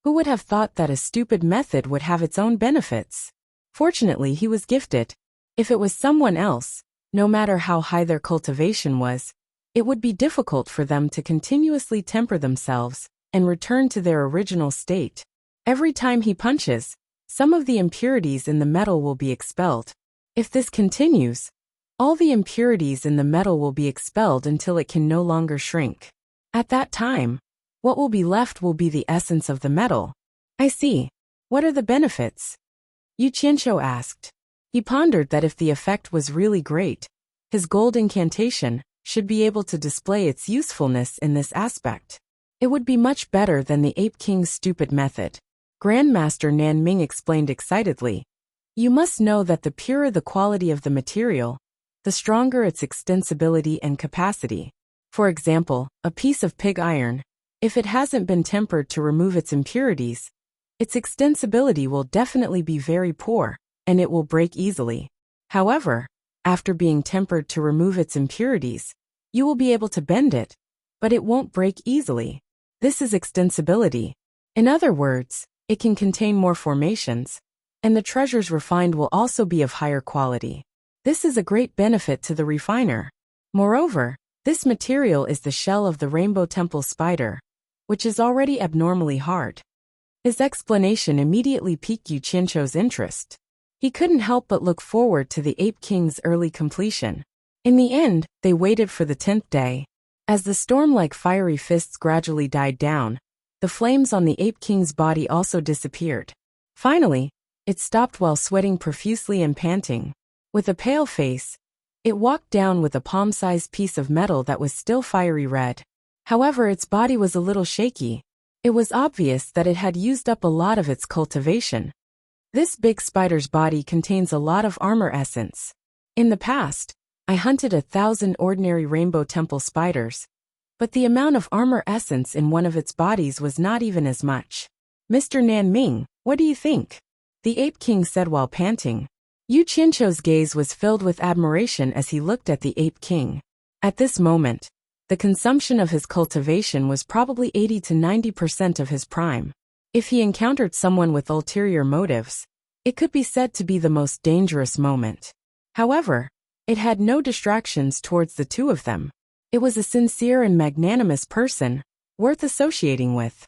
Who would have thought that a stupid method would have its own benefits? Fortunately, he was gifted. If it was someone else, no matter how high their cultivation was, it would be difficult for them to continuously temper themselves and return to their original state. Every time he punches, some of the impurities in the metal will be expelled. If this continues, all the impurities in the metal will be expelled until it can no longer shrink. At that time, what will be left will be the essence of the metal. I see. What are the benefits? Yu Qianqiu asked. He pondered that if the effect was really great, his gold incantation should be able to display its usefulness in this aspect. It would be much better than the Ape King's stupid method. Grandmaster Nanming explained excitedly. You must know that the purer the quality of the material, the stronger its extensibility and capacity. For example, a piece of pig iron, if it hasn't been tempered to remove its impurities, its extensibility will definitely be very poor, and it will break easily. However, after being tempered to remove its impurities, you will be able to bend it, but it won't break easily. This is extensibility. In other words, it can contain more formations, and the treasures refined will also be of higher quality. This is a great benefit to the refiner. Moreover, this material is the shell of the Rainbow Temple spider, which is already abnormally hard. His explanation immediately piqued Yu Qianqiu's interest. He couldn't help but look forward to the Ape King's early completion. In the end, they waited for the 10th day. As the storm-like fiery fists gradually died down, the flames on the Ape King's body also disappeared. Finally, it stopped while sweating profusely and panting. With a pale face, it walked down with a palm-sized piece of metal that was still fiery red. However, its body was a little shaky. It was obvious that it had used up a lot of its cultivation. This big spider's body contains a lot of armor essence. In the past, I hunted 1,000 ordinary Rainbow Temple spiders, but the amount of armor essence in one of its bodies was not even as much. Mr. Nanming, what do you think? The Ape King said while panting. Yu Qianqiu's gaze was filled with admiration as he looked at the Ape King. At this moment, the consumption of his cultivation was probably 80 to 90% of his prime. If he encountered someone with ulterior motives, it could be said to be the most dangerous moment. However, it had no distractions towards the two of them. It was a sincere and magnanimous person, worth associating with.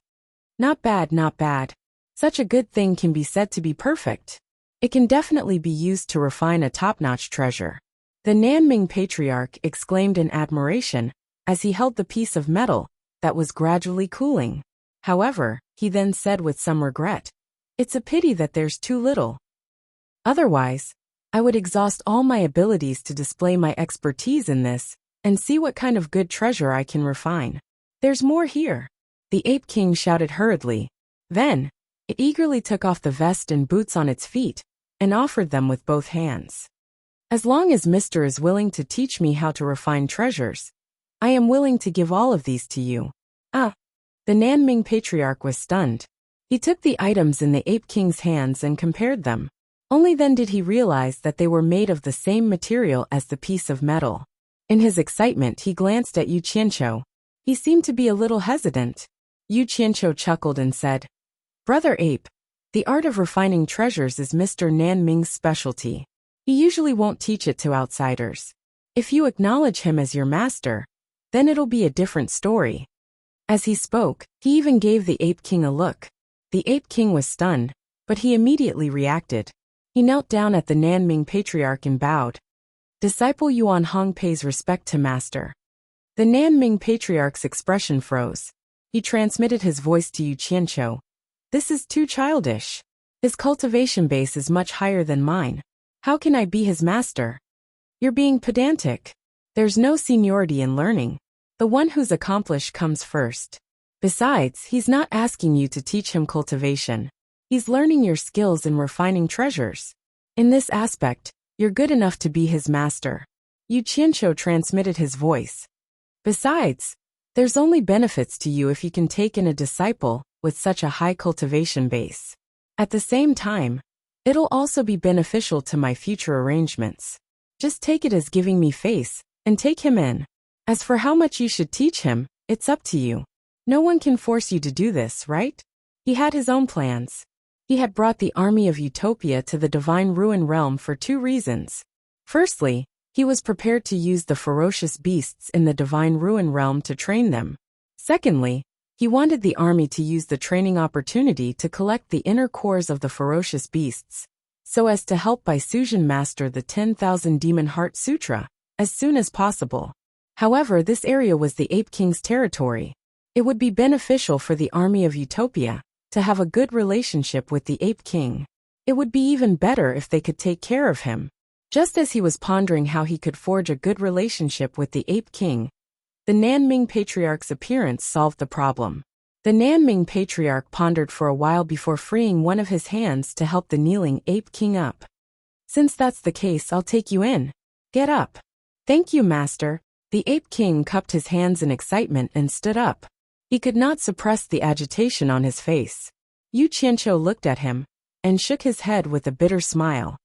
Not bad, not bad. Such a good thing can be said to be perfect. It can definitely be used to refine a top-notch treasure. The Nanming Patriarch exclaimed in admiration as he held the piece of metal that was gradually cooling. However, he then said with some regret, "It's a pity that there's too little. Otherwise, I would exhaust all my abilities to display my expertise in this and see what kind of good treasure I can refine. There's more here." The Ape King shouted hurriedly. Then, it eagerly took off the vest and boots on its feet and offered them with both hands. "As long as Mr. is willing to teach me how to refine treasures, I am willing to give all of these to you." Ah! The Nanming Patriarch was stunned. He took the items in the Ape King's hands and compared them. Only then did he realize that they were made of the same material as the piece of metal. In his excitement, he glanced at Yu Qianqiu. He seemed to be a little hesitant. Yu Qianqiu chuckled and said, "Brother Ape, the art of refining treasures is Mr. Nanming's specialty. He usually won't teach it to outsiders. If you acknowledge him as your master, then it'll be a different story." As he spoke, he even gave the Ape King a look. The Ape King was stunned, but he immediately reacted. He knelt down at the Nanming Patriarch and bowed. Disciple Yuan Hong pays respect to master. The Nanming Patriarch's expression froze. He transmitted his voice to Yu Qianqiu. "This is too childish. His cultivation base is much higher than mine. How can I be his master? You're being pedantic. There's no seniority in learning. The one who's accomplished comes first. Besides, he's not asking you to teach him cultivation. He's learning your skills in refining treasures. In this aspect, you're good enough to be his master." Yu Qianqiu transmitted his voice. "Besides, there's only benefits to you if you can take in a disciple with such a high cultivation base. At the same time, it'll also be beneficial to my future arrangements. Just take it as giving me face, and take him in. As for how much you should teach him, it's up to you. No one can force you to do this, right?" He had his own plans. He had brought the army of Utopia to the Divine Ruin Realm for two reasons. Firstly, he was prepared to use the ferocious beasts in the Divine Ruin Realm to train them. Secondly, he wanted the army to use the training opportunity to collect the inner cores of the ferocious beasts, so as to help Baisuzhen master the 10,000 Demon Heart Sutra as soon as possible. However, this area was the Ape King's territory. It would be beneficial for the army of Utopia to have a good relationship with the Ape King. It would be even better if they could take care of him. Just as he was pondering how he could forge a good relationship with the Ape King, the Nanming Patriarch's appearance solved the problem. The Nanming Patriarch pondered for a while before freeing one of his hands to help the kneeling Ape King up. "Since that's the case, I'll take you in. Get up." "Thank you, Master." The Ape King cupped his hands in excitement and stood up. He could not suppress the agitation on his face. Yu Qianqiu looked at him and shook his head with a bitter smile.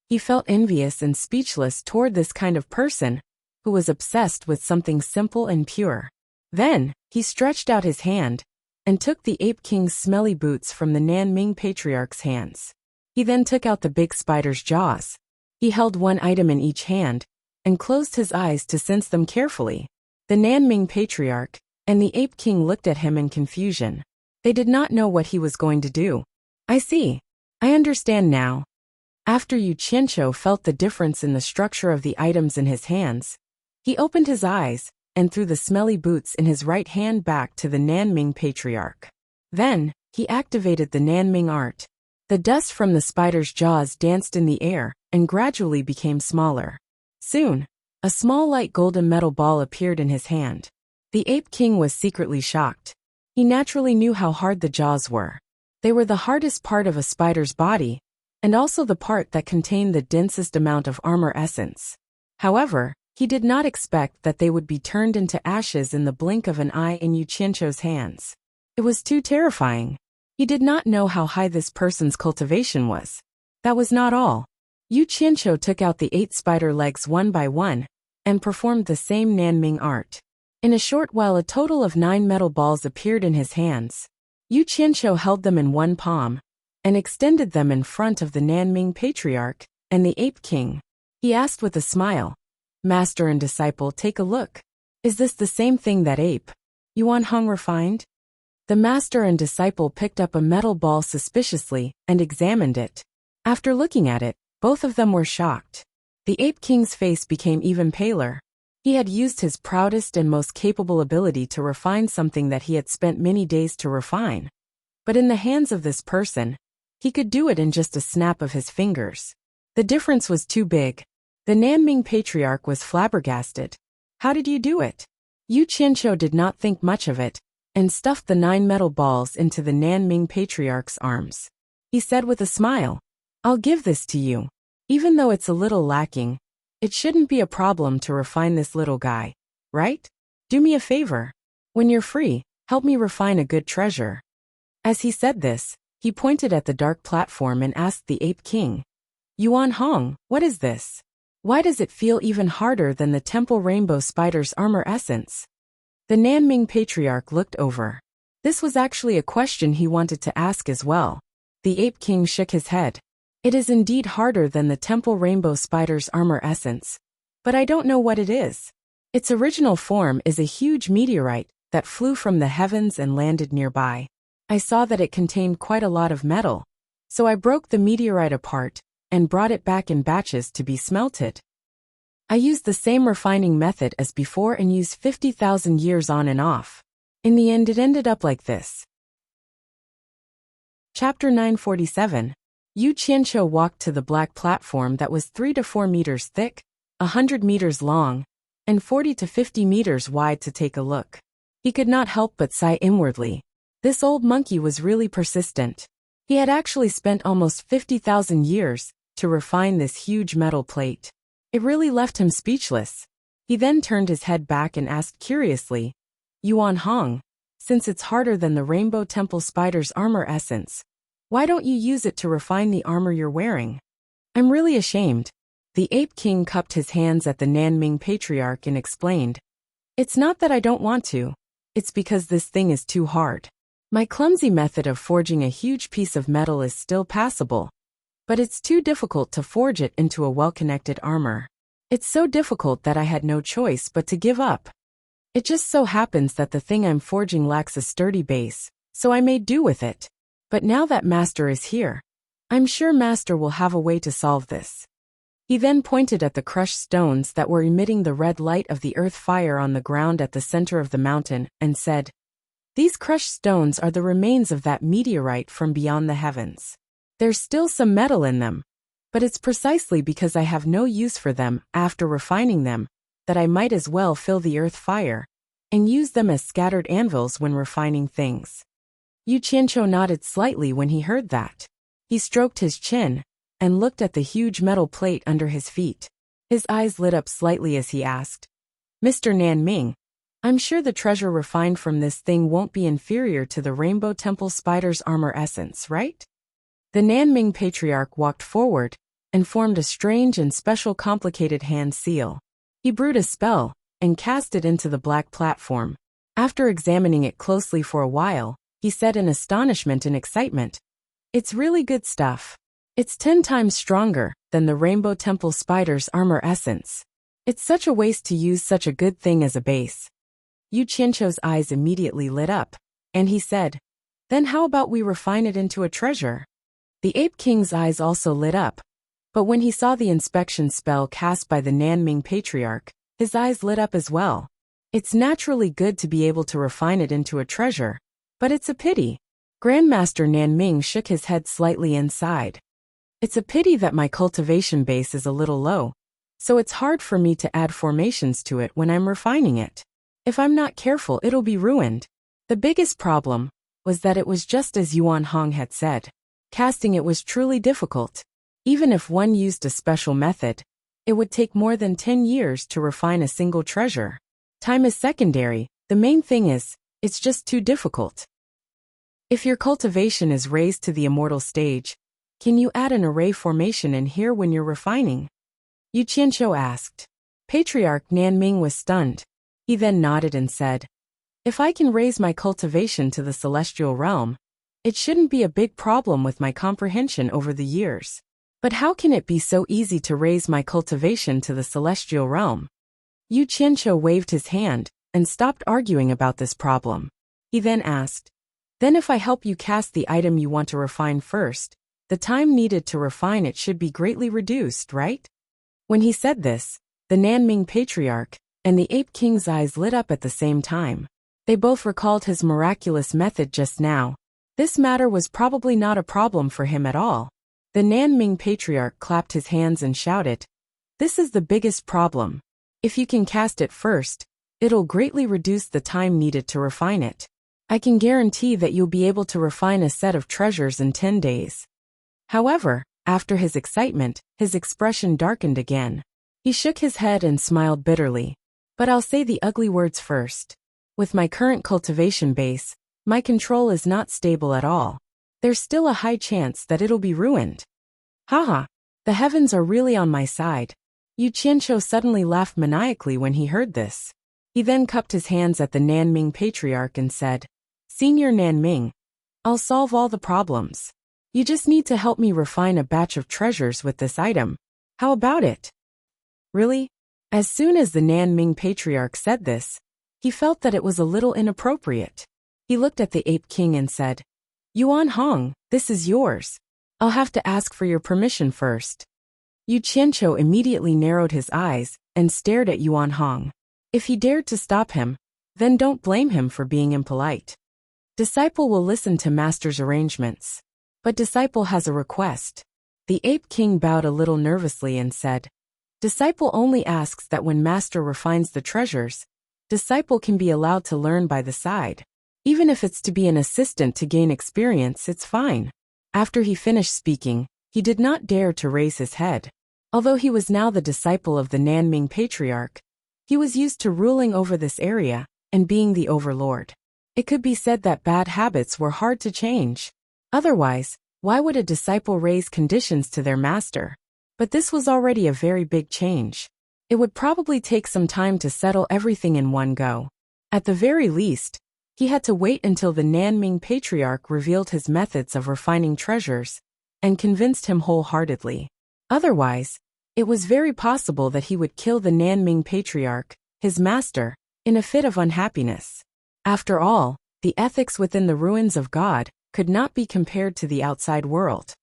He felt envious and speechless toward this kind of person who was obsessed with something simple and pure. Then, he stretched out his hand and took the Ape King's smelly boots from the Nanming Patriarch's hands. He then took out the big spider's jaws. He held one item in each hand and closed his eyes to sense them carefully. The Nanming Patriarch and the Ape King looked at him in confusion. They did not know what he was going to do. "I see. I understand now." After Yu Qianqiu felt the difference in the structure of the items in his hands, he opened his eyes and threw the smelly boots in his right hand back to the Nanming Patriarch. Then, he activated the Nanming art. The dust from the spider's jaws danced in the air and gradually became smaller. Soon, a small light golden metal ball appeared in his hand. The Ape King was secretly shocked. He naturally knew how hard the jaws were. They were the hardest part of a spider's body, and also the part that contained the densest amount of armor essence. However, he did not expect that they would be turned into ashes in the blink of an eye in Yu Qianqiu's hands. It was too terrifying. He did not know how high this person's cultivation was. That was not all. Yu Qianqiu took out the 8 spider legs one by one and performed the same Nanming art. In a short while, a total of 9 metal balls appeared in his hands. Yu Qianqiu held them in one palm and extended them in front of the Nanming Patriarch and the Ape King. He asked with a smile, "Master and disciple, take a look. Is this the same thing that Ape Yuan Hong refined?" The master and disciple picked up a metal ball suspiciously and examined it. After looking at it, both of them were shocked. The Ape King's face became even paler. He had used his proudest and most capable ability to refine something that he had spent many days to refine. But in the hands of this person, he could do it in just a snap of his fingers. The difference was too big. The Nanming Patriarch was flabbergasted. "How did you do it?" Yu Qianqiu did not think much of it and stuffed the 9 metal balls into the Nanming Patriarch's arms. He said with a smile, "I'll give this to you. Even though it's a little lacking, it shouldn't be a problem to refine this little guy, right? Do me a favor. When you're free, help me refine a good treasure." As he said this, he pointed at the dark platform and asked the Ape King, "Yuan Hong, what is this? Why does it feel even harder than the Temple Rainbow Spider's armor essence?" The Nanming Patriarch looked over. This was actually a question he wanted to ask as well. The Ape King shook his head. "It is indeed harder than the Temple Rainbow Spider's armor essence, but I don't know what it is. Its original form is a huge meteorite that flew from the heavens and landed nearby. I saw that it contained quite a lot of metal, so I broke the meteorite apart and brought it back in batches to be smelted. I used the same refining method as before and used 50,000 years on and off. In the end, it ended up like this." Chapter 947. Yu Qianqiu walked to the black platform that was 3 to 4 meters thick, 100 meters long, and 40 to 50 meters wide to take a look. He could not help but sigh inwardly. This old monkey was really persistent. He had actually spent almost 50,000 years to refine this huge metal plate. It really left him speechless. He then turned his head back and asked curiously, "Yuan Hong, since it's harder than the Rainbow Temple Spider's armor essence, why don't you use it to refine the armor you're wearing?" "I'm really ashamed." The Ape King cupped his hands at the Nanming Patriarch and explained, "It's not that I don't want to. It's because this thing is too hard. My clumsy method of forging a huge piece of metal is still passable, but it's too difficult to forge it into a well-connected armor. It's so difficult that I had no choice but to give up. It just so happens that the thing I'm forging lacks a sturdy base, so I made do with it. But now that Master is here, I'm sure Master will have a way to solve this. He then pointed at the crushed stones that were emitting the red light of the earth fire on the ground at the center of the mountain, and said, "These crushed stones are the remains of that meteorite from beyond the heavens. There's still some metal in them, but it's precisely because I have no use for them after refining them that I might as well fill the earth fire and use them as scattered anvils when refining things." Yu Qianqiu nodded slightly when he heard that. He stroked his chin and looked at the huge metal plate under his feet. His eyes lit up slightly as he asked, "Mr. Nanming, I'm sure the treasure refined from this thing won't be inferior to the Rainbow Temple Spider's armor essence, right?" The Nanming Patriarch walked forward and formed a strange and special complicated hand seal. He brewed a spell and cast it into the black platform. After examining it closely for a while, he said in astonishment and excitement, "It's really good stuff. It's 10 times stronger than the Rainbow Temple Spider's armor essence. It's such a waste to use such a good thing as a base." Yu Qianqiu's eyes immediately lit up, and he said, "Then how about we refine it into a treasure?" The Ape King's eyes also lit up, but when he saw the inspection spell cast by the Nanming Patriarch, his eyes lit up as well. It's naturally good to be able to refine it into a treasure, but it's a pity. Grandmaster Nanming shook his head slightly inside. "It's a pity that my cultivation base is a little low, so it's hard for me to add formations to it when I'm refining it. If I'm not careful, it'll be ruined." The biggest problem was that it was just as Yuan Hong had said. Casting it was truly difficult. Even if one used a special method, it would take more than 10 years to refine a single treasure. Time is secondary, the main thing is, it's just too difficult. If your cultivation is raised to the immortal stage, can you add an array formation in here when you're refining? Yu Qianqiu asked. Patriarch Nanming was stunned. He then nodded and said, "If I can raise my cultivation to the celestial realm, it shouldn't be a big problem with my comprehension over the years. But how can it be so easy to raise my cultivation to the celestial realm?" Yu Qianqiu waved his hand and stopped arguing about this problem. He then asked, "Then if I help you cast the item you want to refine first, the time needed to refine it should be greatly reduced, right?" When he said this, the Nanming Patriarch and the Ape King's eyes lit up at the same time. They both recalled his miraculous method just now. This matter was probably not a problem for him at all. The Nanming Patriarch clapped his hands and shouted, "This is the biggest problem. If you can cast it first, it'll greatly reduce the time needed to refine it. I can guarantee that you'll be able to refine a set of treasures in 10 days. However, after his excitement, his expression darkened again. He shook his head and smiled bitterly. "But I'll say the ugly words first. With my current cultivation base, my control is not stable at all. There's still a high chance that it'll be ruined." Haha, the heavens are really on my side. Yu Qianqiu suddenly laughed maniacally when he heard this. He then cupped his hands at the Nanming Patriarch and said, "Senior Nanming, I'll solve all the problems. You just need to help me refine a batch of treasures with this item. How about it?" Really? As soon as the Nanming Patriarch said this, he felt that it was a little inappropriate. He looked at the Ape King and said, "Yuan Hong, this is yours. I'll have to ask for your permission first." Yu Qianqiu immediately narrowed his eyes and stared at Yuan Hong. If he dared to stop him, then don't blame him for being impolite. Disciple will listen to Master's arrangements. But Disciple has a request. The Ape King bowed a little nervously and said, "Disciple only asks that when Master refines the treasures, Disciple can be allowed to learn by the side. Even if it's to be an assistant to gain experience, it's fine." After he finished speaking, he did not dare to raise his head. Although he was now the disciple of the Nanming Patriarch, he was used to ruling over this area and being the overlord. It could be said that bad habits were hard to change. Otherwise, why would a disciple raise conditions to their master? But this was already a very big change. It would probably take some time to settle everything in one go. At the very least, He had to wait until the Nanming patriarch revealed his methods of refining treasures and convinced him wholeheartedly. Otherwise, it was very possible that he would kill the Nanming patriarch, his master, in a fit of unhappiness. After all, the ethics within the ruins of God could not be compared to the outside world.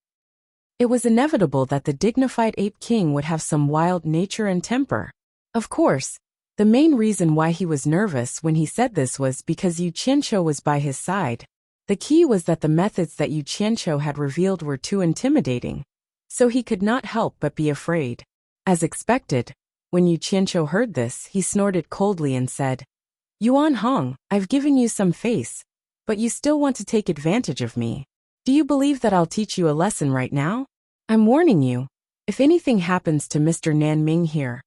It was inevitable that the dignified ape king would have some wild nature and temper. Of course, the main reason why he was nervous when he said this was because Yu Qianqiu was by his side. The key was that the methods that Yu Qianqiu had revealed were too intimidating, so he could not help but be afraid. As expected, when Yu Qianqiu heard this, he snorted coldly and said, "Yuan Hong, I've given you some face, but you still want to take advantage of me. Do you believe that I'll teach you a lesson right now? I'm warning you, if anything happens to Mr. Nanming here,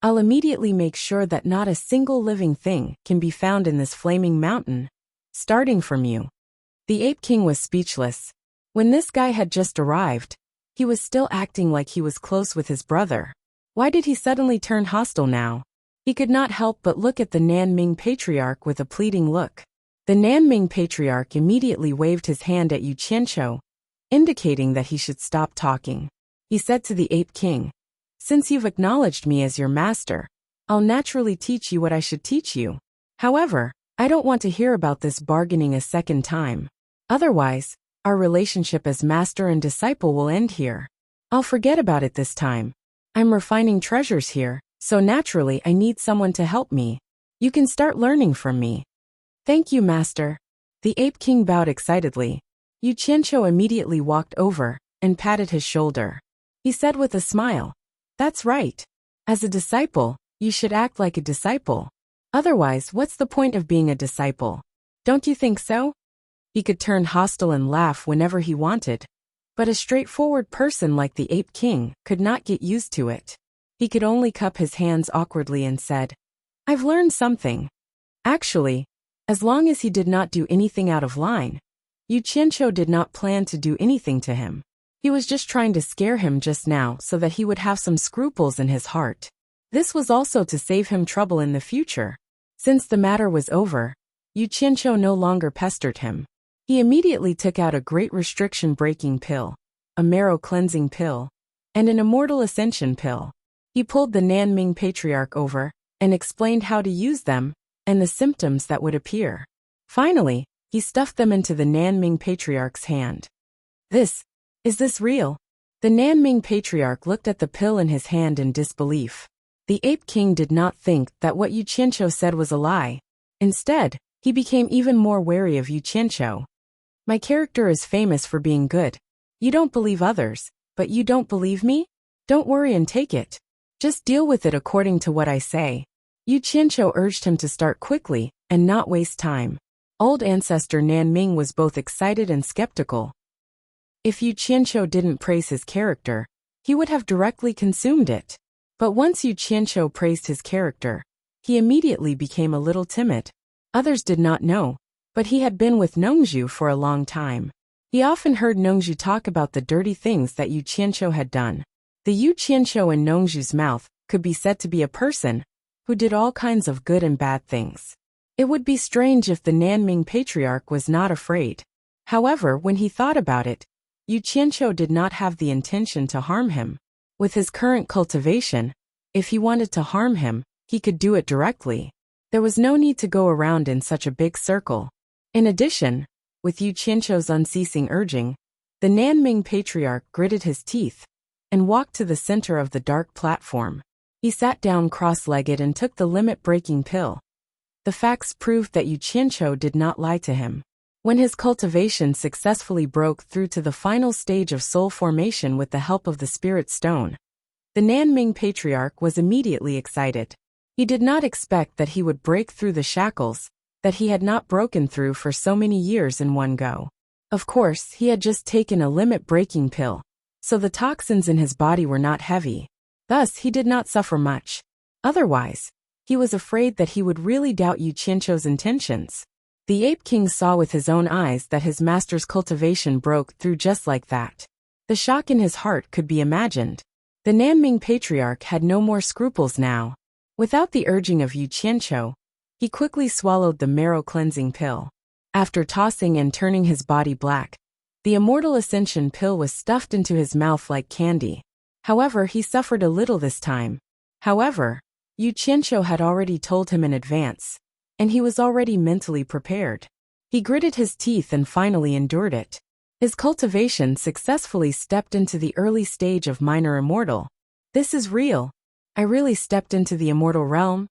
I'll immediately make sure that not a single living thing can be found in this flaming mountain, starting from you." The Ape King was speechless. When this guy had just arrived, he was still acting like he was close with his brother. Why did he suddenly turn hostile now? He could not help but look at the Nanming patriarch with a pleading look. The Nanming patriarch immediately waved his hand at Yu Qianqiu, indicating that he should stop talking. He said to the Ape King, "Since you've acknowledged me as your master, I'll naturally teach you what I should teach you. However, I don't want to hear about this bargaining a second time. Otherwise, our relationship as master and disciple will end here. I'll forget about it this time. I'm refining treasures here, so naturally I need someone to help me. You can start learning from me." "Thank you, master." The Ape King bowed excitedly. Yu Qianqiu immediately walked over and patted his shoulder. He said with a smile, "That's right. As a disciple, you should act like a disciple. Otherwise, what's the point of being a disciple? Don't you think so?" He could turn hostile and laugh whenever he wanted, but a straightforward person like the Ape King could not get used to it. He could only cup his hands awkwardly and said, "I've learned something." Actually, as long as he did not do anything out of line, Yu Qianqiu did not plan to do anything to him. He was just trying to scare him just now so that he would have some scruples in his heart. This was also to save him trouble in the future. Since the matter was over, Yu Qianqiu no longer pestered him. He immediately took out a great restriction-breaking pill, a marrow-cleansing pill, and an immortal ascension pill. He pulled the Nanming patriarch over and explained how to use them and the symptoms that would appear. Finally, he stuffed them into the Nanming patriarch's hand. Is this real?" The Nanming patriarch looked at the pill in his hand in disbelief. The Ape King did not think that what Yu Qianqiu said was a lie. Instead, he became even more wary of Yu Qianqiu. "My character is famous for being good. You don't believe others, but you don't believe me? Don't worry and take it. Just deal with it according to what I say." Yu Qianqiu urged him to start quickly and not waste time. Old ancestor Nanming was both excited and skeptical. If Yu Qianqiu didn't praise his character, he would have directly consumed it. But once Yu Qianqiu praised his character, he immediately became a little timid. Others did not know, but he had been with Nongzhu for a long time. He often heard Nongzhu talk about the dirty things that Yu Qianqiu had done. The Yu Qianqiu in Nongzhu's mouth could be said to be a person who did all kinds of good and bad things. It would be strange if the Nanming patriarch was not afraid. However, when he thought about it, Yu Qianqiu did not have the intention to harm him. With his current cultivation, if he wanted to harm him, he could do it directly. There was no need to go around in such a big circle. In addition, with Yu Qianqiu's unceasing urging, the Nanming patriarch gritted his teeth and walked to the center of the dark platform. He sat down cross-legged and took the limit-breaking pill. The facts proved that Yu Qianqiu did not lie to him. When his cultivation successfully broke through to the final stage of soul formation with the help of the Spirit Stone, the Nanming patriarch was immediately excited. He did not expect that he would break through the shackles that he had not broken through for so many years in one go. Of course, he had just taken a limit-breaking pill, so the toxins in his body were not heavy. Thus, he did not suffer much. Otherwise, he was afraid that he would really doubt Yu Qianqiu's intentions. The Ape King saw with his own eyes that his master's cultivation broke through just like that. The shock in his heart could be imagined. The Nanming patriarch had no more scruples now. Without the urging of Yu Qianqiu, He quickly swallowed the marrow-cleansing pill. After tossing and turning his body black, the immortal ascension pill was stuffed into his mouth like candy. However, he suffered a little this time. However, Yu Qianqiu had already told him in advance, and he was already mentally prepared. He gritted his teeth and finally endured it. His cultivation successfully stepped into the early stage of minor immortal. This is real. I really stepped into the immortal realm?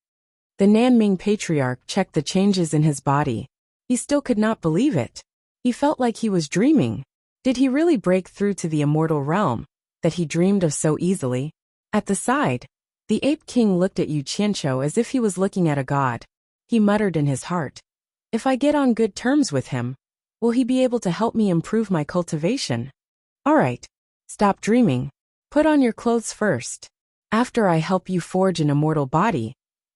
The Nanming patriarch checked the changes in his body. He still could not believe it. He felt like he was dreaming. Did he really break through to the immortal realm that he dreamed of so easily? At the side, the Ape King looked at Yu Qianqiu as if he was looking at a god. He muttered in his heart, "If I get on good terms with him, will he be able to help me improve my cultivation? Alright, stop dreaming. Put on your clothes first. After I help you forge an immortal body,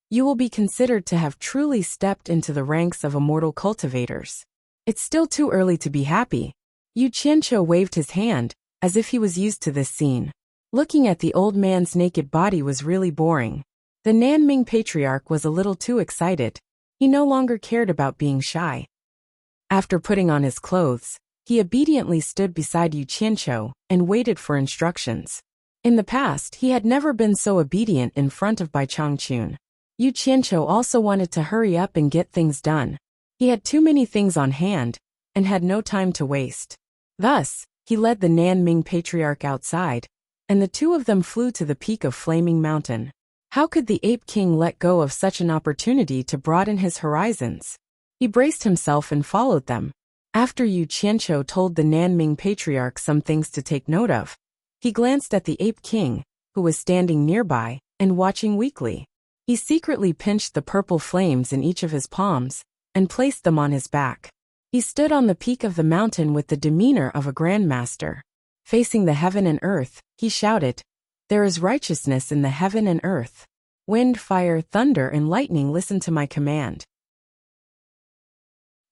you will be considered to have truly stepped into the ranks of immortal cultivators. It's still too early to be happy." Yu Qianqiu waved his hand, as if he was used to this scene. Looking at the old man's naked body was really boring. The Nanming patriarch was a little too excited. He no longer cared about being shy. After putting on his clothes, he obediently stood beside Yu Qianqiu and waited for instructions. In the past, he had never been so obedient in front of Bai Changchun. Yu Qianqiu also wanted to hurry up and get things done. He had too many things on hand and had no time to waste. Thus, he led the Nanming patriarch outside, and the two of them flew to the peak of Flaming Mountain. How could the Ape King let go of such an opportunity to broaden his horizons? He braced himself and followed them. After Yu Qianqiu told the Nanming patriarch some things to take note of, he glanced at the Ape King, who was standing nearby and watching weakly. He secretly pinched the purple flames in each of his palms and placed them on his back. He stood on the peak of the mountain with the demeanor of a grandmaster. Facing the heaven and earth, he shouted, "There is righteousness in the heaven and earth. Wind, fire, thunder, and lightning, listen to my command."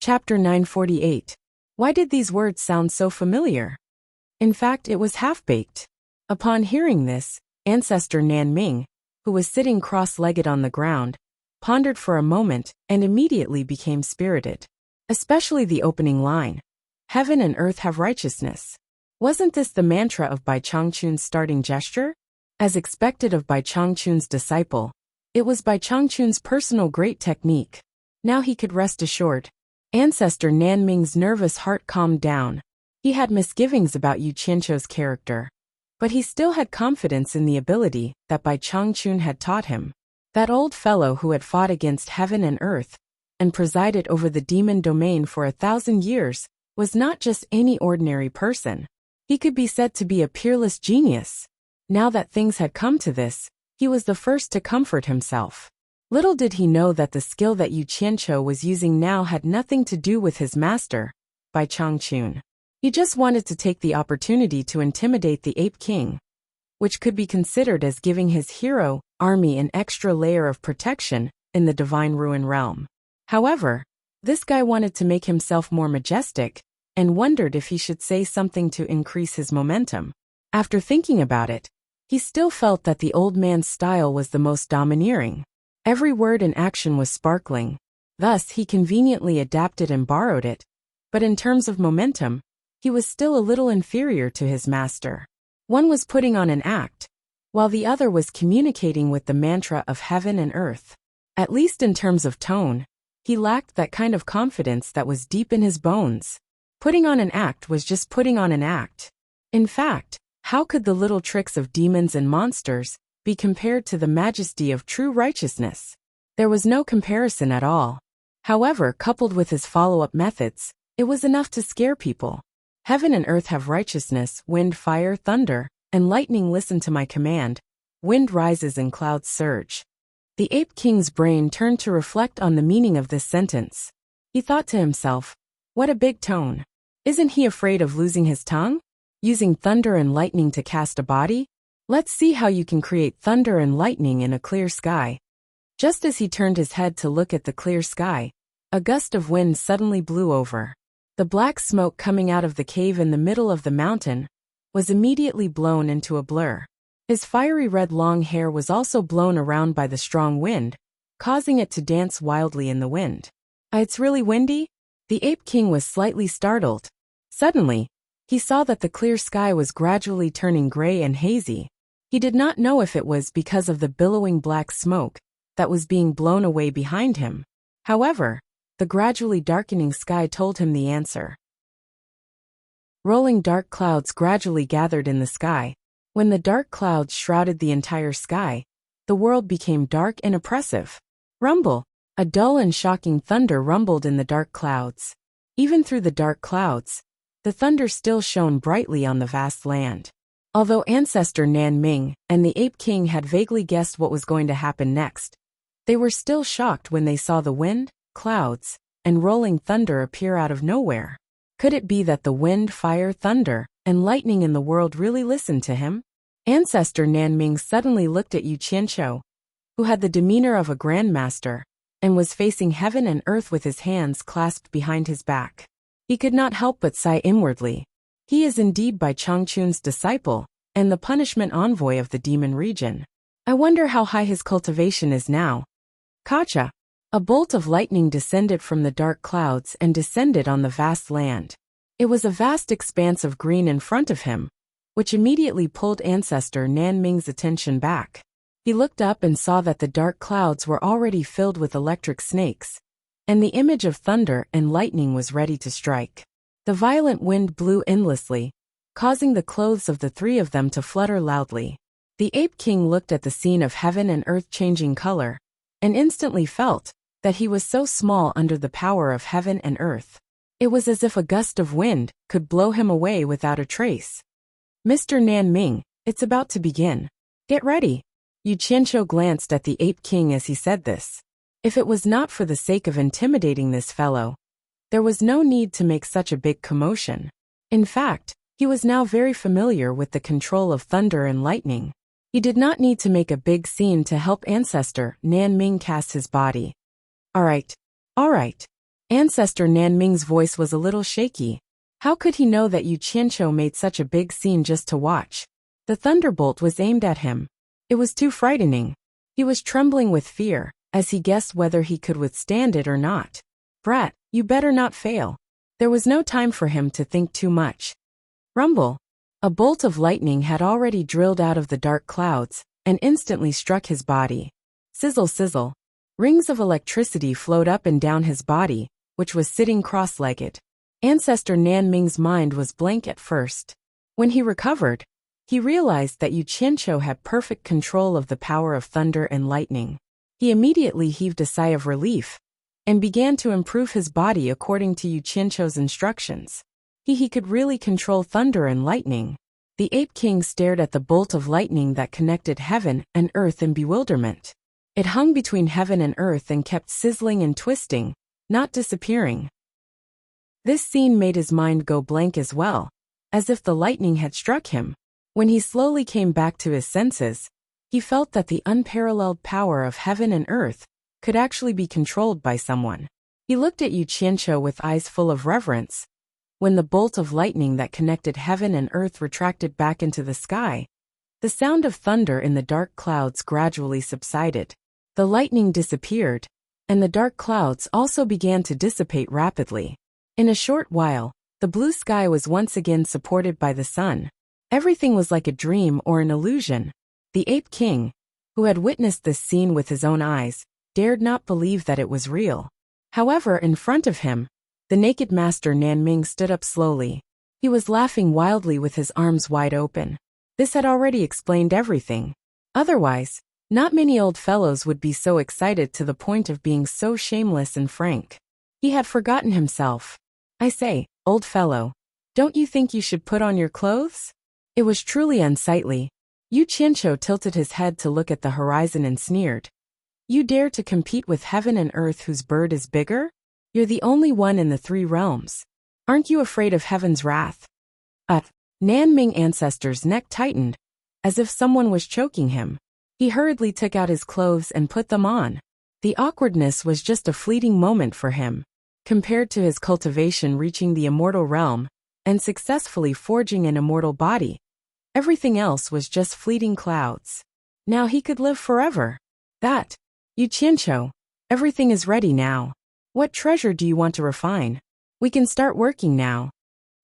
Chapter 948. Why did these words sound so familiar? In fact, it was half-baked. Upon hearing this, ancestor Nanming, who was sitting cross-legged on the ground, pondered for a moment and immediately became spirited. Especially the opening line, "Heaven and earth have righteousness." Wasn't this the mantra of Bai Changchun's starting gesture? As expected of Bai Changchun's disciple, it was Bai Changchun's personal great technique. Now he could rest assured. Ancestor Nanming's nervous heart calmed down. He had misgivings about Yu Qianqiu's character, but he still had confidence in the ability that Bai Changchun had taught him. That old fellow who had fought against heaven and earth and presided over the demon domain for 1,000 years was not just any ordinary person. He could be said to be a peerless genius. Now that things had come to this, he was the first to comfort himself. Little did he know that the skill that Yu Qianqiu was using now had nothing to do with his master, Bai Changchun. He just wanted to take the opportunity to intimidate the Ape King, which could be considered as giving his hero army an extra layer of protection in the Divine Ruin realm. However, this guy wanted to make himself more majestic and wondered if he should say something to increase his momentum. After thinking about it, he still felt that the old man's style was the most domineering. Every word and action was sparkling. Thus, he conveniently adapted and borrowed it. But in terms of momentum, he was still a little inferior to his master. One was putting on an act, while the other was communicating with the mantra of heaven and earth. At least in terms of tone, he lacked that kind of confidence that was deep in his bones. Putting on an act was just putting on an act. In fact, how could the little tricks of demons and monsters be compared to the majesty of true righteousness? There was no comparison at all. However, coupled with his follow-up methods, it was enough to scare people. Heaven and earth have righteousness, wind, fire, thunder, and lightning listen to my command. Wind rises and clouds surge. The Ape King's brain turned to reflect on the meaning of this sentence. He thought to himself, what a big tone. Isn't he afraid of losing his tongue? Using thunder and lightning to cast a body? Let's see how you can create thunder and lightning in a clear sky. Just as he turned his head to look at the clear sky, a gust of wind suddenly blew over. The black smoke coming out of the cave in the middle of the mountain was immediately blown into a blur. His fiery red long hair was also blown around by the strong wind, causing it to dance wildly in the wind. It's really windy?" The Ape King was slightly startled. Suddenly, he saw that the clear sky was gradually turning gray and hazy. He did not know if it was because of the billowing black smoke that was being blown away behind him. However, the gradually darkening sky told him the answer. Rolling dark clouds gradually gathered in the sky. When the dark clouds shrouded the entire sky, the world became dark and oppressive. Rumble! A dull and shocking thunder rumbled in the dark clouds. Even through the dark clouds, the thunder still shone brightly on the vast land. Although ancestor Nan Ming and the Ape King had vaguely guessed what was going to happen next, they were still shocked when they saw the wind, clouds, and rolling thunder appear out of nowhere. Could it be that the wind, fire, thunder, and lightning in the world really listened to him? Ancestor Nan Ming suddenly looked at Yu Qianqiu, who had the demeanor of a grandmaster, and was facing heaven and earth with his hands clasped behind his back. He could not help but sigh inwardly. He is indeed Bai Changchun's disciple, and the punishment envoy of the demon region. I wonder how high his cultivation is now. Kacha! A bolt of lightning descended from the dark clouds and descended on the vast land. It was a vast expanse of green in front of him, which immediately pulled ancestor Nan Ming's attention back. He looked up and saw that the dark clouds were already filled with electric snakes, and the image of thunder and lightning was ready to strike. The violent wind blew endlessly, causing the clothes of the three of them to flutter loudly. The Ape King looked at the scene of heaven and earth changing color, and instantly felt that he was so small under the power of heaven and earth. It was as if a gust of wind could blow him away without a trace. "Mr. Nan Ming, it's about to begin. Get ready." Yu Qianqiu glanced at the Ape King as he said this. If it was not for the sake of intimidating this fellow, there was no need to make such a big commotion. In fact, he was now very familiar with the control of thunder and lightning. He did not need to make a big scene to help ancestor Nan Ming cast his body. All right. Ancestor Nan Ming's voice was a little shaky. How could he know that Yu Qianqiu made such a big scene just to watch? The thunderbolt was aimed at him. It was too frightening. He was trembling with fear, as he guessed whether he could withstand it or not. "Brat, you better not fail." There was no time for him to think too much. Rumble! A bolt of lightning had already drilled out of the dark clouds, and instantly struck his body. Sizzle sizzle. Rings of electricity flowed up and down his body, which was sitting cross-legged. Ancestor Nan Ming's mind was blank at first. When he recovered, he realized that Yu Qianqiu had perfect control of the power of thunder and lightning. He immediately heaved a sigh of relief, and began to improve his body according to Yu Qianqiu's instructions. He could really control thunder and lightning. The Ape King stared at the bolt of lightning that connected heaven and earth in bewilderment. It hung between heaven and earth and kept sizzling and twisting, not disappearing. This scene made his mind go blank as well, as if the lightning had struck him. When he slowly came back to his senses, he felt that the unparalleled power of heaven and earth could actually be controlled by someone. He looked at Yu Qianqiu with eyes full of reverence. When the bolt of lightning that connected heaven and earth retracted back into the sky, the sound of thunder in the dark clouds gradually subsided. The lightning disappeared, and the dark clouds also began to dissipate rapidly. In a short while, the blue sky was once again supported by the sun. Everything was like a dream or an illusion. The Ape King, who had witnessed this scene with his own eyes, dared not believe that it was real. However, in front of him, the naked master Nan Ming stood up slowly. He was laughing wildly with his arms wide open. This had already explained everything. Otherwise, not many old fellows would be so excited to the point of being so shameless and frank. He had forgotten himself. "I say, old fellow, don't you think you should put on your clothes?" It was truly unsightly. Yu Qianqiu tilted his head to look at the horizon and sneered. "You dare to compete with heaven and earth whose bird is bigger? You're the only one in the three realms. Aren't you afraid of heaven's wrath?" Nan Ming ancestor's neck tightened, as if someone was choking him. He hurriedly took out his clothes and put them on. The awkwardness was just a fleeting moment for him, compared to his cultivation reaching the immortal realm and successfully forging an immortal body. Everything else was just fleeting clouds. Now he could live forever. That, Yu Qianqiu, everything is ready now. What treasure do you want to refine? We can start working now.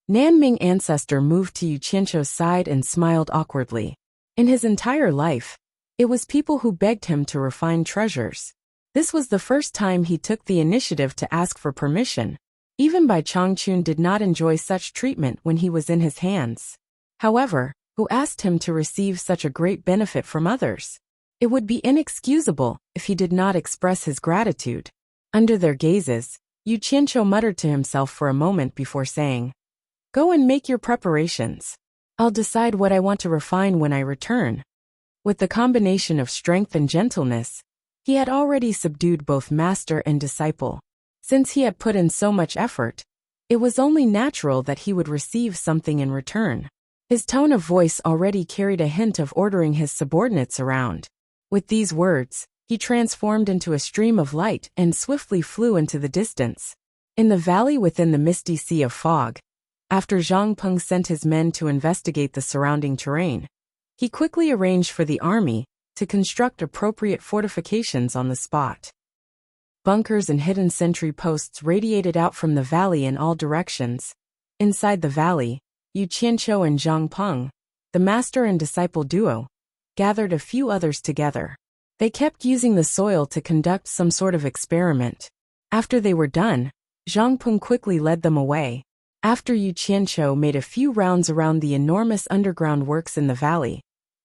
Nanming ancestor moved to Yu Qianqiu's side and smiled awkwardly. In his entire life, it was people who begged him to refine treasures. This was the first time he took the initiative to ask for permission. Even Bai Changchun did not enjoy such treatment when he was in his hands. However, who asked him to receive such a great benefit from others? It would be inexcusable if he did not express his gratitude. Under their gazes, Yu Qianqiu muttered to himself for a moment before saying, "Go and make your preparations. I'll decide what I want to refine when I return." With the combination of strength and gentleness, he had already subdued both master and disciple. Since he had put in so much effort, it was only natural that he would receive something in return. His tone of voice already carried a hint of ordering his subordinates around. With these words, he transformed into a stream of light and swiftly flew into the distance. In the valley within the misty sea of fog, after Zhang Peng sent his men to investigate the surrounding terrain, he quickly arranged for the army to construct appropriate fortifications on the spot. Bunkers and hidden sentry posts radiated out from the valley in all directions. Inside the valley, Yu Qianqiu and Zhang Peng, the master and disciple duo, gathered a few others together. They kept using the soil to conduct some sort of experiment. After they were done, Zhang Peng quickly led them away. After Yu Qianqiu made a few rounds around the enormous underground works in the valley,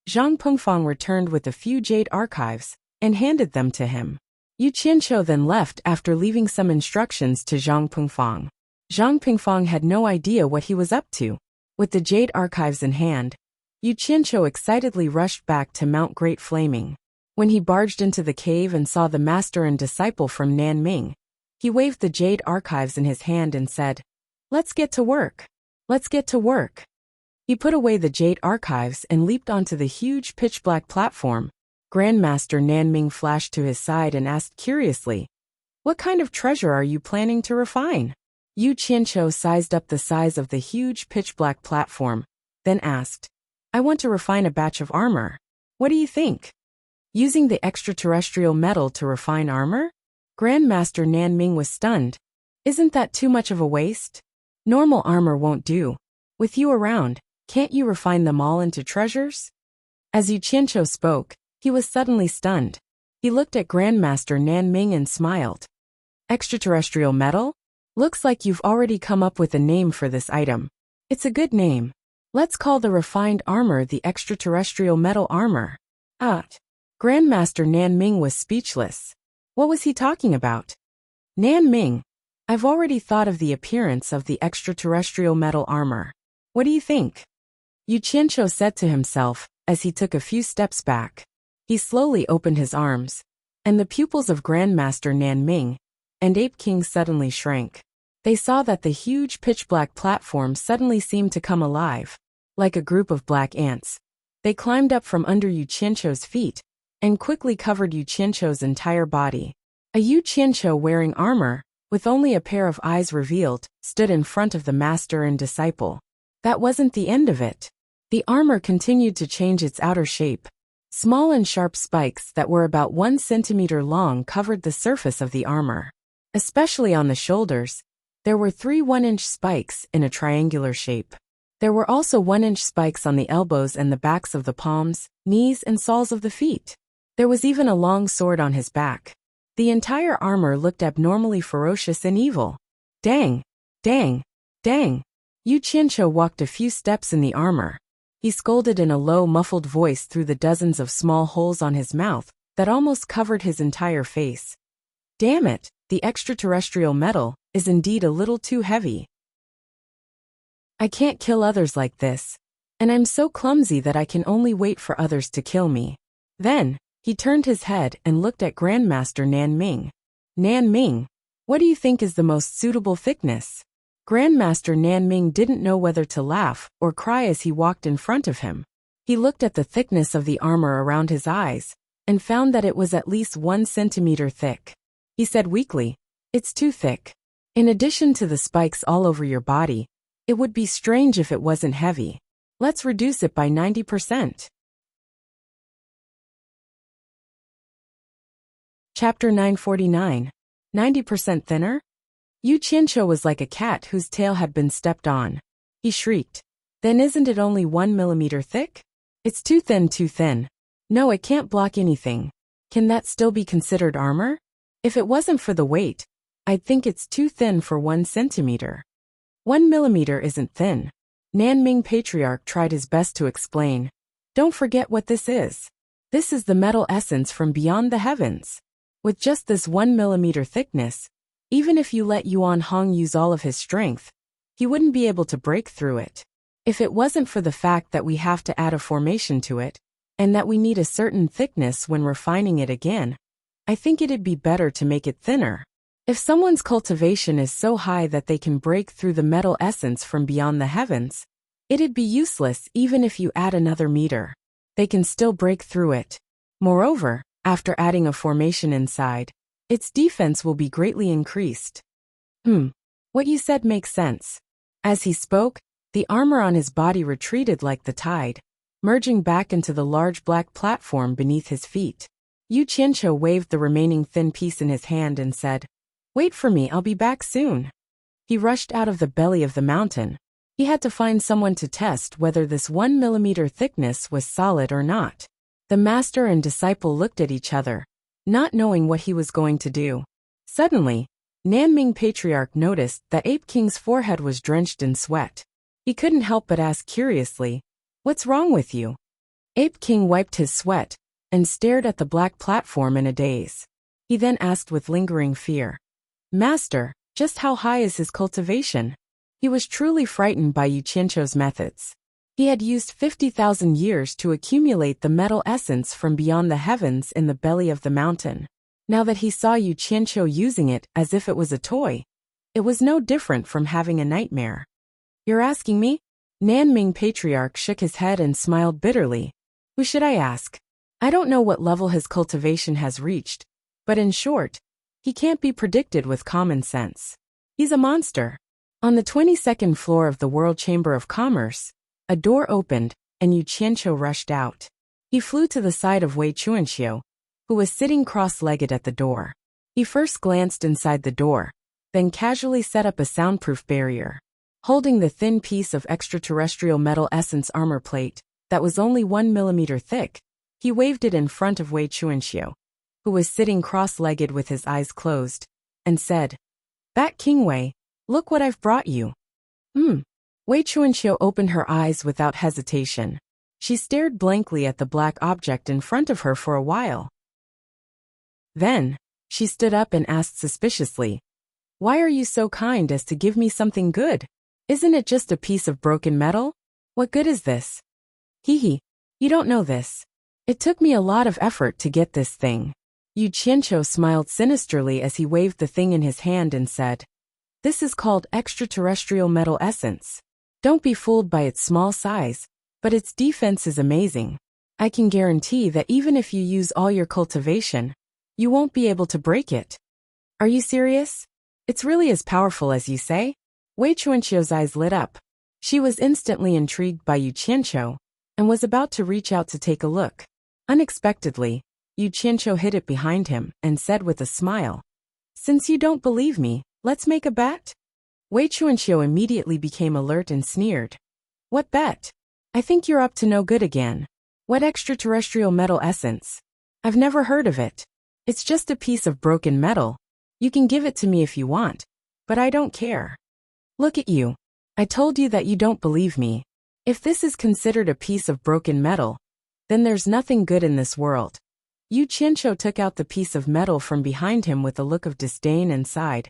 Zhang Pengfang returned with a few jade archives and handed them to him. Yu Qianqiu then left after leaving some instructions to Zhang Pengfang. Zhang Pengfang had no idea what he was up to. With the jade archives in hand, Yu Qianqiu excitedly rushed back to Mount Great Flaming. When he barged into the cave and saw the master and disciple from Nanming, he waved the jade archives in his hand and said, "Let's get to work. Let's get to work." He put away the jade archives and leaped onto the huge pitch-black platform. Grandmaster Nanming flashed to his side and asked curiously, "What kind of treasure are you planning to refine?" Yu Qianqiu sized up the size of the huge pitch-black platform, then asked, "I want to refine a batch of armor. What do you think?" Using the extraterrestrial metal to refine armor? Grandmaster Nanming was stunned. Isn't that too much of a waste? Normal armor won't do. With you around, can't you refine them all into treasures? As Yu Qianqiu spoke, he was suddenly stunned. He looked at Grandmaster Nanming and smiled. Extraterrestrial metal? Looks like you've already come up with a name for this item. It's a good name. Let's call the refined armor the extraterrestrial metal armor. Grandmaster Nanming was speechless. What was he talking about? Nanming, I've already thought of the appearance of the extraterrestrial metal armor. What do you think? Yu Qianqiu said to himself as he took a few steps back. He slowly opened his arms, and the pupils of Grandmaster Nanming and Ape King suddenly shrank. They saw that the huge pitch-black platform suddenly seemed to come alive. Like a group of black ants, they climbed up from under Yu Qianqiu's feet and quickly covered Yu Qianqiu's entire body. A Yu Qianqiu wearing armor, with only a pair of eyes revealed, stood in front of the master and disciple. That wasn't the end of it. The armor continued to change its outer shape. Small and sharp spikes that were about 1 centimeter long covered the surface of the armor. Especially on the shoulders, there were 3 1-inch spikes in a triangular shape. There were also 1-inch spikes on the elbows and the backs of the palms, knees, and soles of the feet. There was even a long sword on his back. The entire armor looked abnormally ferocious and evil. Dang! Dang! Dang! Yu Qianqiu walked a few steps in the armor. He scolded in a low, muffled voice through the dozens of small holes on his mouth that almost covered his entire face. Damn it, the extraterrestrial metal is indeed a little too heavy. I can't kill others like this, and I'm so clumsy that I can only wait for others to kill me. Then, he turned his head and looked at Grandmaster Nanming. Nanming, what do you think is the most suitable thickness? Grandmaster Nanming didn't know whether to laugh or cry as he walked in front of him. He looked at the thickness of the armor around his eyes and found that it was at least 1 centimeter thick. He said weakly, "It's too thick. In addition to the spikes all over your body, it would be strange if it wasn't heavy. Let's reduce it by 90%. Chapter 949. 90% thinner? Yu Qianqiu was like a cat whose tail had been stepped on. He shrieked. Then isn't it only 1 millimeter thick? It's too thin, too thin. No, it can't block anything. Can that still be considered armor? If it wasn't for the weight, I'd think it's too thin for 1 centimeter. 1 millimeter isn't thin. Nanming Patriarch tried his best to explain. Don't forget what this is. This is the metal essence from beyond the heavens. With just this 1 millimeter thickness, even if you let Yuan Hong use all of his strength, he wouldn't be able to break through it. If it wasn't for the fact that we have to add a formation to it, and that we need a certain thickness when refining it again, I think it'd be better to make it thinner. If someone's cultivation is so high that they can break through the metal essence from beyond the heavens, it'd be useless even if you add another meter. They can still break through it. Moreover, after adding a formation inside, its defense will be greatly increased. What you said makes sense. As he spoke, the armor on his body retreated like the tide, merging back into the large black platform beneath his feet. Yu Qianqiu waved the remaining thin piece in his hand and said, "Wait for me, I'll be back soon." He rushed out of the belly of the mountain. He had to find someone to test whether this 1 millimeter thickness was solid or not. The master and disciple looked at each other, not knowing what he was going to do. Suddenly, Nanming Patriarch noticed that Ape King's forehead was drenched in sweat. He couldn't help but ask curiously, "What's wrong with you?" Ape King wiped his sweat and stared at the black platform in a daze. He then asked with lingering fear, "Master, just how high is his cultivation?" He was truly frightened by Yu Qianqiu's methods. He had used 50,000 years to accumulate the metal essence from beyond the heavens in the belly of the mountain. Now that he saw Yu Qianqiu using it as if it was a toy, it was no different from having a nightmare. "You're asking me?" Nanming Patriarch shook his head and smiled bitterly. "Who should I ask? I don't know what level his cultivation has reached, but in short, he can't be predicted with common sense. He's a monster." On the 22nd floor of the World Chamber of Commerce, a door opened, and Yu Qianqiu rushed out. He flew to the side of Wei Chuanxiu, who was sitting cross-legged at the door. He first glanced inside the door, then casually set up a soundproof barrier. Holding the thin piece of extraterrestrial metal essence armor plate that was only 1 millimeter thick, he waved it in front of Wei Chuanxiu, who was sitting cross-legged with his eyes closed, and said, "Bat King Wei, look what I've brought you." Wei Chuanxiu opened her eyes without hesitation. She stared blankly at the black object in front of her for a while. Then, she stood up and asked suspiciously, "Why are you so kind as to give me something good? Isn't it just a piece of broken metal? What good is this?" "Hee, you don't know this. It took me a lot of effort to get this thing." Yu Qianqiu smiled sinisterly as he waved the thing in his hand and said, "This is called extraterrestrial metal essence. Don't be fooled by its small size, but its defense is amazing. I can guarantee that even if you use all your cultivation, you won't be able to break it." "Are you serious? It's really as powerful as you say?" Wei Chuanqiu's eyes lit up. She was instantly intrigued by Yu Qianqiu and was about to reach out to take a look. Unexpectedly, Yu Qianqiu hid it behind him and said with a smile, "Since you don't believe me, let's make a bet?" Wei Chuanqiu immediately became alert and sneered. "What bet? I think you're up to no good again. What extraterrestrial metal essence? I've never heard of it. It's just a piece of broken metal. You can give it to me if you want, but I don't care." "Look at you. I told you that you don't believe me. If this is considered a piece of broken metal, then there's nothing good in this world." Yu Qianqiu took out the piece of metal from behind him with a look of disdain and sighed.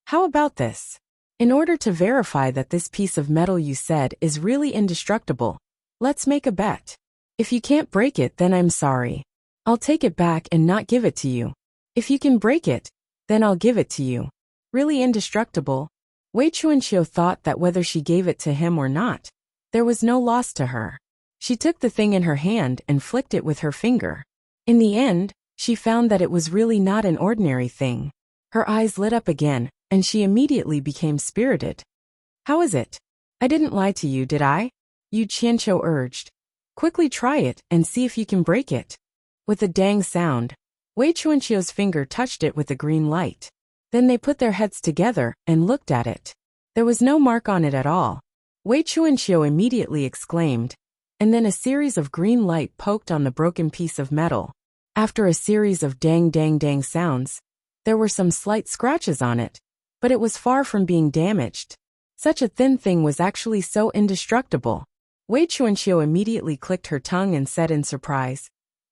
"How about this? In order to verify that this piece of metal you said is really indestructible, let's make a bet. If you can't break it, then I'm sorry. I'll take it back and not give it to you. If you can break it, then I'll give it to you." Really indestructible? Wei Chuanqiu thought that whether she gave it to him or not, there was no loss to her. She took the thing in her hand and flicked it with her finger. In the end, she found that it was really not an ordinary thing. Her eyes lit up again, and she immediately became spirited. "How is it? I didn't lie to you, did I?" Yu Qianqiu urged. "Quickly try it and see if you can break it." With a dang sound, Wei Chuanqiu's finger touched it with the green light. Then they put their heads together and looked at it. There was no mark on it at all. Wei Chuanqiu immediately exclaimed, and then a series of green light poked on the broken piece of metal. After a series of dang dang dang sounds, there were some slight scratches on it, but it was far from being damaged. Such a thin thing was actually so indestructible. Wei Chuanqiu immediately clicked her tongue and said in surprise,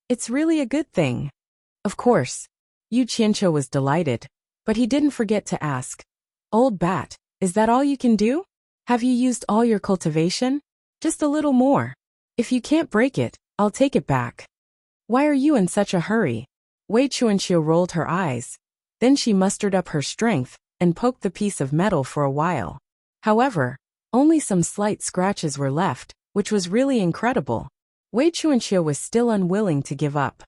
"It's really a good thing." Of course, Yu Qianqiu was delighted, but he didn't forget to ask, "Old bat, is that all you can do? Have you used all your cultivation? Just a little more. If you can't break it, I'll take it back." "Why are you in such a hurry?" Wei Chuanqiu rolled her eyes. Then she mustered up her strength and poked the piece of metal for a while. However, only some slight scratches were left, which was really incredible. Wei Chuanqiu was still unwilling to give up.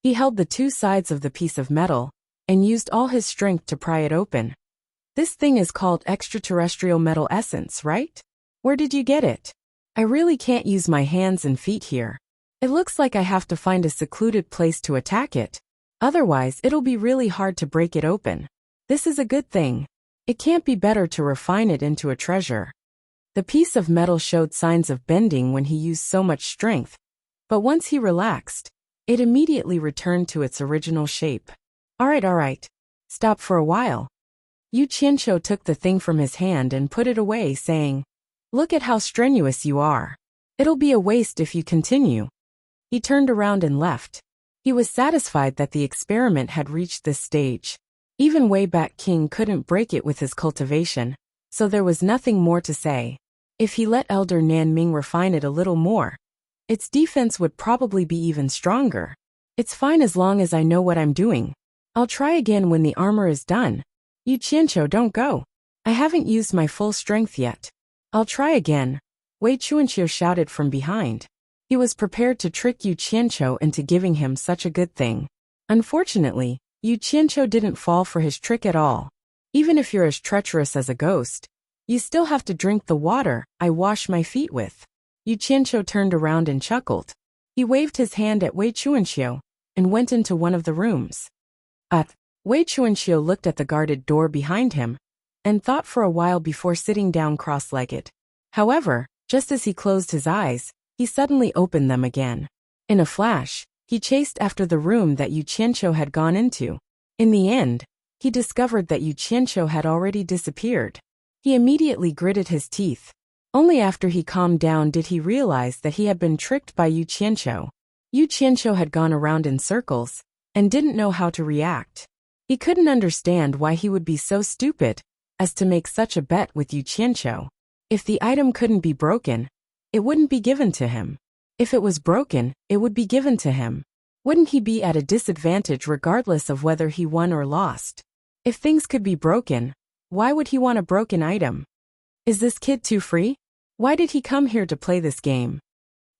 He held the two sides of the piece of metal and used all his strength to pry it open. "This thing is called extraterrestrial metal essence, right? Where did you get it? I really can't use my hands and feet here. It looks like I have to find a secluded place to attack it. Otherwise, it'll be really hard to break it open. This is a good thing. It can't be better to refine it into a treasure." The piece of metal showed signs of bending when he used so much strength, but once he relaxed, it immediately returned to its original shape. All right. Stop for a while." Yu Qianqiu took the thing from his hand and put it away, saying, "Look at how strenuous you are. It'll be a waste if you continue." He turned around and left. He was satisfied that the experiment had reached this stage. Even Wei Bat King couldn't break it with his cultivation, so there was nothing more to say. If he let Elder Nanming refine it a little more, its defense would probably be even stronger. "It's fine as long as I know what I'm doing. I'll try again when the armor is done." "Yu Qianqiu, don't go. I haven't used my full strength yet. I'll try again," Wei Chuanqiu shouted from behind. He was prepared to trick Yu Qianqiu into giving him such a good thing. Unfortunately, Yu Qianqiu didn't fall for his trick at all. "Even if you're as treacherous as a ghost, you still have to drink the water I wash my feet with." Yu Qianqiu turned around and chuckled. He waved his hand at Wei Chuanqiu and went into one of the rooms. Wei Chuanqiu looked at the guarded door behind him and thought for a while before sitting down cross-legged. However, just as he closed his eyes, he suddenly opened them again. In a flash, he chased after the room that Yu Qianqiu had gone into. In the end, he discovered that Yu Qianqiu had already disappeared. He immediately gritted his teeth. Only after he calmed down did he realize that he had been tricked by Yu Qianqiu. Yu Qianqiu had gone around in circles and didn't know how to react. He couldn't understand why he would be so stupid as to make such a bet with Yu Qianqiu. If the item couldn't be broken, it wouldn't be given to him. If it was broken, it would be given to him. Wouldn't he be at a disadvantage regardless of whether he won or lost? If things could be broken, why would he want a broken item? Is this kid too free? Why did he come here to play this game?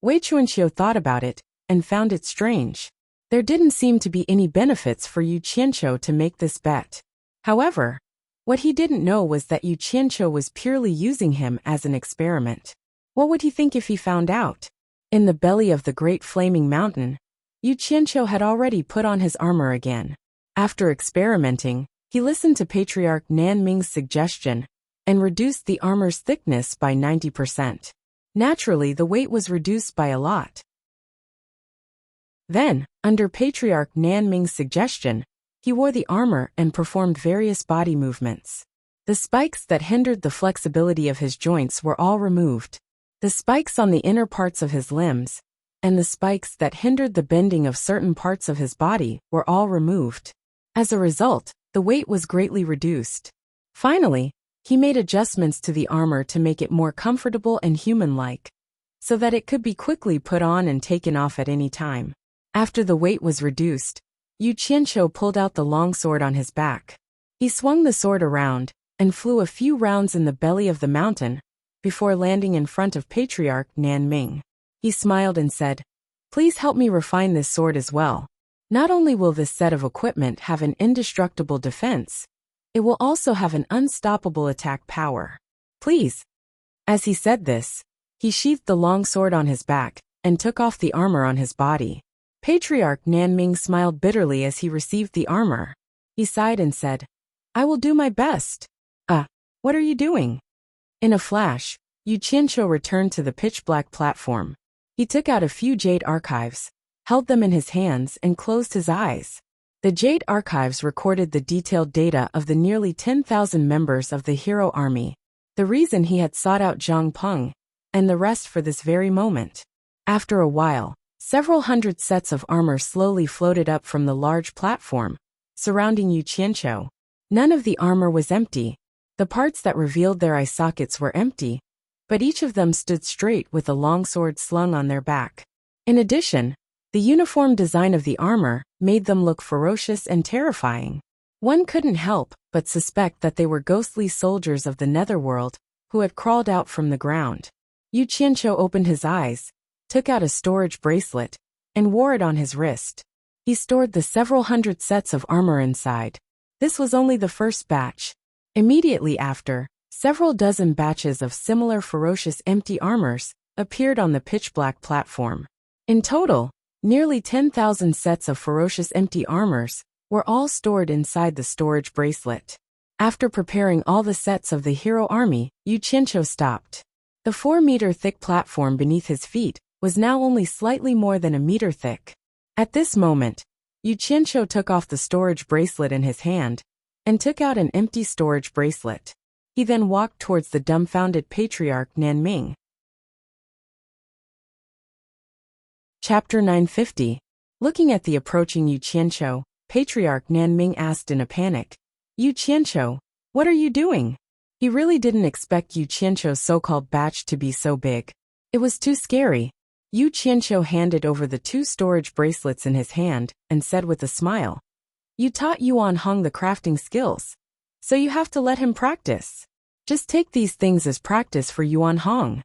Wei Chuanqiu thought about it and found it strange. There didn't seem to be any benefits for Yu Qianqiu to make this bet. However, what he didn't know was that Yu Qianqiu was purely using him as an experiment. What would he think if he found out? In the belly of the great flaming mountain, Yu Qianqiu had already put on his armor again. After experimenting, he listened to Patriarch Nanming's suggestion and reduced the armor's thickness by 90%. Naturally, the weight was reduced by a lot. Then, under Patriarch Nanming's suggestion, he wore the armor and performed various body movements. The spikes that hindered the flexibility of his joints were all removed. The spikes on the inner parts of his limbs and the spikes that hindered the bending of certain parts of his body were all removed. As a result, the weight was greatly reduced. Finally, he made adjustments to the armor to make it more comfortable and human-like, so that it could be quickly put on and taken off at any time. After the weight was reduced, Yu Qianqiu pulled out the long sword on his back. He swung the sword around and flew a few rounds in the belly of the mountain before landing in front of Patriarch Nanming. He smiled and said, "Please help me refine this sword as well. Not only will this set of equipment have an indestructible defense, it will also have an unstoppable attack power. Please." As he said this, he sheathed the long sword on his back and took off the armor on his body. Patriarch Nanming smiled bitterly as he received the armor. He sighed and said, "I will do my best." What are you doing?" In a flash, Yu Qianqiu returned to the pitch-black platform. He took out a few jade archives, held them in his hands and closed his eyes. The jade archives recorded the detailed data of the nearly 10,000 members of the hero army, the reason he had sought out Zhang Peng, and the rest for this very moment. After a while, several hundred sets of armor slowly floated up from the large platform, surrounding Yu Qianqiu. None of the armor was empty. The parts that revealed their eye sockets were empty, but each of them stood straight with a long sword slung on their back. In addition, the uniform design of the armor made them look ferocious and terrifying. One couldn't help but suspect that they were ghostly soldiers of the netherworld who had crawled out from the ground. Yu Qianqiu opened his eyes, took out a storage bracelet, and wore it on his wrist. He stored the several hundred sets of armor inside. This was only the first batch. Immediately after, several dozen batches of similar ferocious empty armors appeared on the pitch-black platform. In total, nearly 10,000 sets of ferocious empty armors were all stored inside the storage bracelet. After preparing all the sets of the hero army, Yu Qianqiu stopped. The 4-meter-thick platform beneath his feet was now only slightly more than a meter thick. At this moment, Yu Qianqiu took off the storage bracelet in his hand and took out an empty storage bracelet. He then walked towards the dumbfounded Patriarch Nanming. Chapter 950. Looking at the approaching Yu Qianqiu, Patriarch Nanming asked in a panic, "Yu Qianqiu, what are you doing?" He really didn't expect Yu Qianqiu's so-called batch to be so big. It was too scary. Yu Qianqiu handed over the 2 storage bracelets in his hand and said with a smile, "You taught Yuan Hong the crafting skills, so you have to let him practice. Just take these things as practice for Yuan Hong."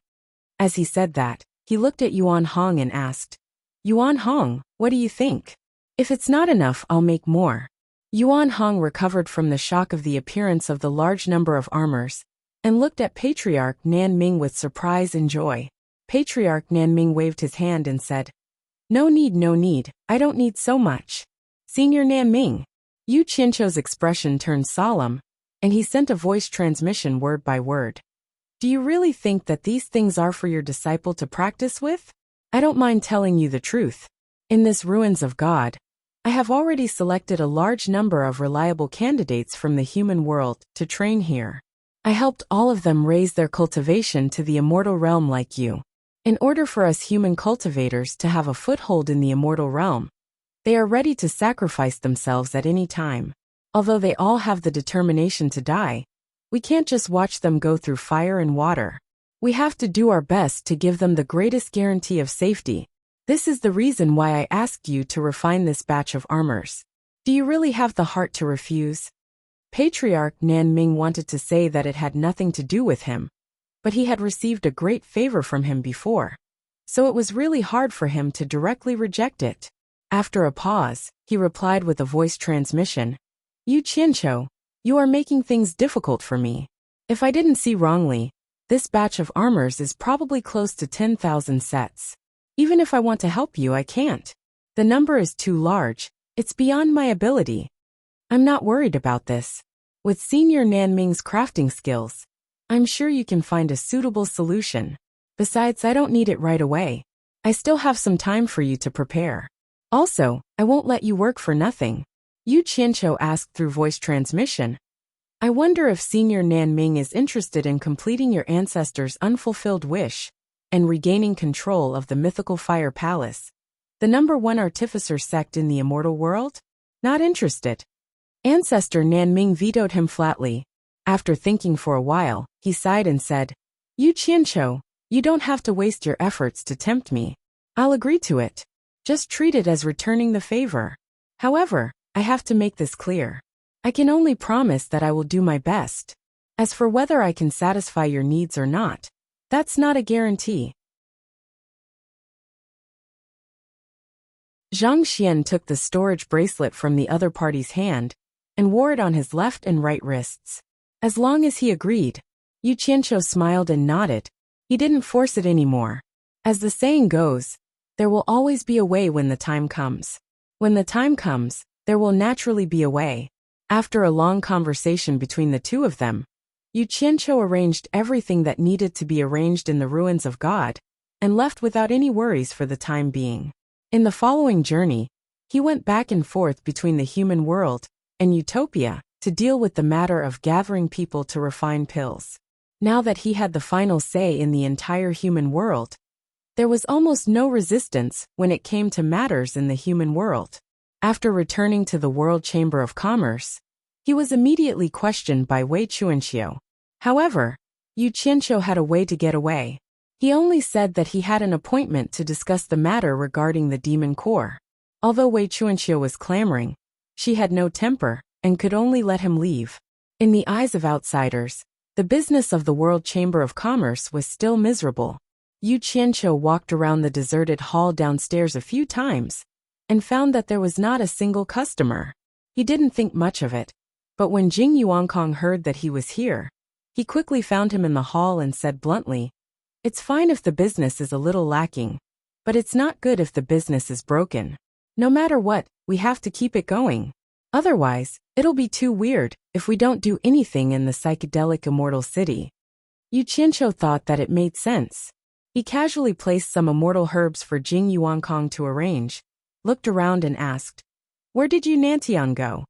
As he said that, he looked at Yuan Hong and asked, "Yuan Hong, what do you think? If it's not enough, I'll make more." Yuan Hong recovered from the shock of the appearance of the large number of armors and looked at Patriarch Nanming with surprise and joy. Patriarch Nanming waved his hand and said, no need, I don't need so much. Senior Nanming." Yu Qianqiu's expression turned solemn, and he sent a voice transmission word by word. "Do you really think that these things are for your disciple to practice with? I don't mind telling you the truth. In this Ruins of God, I have already selected a large number of reliable candidates from the human world to train here. I helped all of them raise their cultivation to the immortal realm like you. In order for us human cultivators to have a foothold in the immortal realm, they are ready to sacrifice themselves at any time. Although they all have the determination to die, we can't just watch them go through fire and water. We have to do our best to give them the greatest guarantee of safety. This is the reason why I asked you to refine this batch of armors. Do you really have the heart to refuse?" Patriarch Nanming wanted to say that it had nothing to do with him, but he had received a great favor from him before, so it was really hard for him to directly reject it. After a pause, he replied with a voice transmission, "Yu Qianqiu, you are making things difficult for me. If I didn't see wrongly, this batch of armors is probably close to 10,000 sets. Even if I want to help you, I can't. The number is too large, it's beyond my ability. I'm not worried about this. With Senior Nanming's crafting skills, I'm sure you can find a suitable solution. Besides, I don't need it right away. I still have some time for you to prepare. Also, I won't let you work for nothing." Yu Qianqiu asked through voice transmission, "I wonder if Senior Nanming is interested in completing your ancestor's unfulfilled wish and regaining control of the mythical fire palace, the #1 artificer sect in the immortal world? Not interested." Ancestor Nanming vetoed him flatly. After thinking for a while, he sighed and said, "Yu Qianqiu, you don't have to waste your efforts to tempt me. I'll agree to it. Just treat it as returning the favor. However, I have to make this clear. I can only promise that I will do my best. As for whether I can satisfy your needs or not, that's not a guarantee." Zhang Xian took the storage bracelet from the other party's hand and wore it on his left and right wrists. As long as he agreed, Yu Qianqiu smiled and nodded. He didn't force it anymore. As the saying goes, There will always be a way when the time comes. When the time comes, there will naturally be a way. After a long conversation between the two of them, Yu Qianqiu arranged everything that needed to be arranged in the ruins of God, and left without any worries for the time being. In the following journey, he went back and forth between the human world and Utopia to deal with the matter of gathering people to refine pills. Now that he had the final say in the entire human world, there was almost no resistance when it came to matters in the human world. After returning to the World Chamber of Commerce, he was immediately questioned by Wei Chuanxiu. However, Yu Qianqiu had a way to get away. He only said that he had an appointment to discuss the matter regarding the demon core. Although Wei Chuanxiu was clamoring, she had no temper and could only let him leave. In the eyes of outsiders, the business of the World Chamber of Commerce was still miserable. Yu Qianqiu walked around the deserted hall downstairs a few times and found that there was not a single customer. He didn't think much of it, but when Jing Yuankong heard that he was here, he quickly found him in the hall and said bluntly, "It's fine if the business is a little lacking, but it's not good if the business is broken. No matter what, we have to keep it going. Otherwise, it'll be too weird if we don't do anything in the psychedelic immortal city." Yu Qianqiu thought that it made sense. He casually placed some immortal herbs for Jing Yuankong to arrange, looked around and asked, "Where did Yu Nantian go?"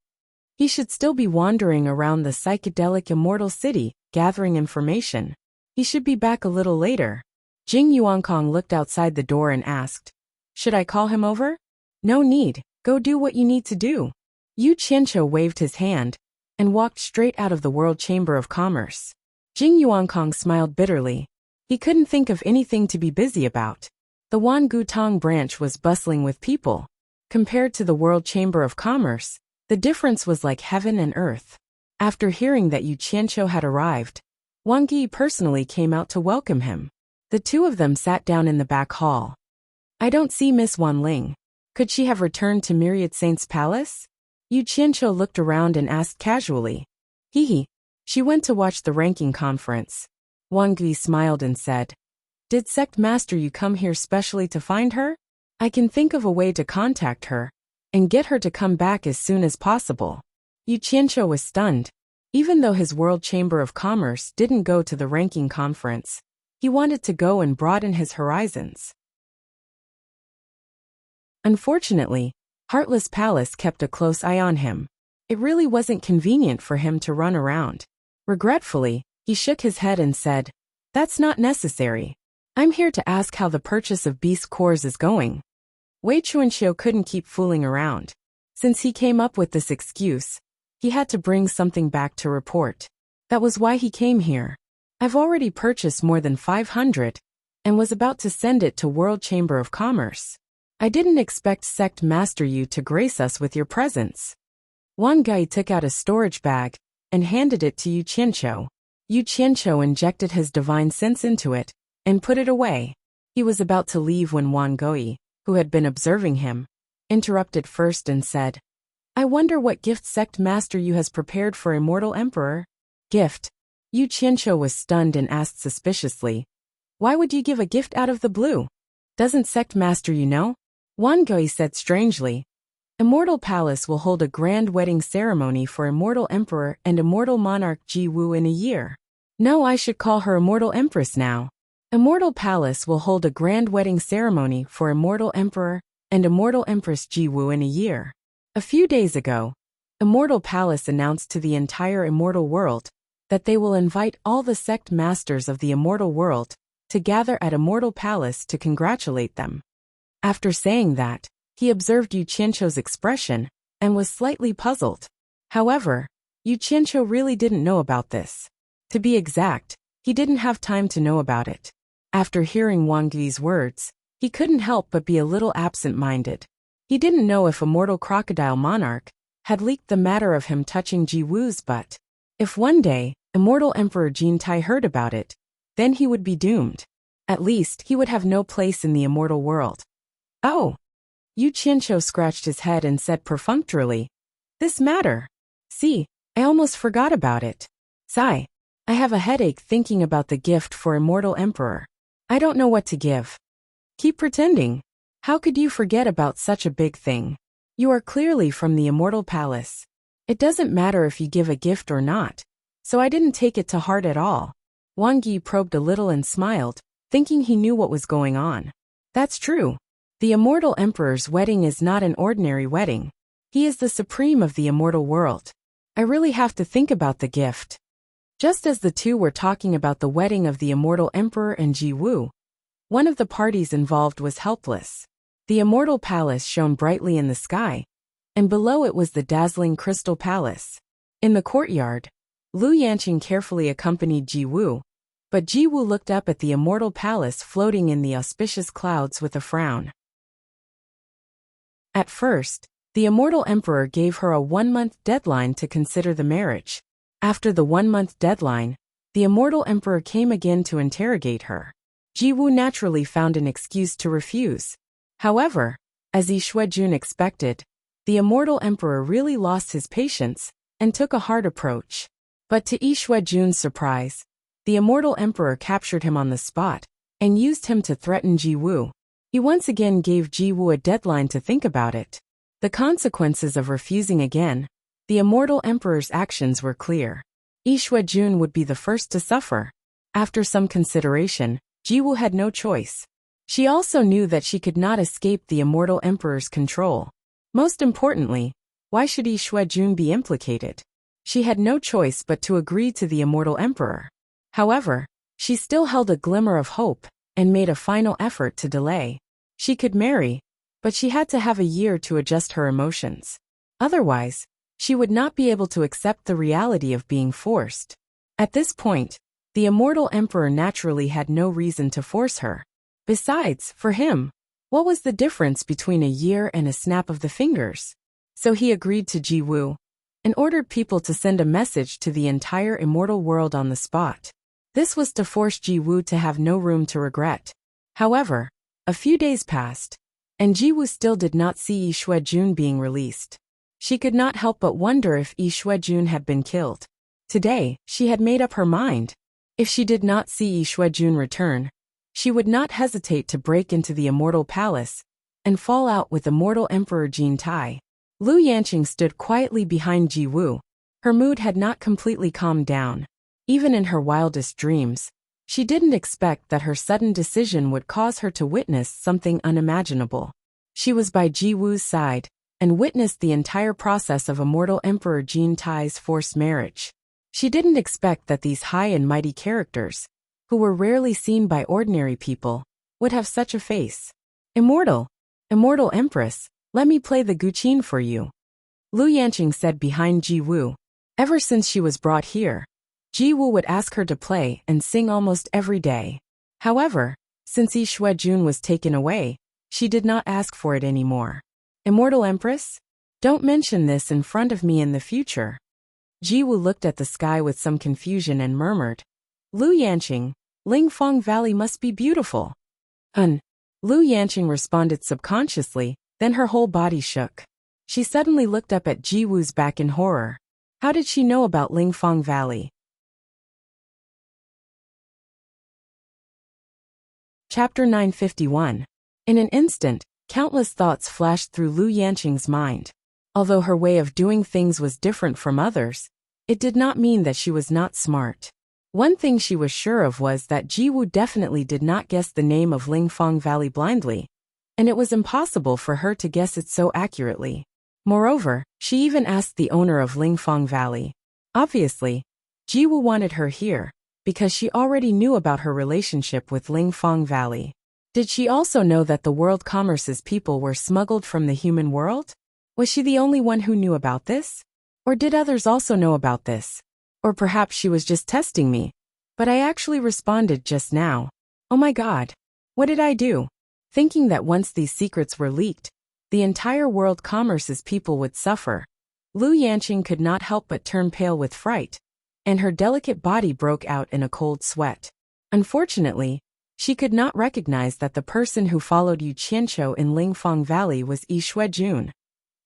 He should still be wandering around the psychedelic immortal city, gathering information. He should be back a little later. Jing Yuankong looked outside the door and asked, "Should I call him over?" "No need, go do what you need to do." Yu Qianqiu waved his hand and walked straight out of the World Chamber of Commerce. Jing Yuankong smiled bitterly. He couldn't think of anything to be busy about. The Wangutong branch was bustling with people. Compared to the World Chamber of Commerce, the difference was like heaven and earth. After hearing that Yu Qianqiu had arrived, Wang Yi personally came out to welcome him. The two of them sat down in the back hall. "I don't see Miss Wan Ling. Could she have returned to Myriad Saint's palace?" Yu Qianqiu looked around and asked casually. "Hee. She went to watch the ranking conference." Wang Yi smiled and said, "Did Sect Master Yu come here specially to find her? I can think of a way to contact her and get her to come back as soon as possible." Yu Qianqiu was stunned. Even though his World Chamber of Commerce didn't go to the ranking conference, he wanted to go and broaden his horizons. Unfortunately, Heartless Palace kept a close eye on him. It really wasn't convenient for him to run around. Regretfully, he shook his head and said, "That's not necessary. I'm here to ask how the purchase of beast cores is going." Wei Chuanxiu couldn't keep fooling around. Since he came up with this excuse, he had to bring something back to report. That was why he came here. "I've already purchased more than 500 and was about to send it to World Chamber of Commerce. I didn't expect Sect Master Yu to grace us with your presence." Wang Gai took out a storage bag and handed it to Yu Qianqiu. Yu Qianqiu injected his divine sense into it and put it away. He was about to leave when Wan Goi, who had been observing him, interrupted first and said, "I wonder what gift Sect Master Yu has prepared for Immortal Emperor." "Gift?" Yu Qianqiu was stunned and asked suspiciously, "Why would you give a gift out of the blue? Doesn't Sect Master Yu know?" Wan Goi said strangely, "Immortal Palace will hold a grand wedding ceremony for Immortal Emperor and Immortal Monarch Ji Wu in a year. No, I should call her Immortal Empress now. Immortal Palace will hold a grand wedding ceremony for Immortal Emperor and Immortal Empress Ji Wu in a year." A few days ago, Immortal Palace announced to the entire immortal world that they will invite all the sect masters of the immortal world to gather at Immortal Palace to congratulate them. After saying that, he observed Yu Qianqiu's expression and was slightly puzzled. However, Yu Qianqiu really didn't know about this. To be exact, he didn't have time to know about it. After hearing Wang Yi's words, he couldn't help but be a little absent-minded. He didn't know if Immortal Crocodile Monarch had leaked the matter of him touching Ji Wu's butt. If one day, Immortal Emperor Jin Tai heard about it, then he would be doomed. At least, he would have no place in the immortal world. "Oh." Yu Qianqiu scratched his head and said perfunctorily, "This matter. See, I almost forgot about it. Sigh. I have a headache thinking about the gift for Immortal Emperor. I don't know what to give." "Keep pretending. How could you forget about such a big thing? You are clearly from the Immortal Palace. It doesn't matter if you give a gift or not, so I didn't take it to heart at all. Wang Yi probed a little and smiled, thinking he knew what was going on. That's true. The Immortal Emperor's wedding is not an ordinary wedding. He is the supreme of the immortal world. I really have to think about the gift. Just as the two were talking about the wedding of the Immortal Emperor and Ji Wu, one of the parties involved was helpless. The Immortal Palace shone brightly in the sky, and below it was the dazzling Crystal Palace. In the courtyard, Lu Yanqing carefully accompanied Ji Wu, but Ji Wu looked up at the Immortal Palace floating in the auspicious clouds with a frown. At first, the Immortal Emperor gave her a 1-month deadline to consider the marriage. After the 1-month deadline, the Immortal Emperor came again to interrogate her. Ji Wu naturally found an excuse to refuse. However, as Yi Xuejun expected, the Immortal Emperor really lost his patience and took a hard approach. But to Yi Xuejun's surprise, the Immortal Emperor captured him on the spot and used him to threaten Ji Wu. He once again gave Ji Wu a deadline to think about it. The consequences of refusing again, the Immortal Emperor's actions were clear. Yi Xuejun would be the first to suffer. After some consideration, Ji Wu had no choice. She also knew that she could not escape the Immortal Emperor's control. Most importantly, why should Yi Xuejun be implicated? She had no choice but to agree to the Immortal Emperor. However, she still held a glimmer of hope and made a final effort to delay. She could marry, but she had to have a year to adjust her emotions. Otherwise, she would not be able to accept the reality of being forced. At this point, the Immortal Emperor naturally had no reason to force her. Besides, for him, what was the difference between a year and a snap of the fingers? So he agreed to Ji Wu and ordered people to send a message to the entire immortal world on the spot. This was to force Ji Wu to have no room to regret. However, a few days passed, and Ji Wu still did not see Yi Xuejun being released. She could not help but wonder if Yi Xuejun had been killed. Today, she had made up her mind. If she did not see Yi Xuejun return, she would not hesitate to break into the Immortal Palace and fall out with Immortal Emperor Jin Tai. Lu Yanqing stood quietly behind Ji Wu. Her mood had not completely calmed down. Even in her wildest dreams, she didn't expect that her sudden decision would cause her to witness something unimaginable. She was by Ji Wu's side and witnessed the entire process of Immortal Emperor Jin Tai's forced marriage. She didn't expect that these high and mighty characters, who were rarely seen by ordinary people, would have such a face. Immortal Empress, let me play the guqin for you, Lu Yanqing said behind Ji Wu. Ever since she was brought here, Ji Wu would ask her to play and sing almost every day. However, since Yi Xuejun was taken away, she did not ask for it anymore. Immortal Empress? Don't mention this in front of me in the future. Ji Wu looked at the sky with some confusion and murmured, Lu Yanqing, Lingfang Valley must be beautiful. Lu Yanqing responded subconsciously, then her whole body shook. She suddenly looked up at Ji Wu's back in horror. How did she know about Lingfang Valley? Chapter 951. In an instant, countless thoughts flashed through Lu Yanqing's mind. Although her way of doing things was different from others, it did not mean that she was not smart. One thing she was sure of was that Ji Wu definitely did not guess the name of Lingfang Valley blindly, and it was impossible for her to guess it so accurately. Moreover, she even asked the owner of Lingfang Valley. Obviously, Ji Wu wanted her here, because she already knew about her relationship with Lingfang Valley. Did she also know that the World Commerce's people were smuggled from the human world? Was she the only one who knew about this? Or did others also know about this? Or perhaps she was just testing me. But I actually responded just now. Oh my God. What did I do? Thinking that once these secrets were leaked, the entire World Commerce's people would suffer. Lu Yanqing could not help but turn pale with fright, and her delicate body broke out in a cold sweat. Unfortunately, she could not recognize that the person who followed Yu Qianqiu in Lingfang Valley was Yi Xuejun,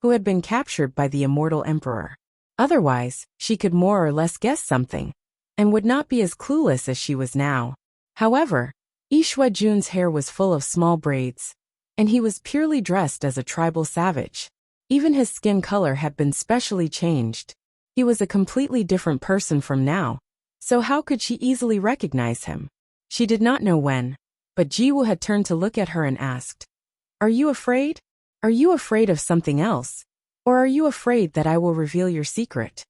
who had been captured by the Immortal Emperor. Otherwise, she could more or less guess something, and would not be as clueless as she was now. However, Yi Xuejun's hair was full of small braids, and he was purely dressed as a tribal savage. Even his skin color had been specially changed. He was a completely different person from now, so how could she easily recognize him? She did not know when, but Jiwoo had turned to look at her and asked, "Are you afraid? Are you afraid of something else? Or are you afraid that I will reveal your secret?"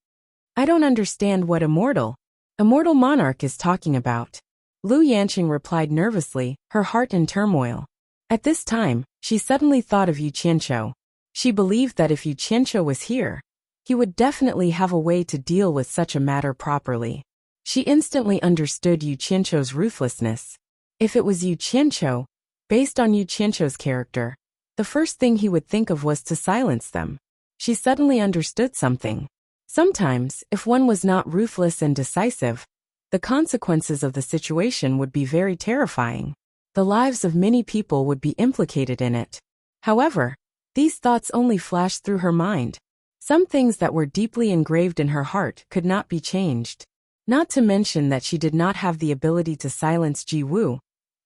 "I don't understand what immortal monarch is talking about," Lu Yanqing replied nervously, her heart in turmoil. At this time, she suddenly thought of Yu Qianqiu. She believed that if Yu Qianqiu was here, he would definitely have a way to deal with such a matter properly. She instantly understood Yu Qianqiu's ruthlessness. If it was Yu Qianqiu, based on Yu Qianqiu's character, the first thing he would think of was to silence them. She suddenly understood something. Sometimes, if one was not ruthless and decisive, the consequences of the situation would be very terrifying. The lives of many people would be implicated in it. However, these thoughts only flashed through her mind. Some things that were deeply engraved in her heart could not be changed. Not to mention that she did not have the ability to silence Jiwoo.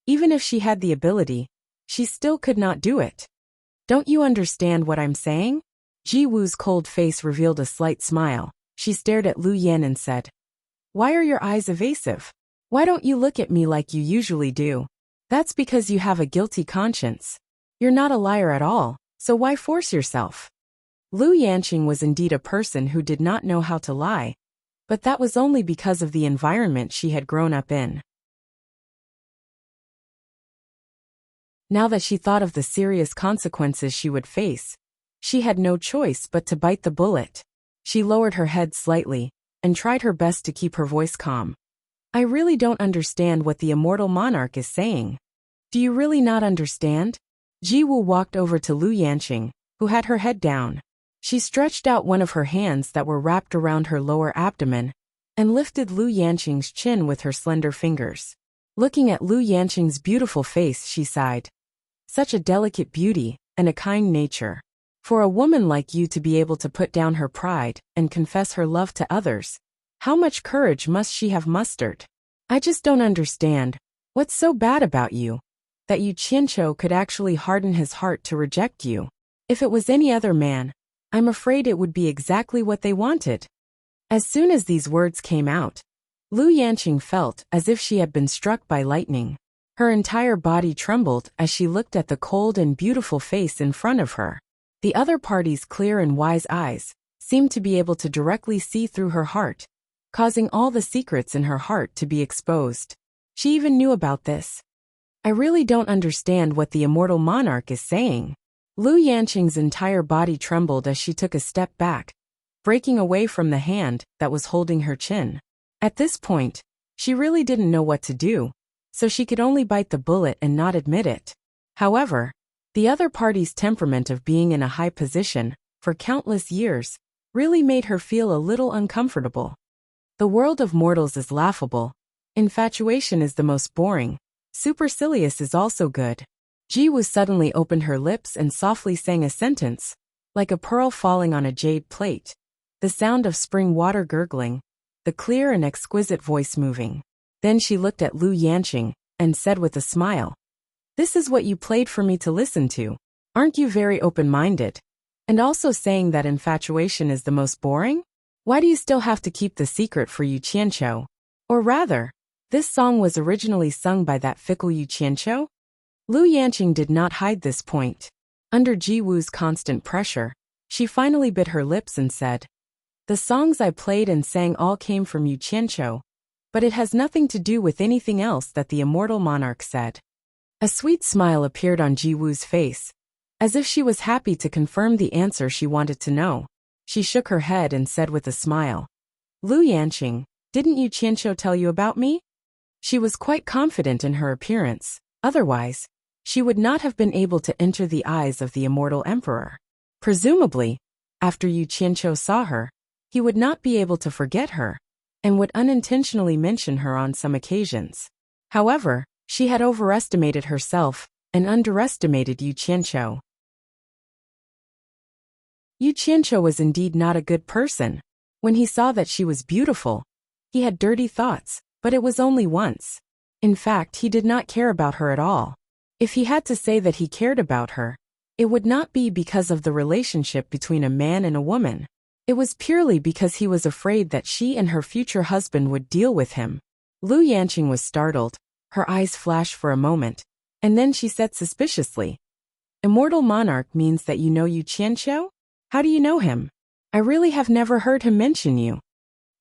Even if she had the ability, she still could not do it. "Don't you understand what I'm saying?" Jiwoo's cold face revealed a slight smile. She stared at Lu Yan and said, "Why are your eyes evasive? Why don't you look at me like you usually do?" "That's because you have a guilty conscience. You're not a liar at all, so why force yourself?" Lu Yanqing was indeed a person who did not know how to lie, but that was only because of the environment she had grown up in. Now that she thought of the serious consequences she would face, she had no choice but to bite the bullet. She lowered her head slightly and tried her best to keep her voice calm. "I really don't understand what the immortal monarch is saying." "Do you really not understand?" Jiwoo walked over to Lu Yanqing, who had her head down. She stretched out one of her hands that were wrapped around her lower abdomen and lifted Lu Yanqing's chin with her slender fingers. Looking at Lu Yanqing's beautiful face, she sighed. "Such a delicate beauty and a kind nature. For a woman like you to be able to put down her pride and confess her love to others, how much courage must she have mustered? I just don't understand. What's so bad about you that Yu Qianqiu could actually harden his heart to reject you? If it was any other man, I'm afraid it would be exactly what they wanted." As soon as these words came out, Lu Yanqing felt as if she had been struck by lightning. Her entire body trembled as she looked at the cold and beautiful face in front of her. The other party's clear and wise eyes seemed to be able to directly see through her heart, causing all the secrets in her heart to be exposed. She even knew about this. "I really don't understand what the immortal monarch is saying." Lu Yanqing's entire body trembled as she took a step back, breaking away from the hand that was holding her chin. At this point, she really didn't know what to do, so she could only bite the bullet and not admit it. However, the other party's temperament of being in a high position for countless years really made her feel a little uncomfortable. The world of mortals is laughable. Infatuation is the most boring. Supercilious is also good. Jiwoo suddenly opened her lips and softly sang a sentence, like a pearl falling on a jade plate, the sound of spring water gurgling, the clear and exquisite voice moving. Then she looked at Lu Yanqing and said with a smile, "This is what you played for me to listen to. Aren't you very open-minded? And also saying that infatuation is the most boring? Why do you still have to keep the secret for Yu Qianqiu? Or rather, this song was originally sung by that fickle Yu Qianqiu?" Lu Yanqing did not hide this point. Under Jiwoo's constant pressure, she finally bit her lips and said, "The songs I played and sang all came from Yu Qianqiu, but it has nothing to do with anything else that the immortal monarch said." A sweet smile appeared on Jiwoo's face, as if she was happy to confirm the answer she wanted to know. She shook her head and said with a smile, "Lu Yanqing, didn't Yu Qianqiu tell you about me?" She was quite confident in her appearance, otherwise, she would not have been able to enter the eyes of the immortal emperor. Presumably, after Yu Qianqiu saw her, he would not be able to forget her, and would unintentionally mention her on some occasions. However, she had overestimated herself and underestimated Yu Qianqiu. Yu Qianqiu was indeed not a good person. When he saw that she was beautiful, he had dirty thoughts, but it was only once. In fact, he did not care about her at all. If he had to say that he cared about her, it would not be because of the relationship between a man and a woman. It was purely because he was afraid that she and her future husband would deal with him. Lu Yanqing was startled. Her eyes flashed for a moment, and then she said suspiciously, "Immortal monarch means that you know Yu Qianqiu? How do you know him? I really have never heard him mention you."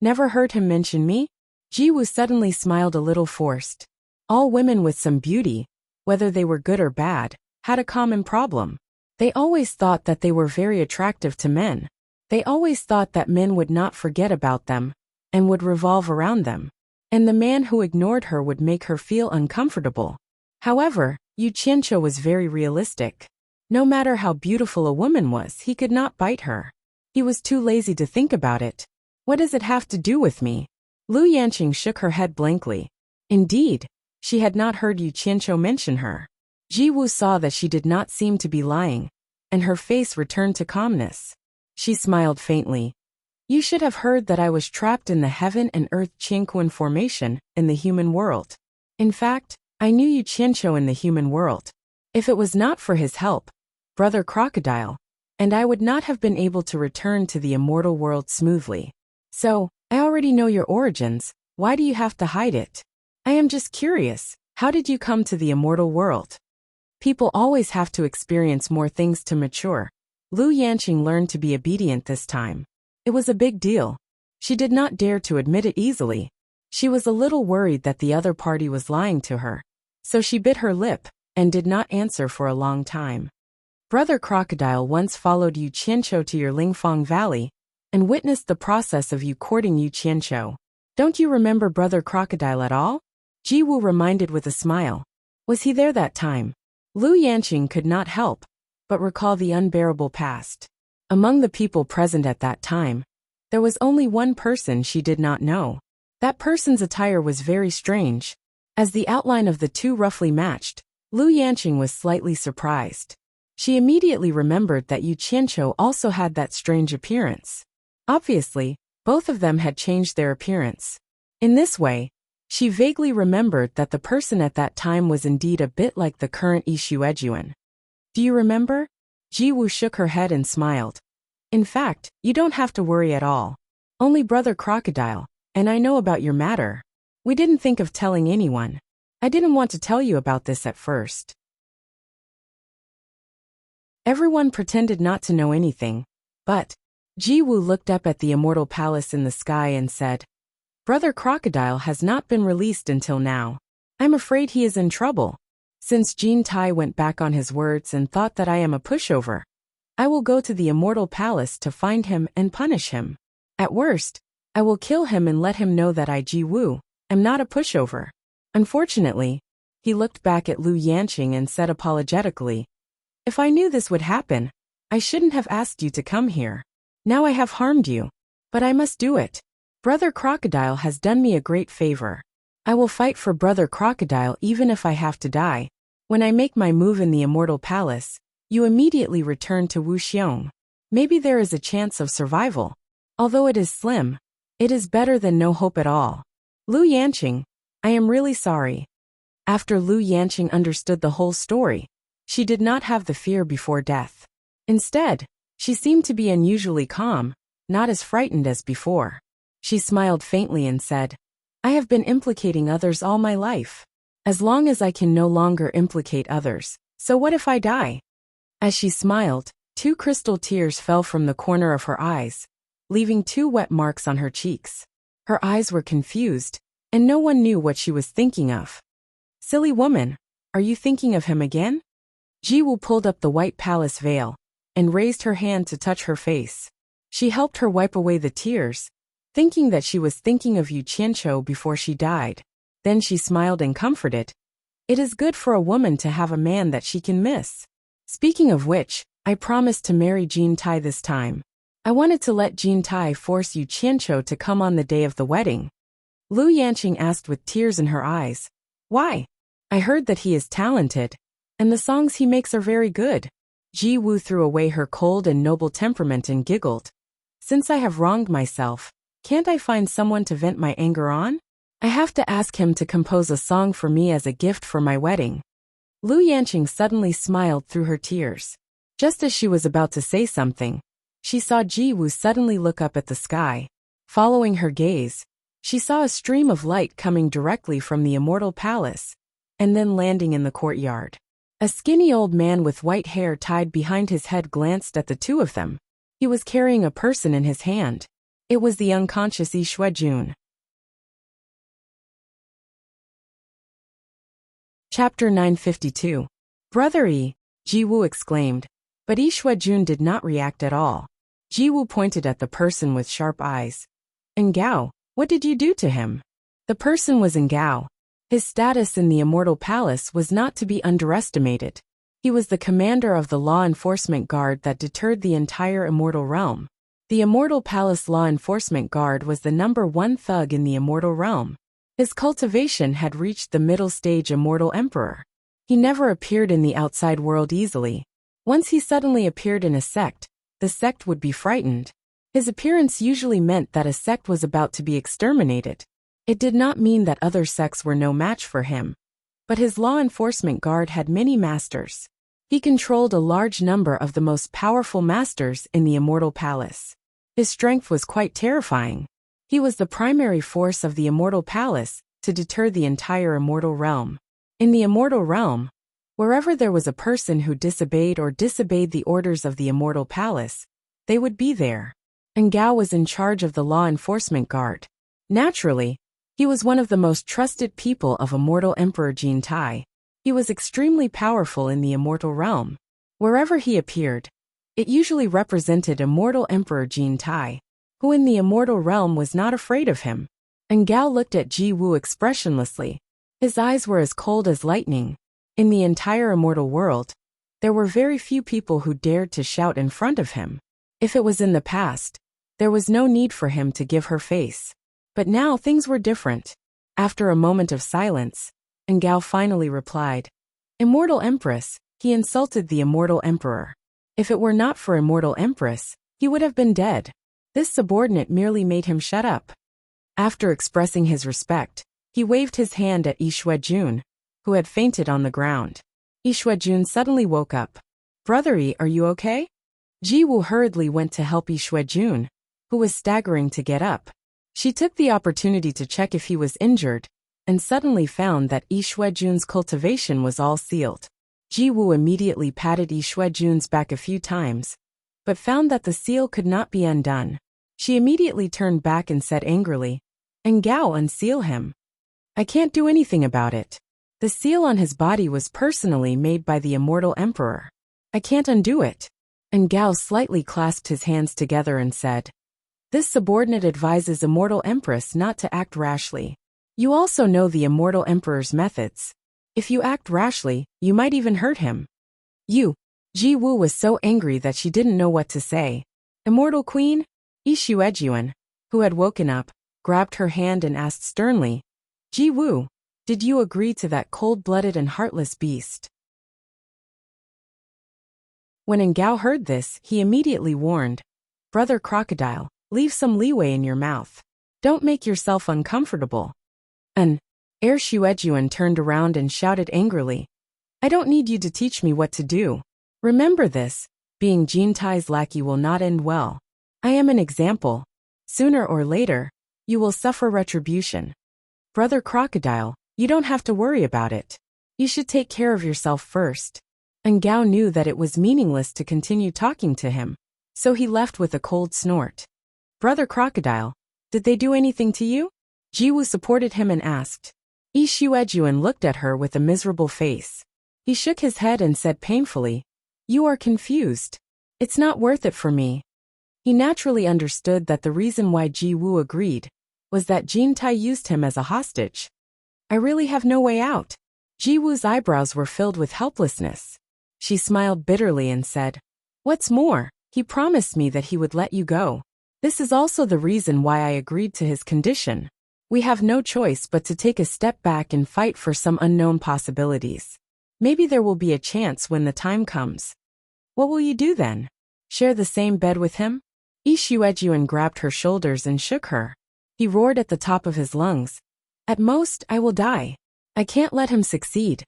"Never heard him mention me?" Ji Wu suddenly smiled a little forced. All women with some beauty, whether they were good or bad, had a common problem. They always thought that they were very attractive to men. They always thought that men would not forget about them and would revolve around them. And the man who ignored her would make her feel uncomfortable. However, Yu Qianqiu was very realistic. No matter how beautiful a woman was, he could not bite her. He was too lazy to think about it. "What does it have to do with me?" Lu Yanqing shook her head blankly. Indeed, she had not heard Yu Qianqiu mention her. Ji Wu saw that she did not seem to be lying, and her face returned to calmness. She smiled faintly. "You should have heard that I was trapped in the heaven and earth Qingquan formation in the human world. In fact, I knew Yu Qianqiu in the human world. If it was not for his help, Brother Crocodile, and I would not have been able to return to the immortal world smoothly. So, I already know your origins. Why do you have to hide it? I am just curious, how did you come to the immortal world?" People always have to experience more things to mature. Lu Yanqing learned to be obedient this time. It was a big deal. She did not dare to admit it easily. She was a little worried that the other party was lying to her, so she bit her lip and did not answer for a long time. Brother Crocodile once followed Yu Qianqiu to your Lingfang Valley and witnessed the process of you courting Yu Qianqiu. Don't you remember Brother Crocodile at all? Ji Wu reminded with a smile. Was he there that time? Lu Yanqing could not help but recall the unbearable past. Among the people present at that time, there was only one person she did not know. That person's attire was very strange. As the outline of the two roughly matched, Lu Yanqing was slightly surprised. She immediately remembered that Yu Qianqiu also had that strange appearance. Obviously, both of them had changed their appearance. In this way, she vaguely remembered that the person at that time was indeed a bit like the current Yishu Eduan. "Do you remember?" Ji Wu shook her head and smiled. "In fact, you don't have to worry at all. Only Brother Crocodile, and I know about your matter. We didn't think of telling anyone. I didn't want to tell you about this at first." Everyone pretended not to know anything, but Ji Wu looked up at the immortal palace in the sky and said, "Brother Crocodile has not been released until now. I'm afraid he is in trouble. Since Jin Tai went back on his words and thought that I am a pushover, I will go to the immortal palace to find him and punish him. At worst, I will kill him and let him know that I, Ji Wu, am not a pushover." Unfortunately, he looked back at Lu Yanqing and said apologetically, "If I knew this would happen, I shouldn't have asked you to come here. Now I have harmed you, but I must do it. Brother Crocodile has done me a great favor. I will fight for Brother Crocodile even if I have to die. When I make my move in the immortal palace, you immediately return to Wuxiong. Maybe there is a chance of survival. Although it is slim, it is better than no hope at all. Lu Yanqing, I am really sorry." After Lu Yanqing understood the whole story, she did not have the fear before death. Instead, she seemed to be unusually calm, not as frightened as before. She smiled faintly and said, "I have been implicating others all my life. As long as I can no longer implicate others, so what if I die?" As she smiled, 2 crystal tears fell from the corner of her eyes, leaving 2 wet marks on her cheeks. Her eyes were confused, and no one knew what she was thinking of. "Silly woman, are you thinking of him again?" Ji Wu pulled up the white palace veil and raised her hand to touch her face. She helped her wipe away the tears, thinking that she was thinking of Yu Qianqiu before she died. Then she smiled and comforted. "It is good for a woman to have a man that she can miss. Speaking of which, I promised to marry Jin Tai this time. I wanted to let Jin Tai force Yu Qianqiu to come on the day of the wedding." Lu Yanqing asked with tears in her eyes, "Why?" "I heard that he is talented, and the songs he makes are very good." Ji Wu threw away her cold and noble temperament and giggled. "Since I have wronged myself, can't I find someone to vent my anger on? I have to ask him to compose a song for me as a gift for my wedding." Lu Yanqing suddenly smiled through her tears. Just as she was about to say something, she saw Ji Wu suddenly look up at the sky. Following her gaze, she saw a stream of light coming directly from the Immortal Palace, and then landing in the courtyard. A skinny old man with white hair tied behind his head glanced at the two of them. He was carrying a person in his hand. It was the unconscious Yi Xuejun. Chapter 952. Brother Yi, Ji Wu exclaimed, but Yi Xuejun did not react at all. Ji Wu pointed at the person with sharp eyes. Ngao, what did you do to him? The person was Ngao. His status in the Immortal Palace was not to be underestimated. He was the commander of the law enforcement guard that deterred the entire Immortal Realm. The Immortal Palace Law Enforcement Guard was the #1 thug in the Immortal Realm. His cultivation had reached the middle stage Immortal Emperor. He never appeared in the outside world easily. Once he suddenly appeared in a sect, the sect would be frightened. His appearance usually meant that a sect was about to be exterminated. It did not mean that other sects were no match for him. But his law enforcement guard had many masters. He controlled a large number of the most powerful masters in the Immortal Palace. His strength was quite terrifying. He was the primary force of the Immortal Palace to deter the entire Immortal Realm. In the Immortal Realm, wherever there was a person who disobeyed the orders of the Immortal Palace, they would be there. Ngao was in charge of the law enforcement guard. Naturally, he was one of the most trusted people of Immortal Emperor Jin Tai. He was extremely powerful in the Immortal Realm. Wherever he appeared, it usually represented Immortal Emperor Jin Tai, who in the Immortal Realm was not afraid of him. Ngao looked at Ji Wu expressionlessly. His eyes were as cold as lightning. In the entire Immortal world, there were very few people who dared to shout in front of him. If it was in the past, there was no need for him to give her face. But now things were different. After a moment of silence, Ngao finally replied, Immortal Empress, he insulted the Immortal Emperor. If it were not for Immortal Empress, he would have been dead. This subordinate merely made him shut up. After expressing his respect, he waved his hand at Yi Xuejun, who had fainted on the ground. Yi Xuejun suddenly woke up. Brother Yi, are you okay? Ji Wu hurriedly went to help Yi Xuejun, who was staggering to get up. She took the opportunity to check if he was injured, and suddenly found that Yi Xuejun's cultivation was all sealed. Ji Wu immediately patted Yi Xuejun's back a few times, but found that the seal could not be undone. She immediately turned back and said angrily, Ngao, unseal him. I can't do anything about it. The seal on his body was personally made by the Immortal Emperor. I can't undo it. Ngao slightly clasped his hands together and said, This subordinate advises Immortal Empress not to act rashly. You also know the Immortal Emperor's methods. If you act rashly, you might even hurt him. Ji Wu was so angry that she didn't know what to say. Immortal Queen? Yi Xuejun, who had woken up, grabbed her hand and asked sternly, Ji Wu, did you agree to that cold-blooded and heartless beast? When Ngao heard this, he immediately warned, Brother Crocodile, leave some leeway in your mouth. Don't make yourself uncomfortable. Air Xuejun turned around and shouted angrily, I don't need you to teach me what to do. Remember this, being Jin Tai's lackey will not end well. I am an example. Sooner or later, you will suffer retribution. Brother Crocodile, you don't have to worry about it. You should take care of yourself first. Ngao knew that it was meaningless to continue talking to him, so he left with a cold snort. Brother Crocodile, did they do anything to you? Ji Wu supported him and asked. Yi Xuejun looked at her with a miserable face. He shook his head and said painfully, You are confused. It's not worth it for me. He naturally understood that the reason why Ji Wu agreed was that Jin Tai used him as a hostage. I really have no way out. Ji Wu's eyebrows were filled with helplessness. She smiled bitterly and said, What's more, he promised me that he would let you go. This is also the reason why I agreed to his condition. We have no choice but to take a step back and fight for some unknown possibilities. Maybe there will be a chance when the time comes. What will you do then? Share the same bed with him? Yi Xuejun grabbed her shoulders and shook her. He roared at the top of his lungs. At most, I will die. I can't let him succeed.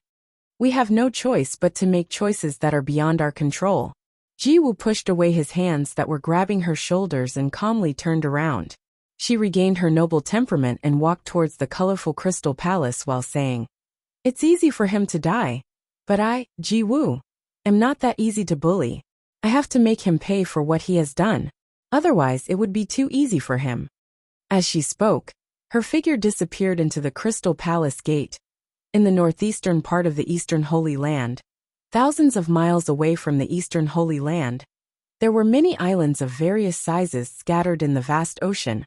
We have no choice but to make choices that are beyond our control. Jiwoo pushed away his hands that were grabbing her shoulders and calmly turned around. She regained her noble temperament and walked towards the colorful crystal palace while saying, "It's easy for him to die. But I, Jiwoo, am not that easy to bully. I have to make him pay for what he has done. Otherwise it would be too easy for him." As she spoke, her figure disappeared into the crystal palace gate. In the northeastern part of the Eastern Holy Land, thousands of miles away from the Eastern Holy Land, there were many islands of various sizes scattered in the vast ocean,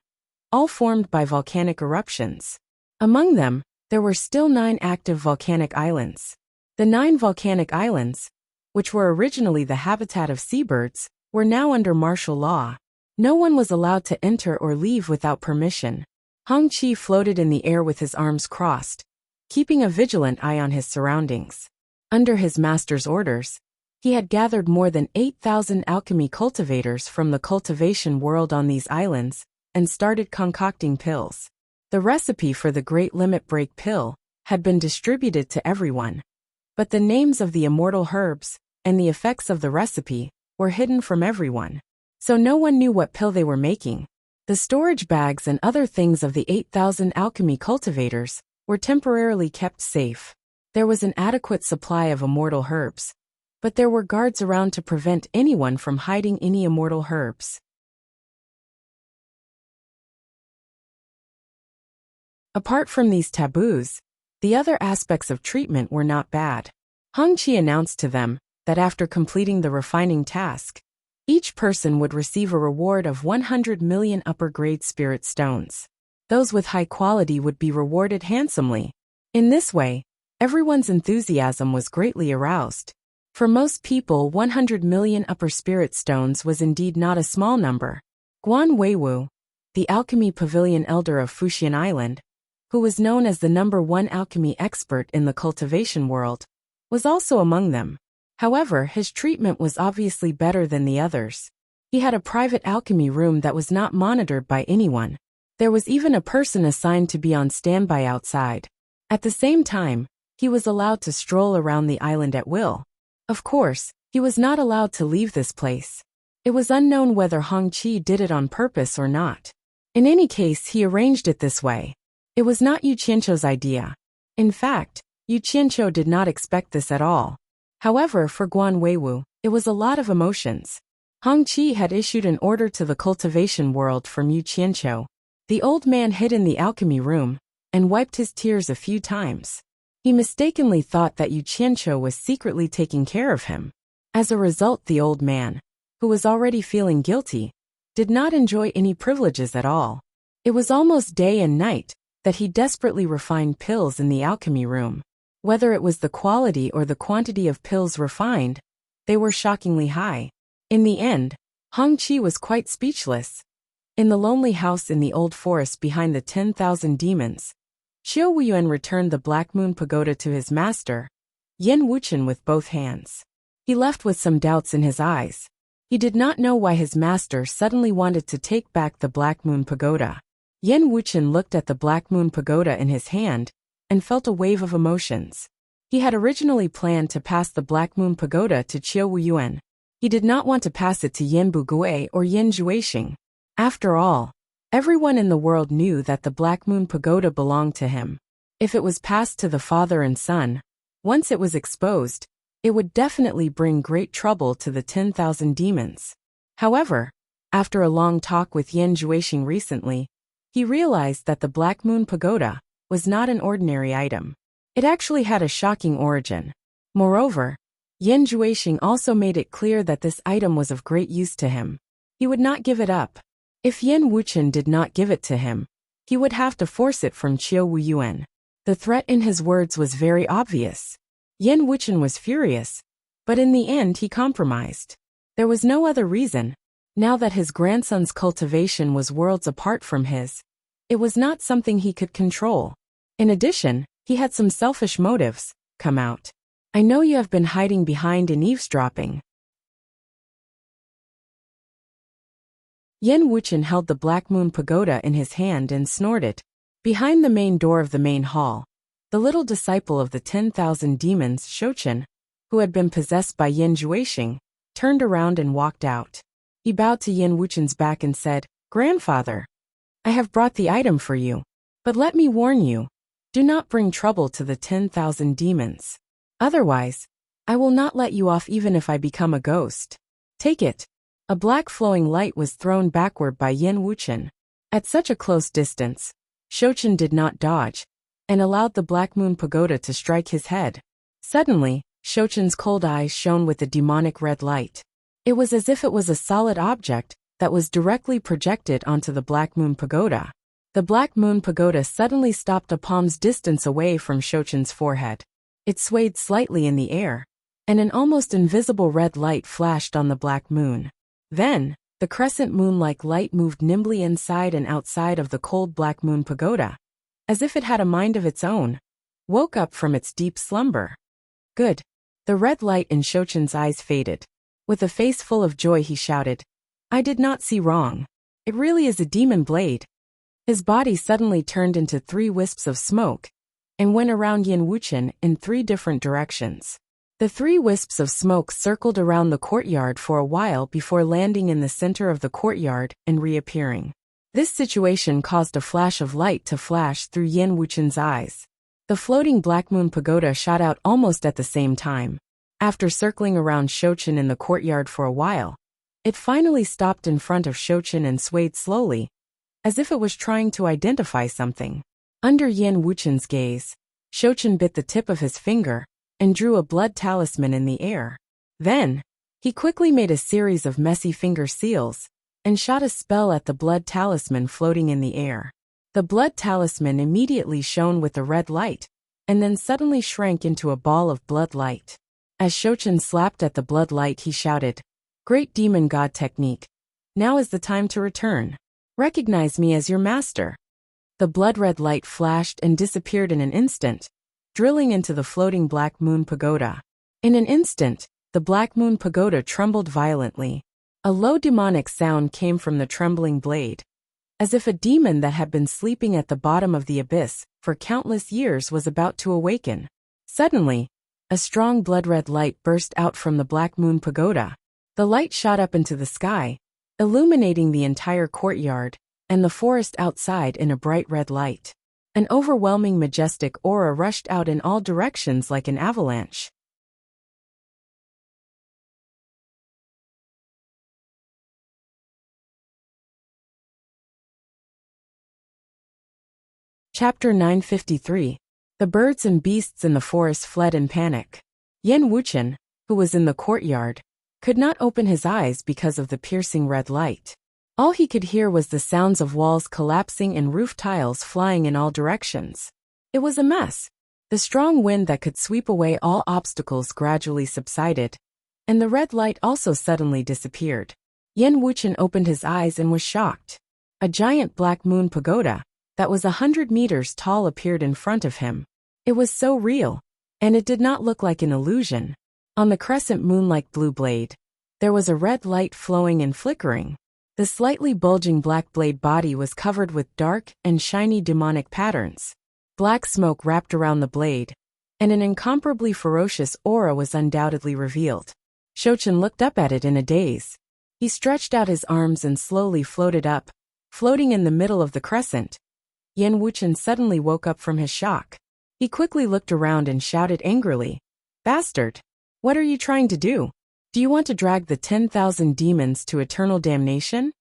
all formed by volcanic eruptions. Among them, there were still 9 active volcanic islands. The 9 volcanic islands, which were originally the habitat of seabirds, were now under martial law. No one was allowed to enter or leave without permission. Hong Chi floated in the air with his arms crossed, keeping a vigilant eye on his surroundings. Under his master's orders, he had gathered more than 8,000 alchemy cultivators from the cultivation world on these islands and started concocting pills. The recipe for the Great Limit Break pill had been distributed to everyone, but the names of the immortal herbs and the effects of the recipe were hidden from everyone, so no one knew what pill they were making. The storage bags and other things of the 8,000 alchemy cultivators were temporarily kept safe. There was an adequate supply of immortal herbs, but there were guards around to prevent anyone from hiding any immortal herbs. Apart from these taboos, the other aspects of treatment were not bad. Hong Chi announced to them that after completing the refining task, each person would receive a reward of 100 million upper-grade spirit stones. Those with high quality would be rewarded handsomely. In this way, everyone's enthusiasm was greatly aroused. For most people, 100 million upper spirit stones was indeed not a small number. Guan Weiwu, the alchemy pavilion elder of Fuxian Island, who was known as the #1 alchemy expert in the cultivation world, was also among them. However, his treatment was obviously better than the others. He had a private alchemy room that was not monitored by anyone. There was even a person assigned to be on standby outside. At the same time, he was allowed to stroll around the island at will. Of course, he was not allowed to leave this place. It was unknown whether Hong Chi did it on purpose or not. In any case, he arranged it this way. It was not Yu Qiancho's idea. In fact, Yu Qiancho did not expect this at all. However, for Guan Weiwu, it was a lot of emotions. Hong Chi had issued an order to the cultivation world from Yu Qiancho. The old man hid in the alchemy room and wiped his tears a few times. He mistakenly thought that Yu Qiancho was secretly taking care of him. As a result, the old man, who was already feeling guilty, did not enjoy any privileges at all. It was almost day and night that he desperately refined pills in the alchemy room. Whether it was the quality or the quantity of pills refined, they were shockingly high. In the end, Hong Chi was quite speechless. In the lonely house in the old forest behind the 10,000 demons, Qiu Wuyuan returned the Black Moon Pagoda to his master, Yin Wuchen, with both hands. He left with some doubts in his eyes. He did not know why his master suddenly wanted to take back the Black Moon Pagoda. Yin Wuchen looked at the Black Moon Pagoda in his hand and felt a wave of emotions. He had originally planned to pass the Black Moon Pagoda to Qiu Wuyuan. He did not want to pass it to Yin Bugui or Yin Juixing. After all, everyone in the world knew that the Black Moon Pagoda belonged to him. If it was passed to the father and son, once it was exposed, it would definitely bring great trouble to the 10,000 demons. However, after a long talk with Yin Juixing recently, he realized that the Black Moon Pagoda was not an ordinary item. It actually had a shocking origin. Moreover, Yin Juixing also made it clear that this item was of great use to him. He would not give it up. If Yin Wuchen did not give it to him, he would have to force it from Qiu Wuyuan. The threat in his words was very obvious. Yin Wuchen was furious, but in the end he compromised. There was no other reason. Now that his grandson's cultivation was worlds apart from his, it was not something he could control. In addition, he had some selfish motives. Come out. I know you have been hiding behind and eavesdropping. Yin Wuchen held the Black Moon Pagoda in his hand and snorted. Behind the main door of the main hall, The little disciple of the 10,000 demons, Shouchen, who had been possessed by Yin Juexing, turned around and walked out. He bowed to Yin Wuchen's back and said, "Grandfather, I have brought the item for you. But let me warn you, do not bring trouble to the 10,000 demons. Otherwise, I will not let you off even if I become a ghost. Take it." A black flowing light was thrown backward by Yin Wuchen. At such a close distance, Shouchen did not dodge, and allowed the Black Moon Pagoda to strike his head. Suddenly, Shouchen's cold eyes shone with a demonic red light. It was as if it was a solid object that was directly projected onto the Black Moon Pagoda. The Black Moon Pagoda suddenly stopped a palm's distance away from Shouchen's forehead. It swayed slightly in the air, and an almost invisible red light flashed on the black moon. Then, the crescent moon-like light moved nimbly inside and outside of the cold Black Moon Pagoda, as if it had a mind of its own, woke up from its deep slumber. Good. The red light in Shouchen's eyes faded. With a face full of joy he shouted, "I did not see wrong. It really is a demon blade." His body suddenly turned into 3 wisps of smoke, and went around Yin Wuchen in 3 different directions. The 3 wisps of smoke circled around the courtyard for a while before landing in the center of the courtyard and reappearing. This situation caused a flash of light to flash through Yin Wuchen's eyes. The floating Black Moon Pagoda shot out almost at the same time. After circling around Shouchen in the courtyard for a while, it finally stopped in front of Shouchen and swayed slowly, as if it was trying to identify something. Under Yin Wuchen's gaze, Shouchen bit the tip of his finger and drew a blood talisman in the air. Then, he quickly made a series of messy finger seals and shot a spell at the blood talisman floating in the air. The blood talisman immediately shone with a red light, and then suddenly shrank into a ball of blood light. As Shouchen slapped at the blood light, he shouted, "Great demon god technique. Now is the time to return. Recognize me as your master." The blood-red light flashed and disappeared in an instant, drilling into the floating Black Moon Pagoda. In an instant, the Black Moon Pagoda trembled violently. A low demonic sound came from the trembling blade, as if a demon that had been sleeping at the bottom of the abyss for countless years was about to awaken. Suddenly, a strong blood-red light burst out from the Black Moon Pagoda. The light shot up into the sky, illuminating the entire courtyard and the forest outside in a bright red light. An overwhelming majestic aura rushed out in all directions like an avalanche. Chapter 953. The birds and beasts in the forest fled in panic. Yin Wuchen, who was in the courtyard, could not open his eyes because of the piercing red light. All he could hear was the sounds of walls collapsing and roof tiles flying in all directions. It was a mess. The strong wind that could sweep away all obstacles gradually subsided, and the red light also suddenly disappeared. Yin Wuchen opened his eyes and was shocked. A giant Black Moon Pagoda that was 100 meters tall appeared in front of him. It was so real, and it did not look like an illusion. On the crescent moon-like blue blade, there was a red light flowing and flickering. The slightly bulging black blade body was covered with dark and shiny demonic patterns. Black smoke wrapped around the blade, and an incomparably ferocious aura was undoubtedly revealed. Shouchen looked up at it in a daze. He stretched out his arms and slowly floated up, floating in the middle of the crescent. Yin Wuchen suddenly woke up from his shock. He quickly looked around and shouted angrily, "Bastard! What are you trying to do? Do you want to drag the 10,000 demons to eternal damnation?"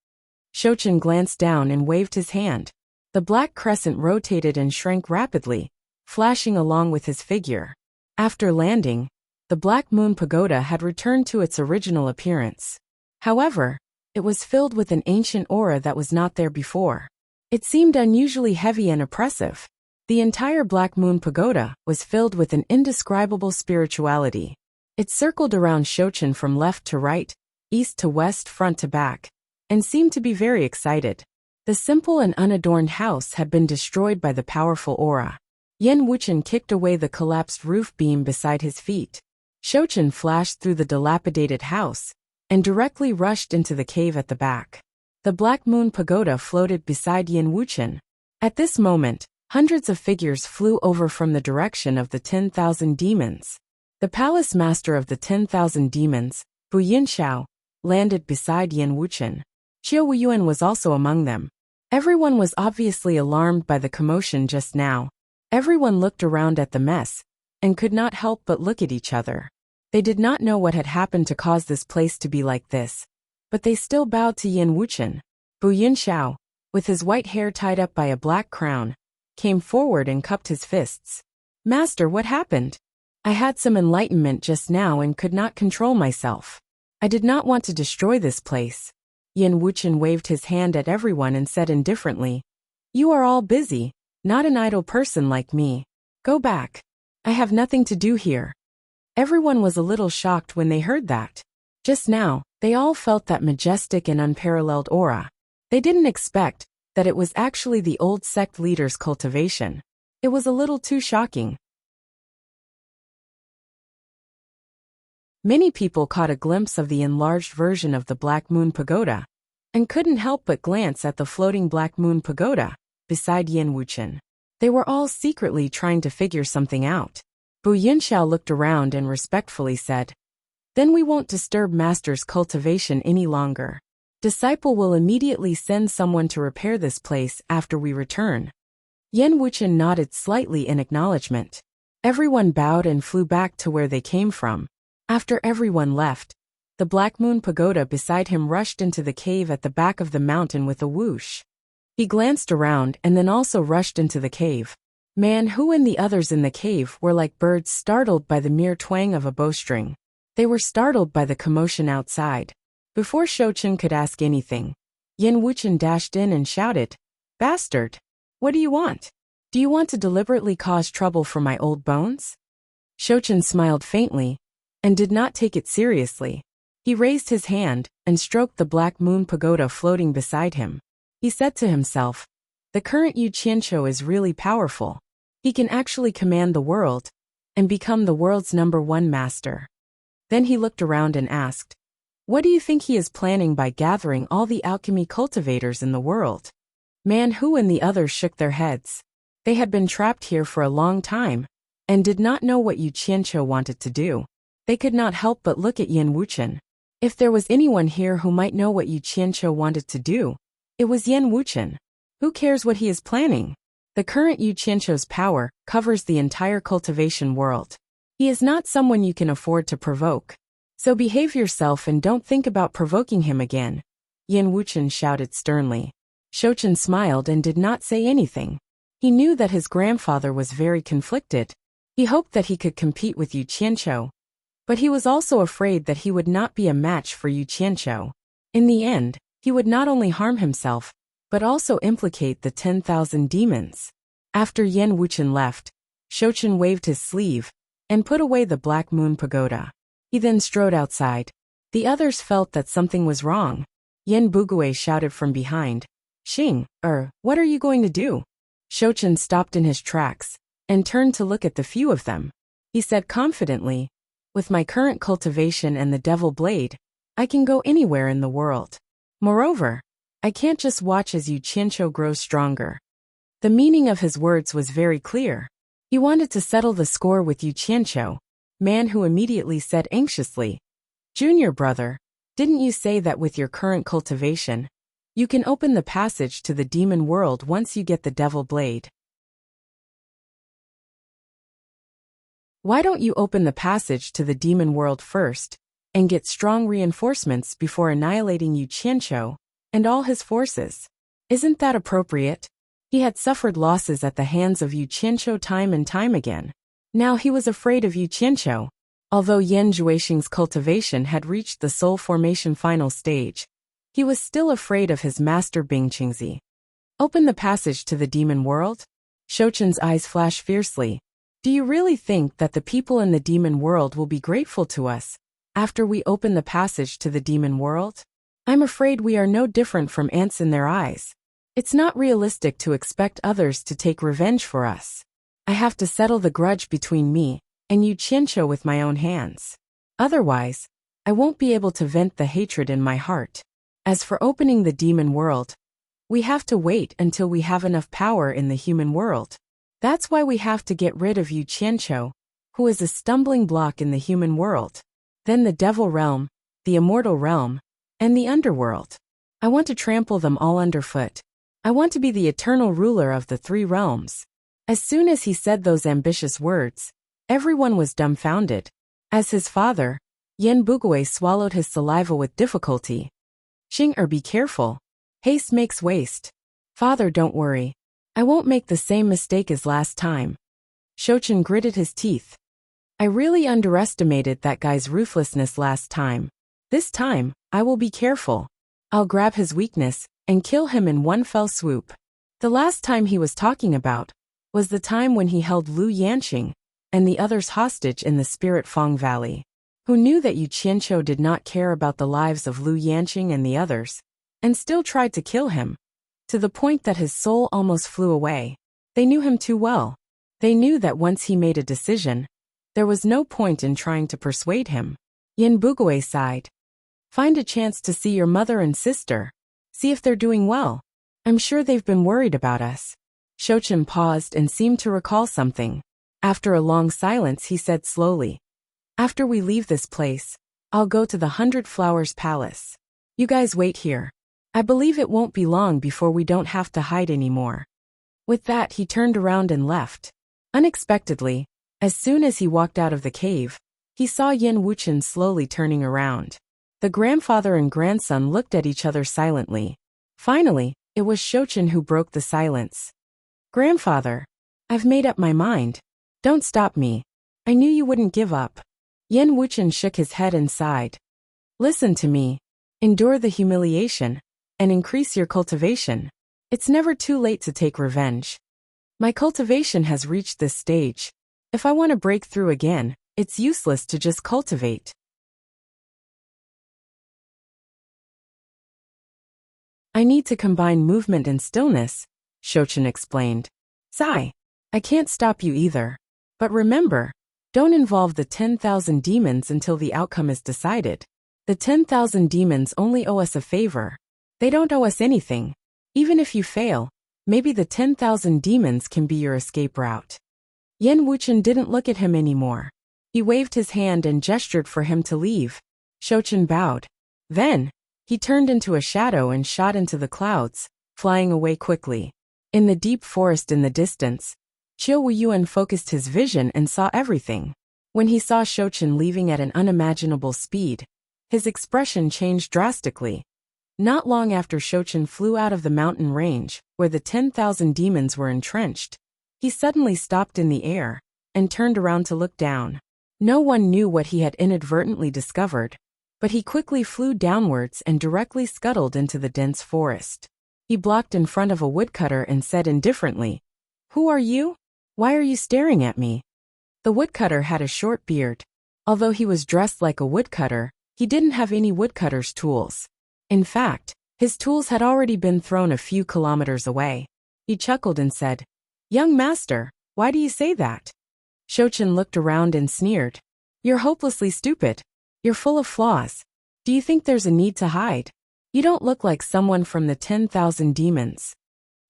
Shouchen glanced down and waved his hand. The black crescent rotated and shrank rapidly, flashing along with his figure. After landing, the Black Moon Pagoda had returned to its original appearance. However, it was filled with an ancient aura that was not there before. It seemed unusually heavy and oppressive. The entire Black Moon Pagoda was filled with an indescribable spirituality. It circled around Shouchen from left to right, east to west, front to back, and seemed to be very excited. The simple and unadorned house had been destroyed by the powerful aura. Yin Wuchen kicked away the collapsed roof beam beside his feet. Shouchen flashed through the dilapidated house and directly rushed into the cave at the back. The Black Moon Pagoda floated beside Yin Wuchen. At this moment, Hundreds of figures flew over from the direction of the 10,000 demons. The palace master of the 10,000 demons, Bu Yinxiao, landed beside Yan Wuchen. Qiu Wuyuan was also among them. Everyone was obviously alarmed by the commotion just now. Everyone looked around at the mess, and could not help but look at each other. They did not know what had happened to cause this place to be like this, but they still bowed to Yan Wuchen. Bu Yinxiao, with his white hair tied up by a black crown, came forward and cupped his fists. Master, what happened? I had some enlightenment just now and could not control myself. I did not want to destroy this place. Yan Wuchen waved his hand at everyone and said indifferently, You are all busy, not an idle person like me. Go back. I have nothing to do here. Everyone was a little shocked when they heard that. Just now, they all felt that majestic and unparalleled aura. They didn't expect that it was actually the old sect leader's cultivation. It was a little too shocking. Many people caught a glimpse of the enlarged version of the Black Moon Pagoda, and couldn't help but glance at the floating Black Moon Pagoda beside Yan Wuchen. They were all secretly trying to figure something out. Bu Yinxiao looked around and respectfully said, Then we won't disturb Master's cultivation any longer. Disciple will immediately send someone to repair this place after we return. Yan Wuchen nodded slightly in acknowledgement. Everyone bowed and flew back to where they came from. After everyone left, the Black Moon Pagoda beside him rushed into the cave at the back of the mountain with a whoosh. He glanced around and then also rushed into the cave. Man Hu and the others in the cave were like birds startled by the mere twang of a bowstring. They were startled by the commotion outside. Before Shouchen could ask anything, Yan Wuchen dashed in and shouted, Bastard! What do you want? Do you want to deliberately cause trouble for my old bones? Shouchen smiled faintly, and did not take it seriously. He raised his hand and stroked the Black Moon Pagoda floating beside him. He said to himself, The current Yu Qianqiu is really powerful. He can actually command the world, and become the world's #1 master. Then he looked around and asked, What do you think he is planning by gathering all the alchemy cultivators in the world? Man Hu and the others shook their heads. They had been trapped here for a long time, and did not know what Yu Qianqiu wanted to do. They could not help but look at Yan Wuchen. If there was anyone here who might know what Yu Qianqiu wanted to do, it was Yan Wuchen. Who cares what he is planning? The current Yu Qianqiu's power covers the entire cultivation world. He is not someone you can afford to provoke. So behave yourself and don't think about provoking him again. Yan Wuchen shouted sternly. Shouchen smiled and did not say anything. He knew that his grandfather was very conflicted. He hoped that he could compete with Yu Qianqiu, but he was also afraid that he would not be a match for Yu Qianqiu. In the end, he would not only harm himself, but also implicate the 10,000 demons. After Yan Wuchen left, Shouchen waved his sleeve and put away the Black Moon Pagoda. He then strode outside. The others felt that something was wrong. Yan Bugui shouted from behind, Xing, what are you going to do? Shouchen stopped in his tracks and turned to look at the few of them. He said confidently, With my current cultivation and the Devil Blade, I can go anywhere in the world. Moreover, I can't just watch as Yu Qianqiu grows stronger. The meaning of his words was very clear. He wanted to settle the score with Yu Qianqiu. Man Hu immediately said anxiously, Junior brother, didn't you say that with your current cultivation, you can open the passage to the demon world once you get the Devil Blade? Why don't you open the passage to the demon world first, and get strong reinforcements before annihilating Yu Qianqiu and all his forces? Isn't that appropriate? He had suffered losses at the hands of Yu Qianqiu time and time again. Now he was afraid of Yu Qianqiu. Although Yan Zhuixing's cultivation had reached the soul formation final stage, he was still afraid of his master Bing Qingzi. Open the passage to the demon world? Shouchen's eyes flashed fiercely. Do you really think that the people in the demon world will be grateful to us after we open the passage to the demon world? I'm afraid we are no different from ants in their eyes. It's not realistic to expect others to take revenge for us. I have to settle the grudge between me and Yu Qianqiu with my own hands. Otherwise, I won't be able to vent the hatred in my heart. As for opening the demon world, We have to wait until we have enough power in the human world. That's why we have to get rid of Yu Qianqiu, who is a stumbling block in the human world. Then the devil realm, the immortal realm, and the underworld. I want to trample them all underfoot. I want to be the eternal ruler of the three realms. As soon as he said those ambitious words, everyone was dumbfounded. As his father, Yan Bugui swallowed his saliva with difficulty. Xing be careful. Haste makes waste. Father, don't worry. I won't make the same mistake as last time. Shouchen gritted his teeth. I really underestimated that guy's ruthlessness last time. This time, I will be careful. I'll grab his weakness and kill him in one fell swoop. The last time he was talking about was the time when he held Lu Yanqing and the others hostage in the Spirit Fong Valley. Who knew that Yu Qianqiu did not care about the lives of Lu Yanqing and the others, and still tried to kill him, to the point that his soul almost flew away. They knew him too well. They knew that once he made a decision, there was no point in trying to persuade him. Yin Bugui sighed. Find a chance to see your mother and sister. See if they're doing well. I'm sure they've been worried about us. Shouchen paused and seemed to recall something. After a long silence, he said slowly, after we leave this place, I'll go to the 100 Flowers Palace. You guys wait here. I believe it won't be long before we don't have to hide anymore. With that, he turned around and left. Unexpectedly, as soon as he walked out of the cave, he saw Yin Wuchen slowly turning around. The grandfather and grandson looked at each other silently. Finally, it was Shouchen who broke the silence. Grandfather, I've made up my mind. Don't stop me. I knew you wouldn't give up. Yin Wuchen shook his head and sighed. Listen to me. Endure the humiliation and increase your cultivation. It's never too late to take revenge. My cultivation has reached this stage. If I want to break through again, it's useless to just cultivate. I need to combine movement and stillness, Shouchen explained. Sigh. I can't stop you either. But remember, don't involve the 10,000 demons until the outcome is decided. The 10,000 demons only owe us a favor. They don't owe us anything. Even if you fail, maybe the 10,000 demons can be your escape route. Yen Wuchen didn't look at him anymore. He waved his hand and gestured for him to leave. Shouchen bowed. Then, he turned into a shadow and shot into the clouds, flying away quickly. In the deep forest in the distance, Qiu Wuyuan focused his vision and saw everything. When he saw Shouchen leaving at an unimaginable speed, his expression changed drastically. Not long after Shouchen flew out of the mountain range, where the 10,000 demons were entrenched, he suddenly stopped in the air and turned around to look down. No one knew what he had inadvertently discovered, but he quickly flew downwards and directly scuttled into the dense forest. He blocked in front of a woodcutter and said indifferently, "Who are you? Why are you staring at me?" The woodcutter had a short beard. Although he was dressed like a woodcutter, he didn't have any woodcutter's tools. In fact, his tools had already been thrown a few kilometers away. He chuckled and said, "Young master, why do you say that?" Shouchen looked around and sneered. "You're hopelessly stupid. You're full of flaws. Do you think there's a need to hide? You don't look like someone from the 10,000 demons."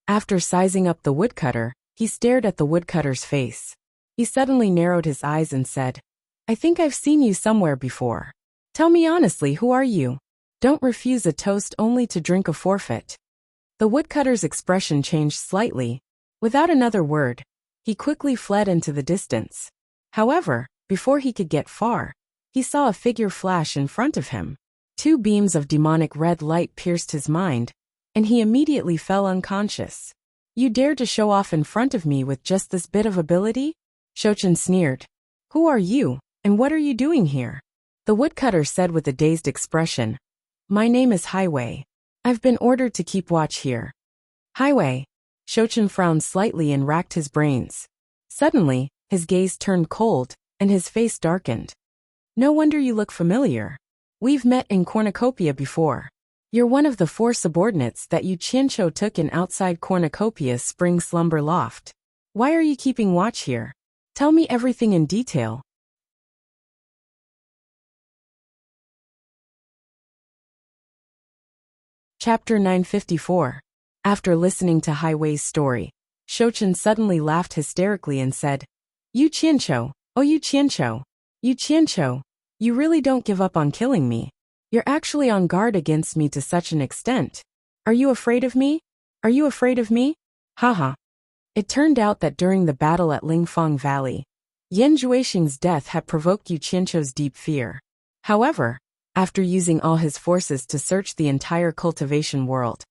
After sizing up the woodcutter, he stared at the woodcutter's face. He suddenly narrowed his eyes and said, "I think I've seen you somewhere before. Tell me honestly, who are you? Don't refuse a toast only to drink a forfeit." The woodcutter's expression changed slightly. Without another word, he quickly fled into the distance. However, before he could get far, he saw a figure flash in front of him. Two beams of demonic red light pierced his mind, and he immediately fell unconscious. "You dare to show off in front of me with just this bit of ability?" Shouchen sneered. "Who are you, and what are you doing here?" The woodcutter said with a dazed expression, "My name is Highway. I've been ordered to keep watch here." "Highway." Shouchen frowned slightly and racked his brains. Suddenly, his gaze turned cold, and his face darkened. "No wonder you look familiar. We've met in Cornucopia before. You're one of the 4 subordinates that Yu Qianqiu took in outside Cornucopia's spring slumber loft. Why are you keeping watch here? Tell me everything in detail." Chapter 954. After listening to Hai Wei's story, Shouchen suddenly laughed hysterically and said, "You Qianqiu, oh you Qianqiu, you Qianqiu, you really don't give up on killing me. You're actually on guard against me to such an extent. Are you afraid of me? Are you afraid of me? Haha." It turned out that during the battle at Lingfang Valley, Yan Juixing's death had provoked Yu Qianqiu's deep fear. However, after using all his forces to search the entire cultivation world,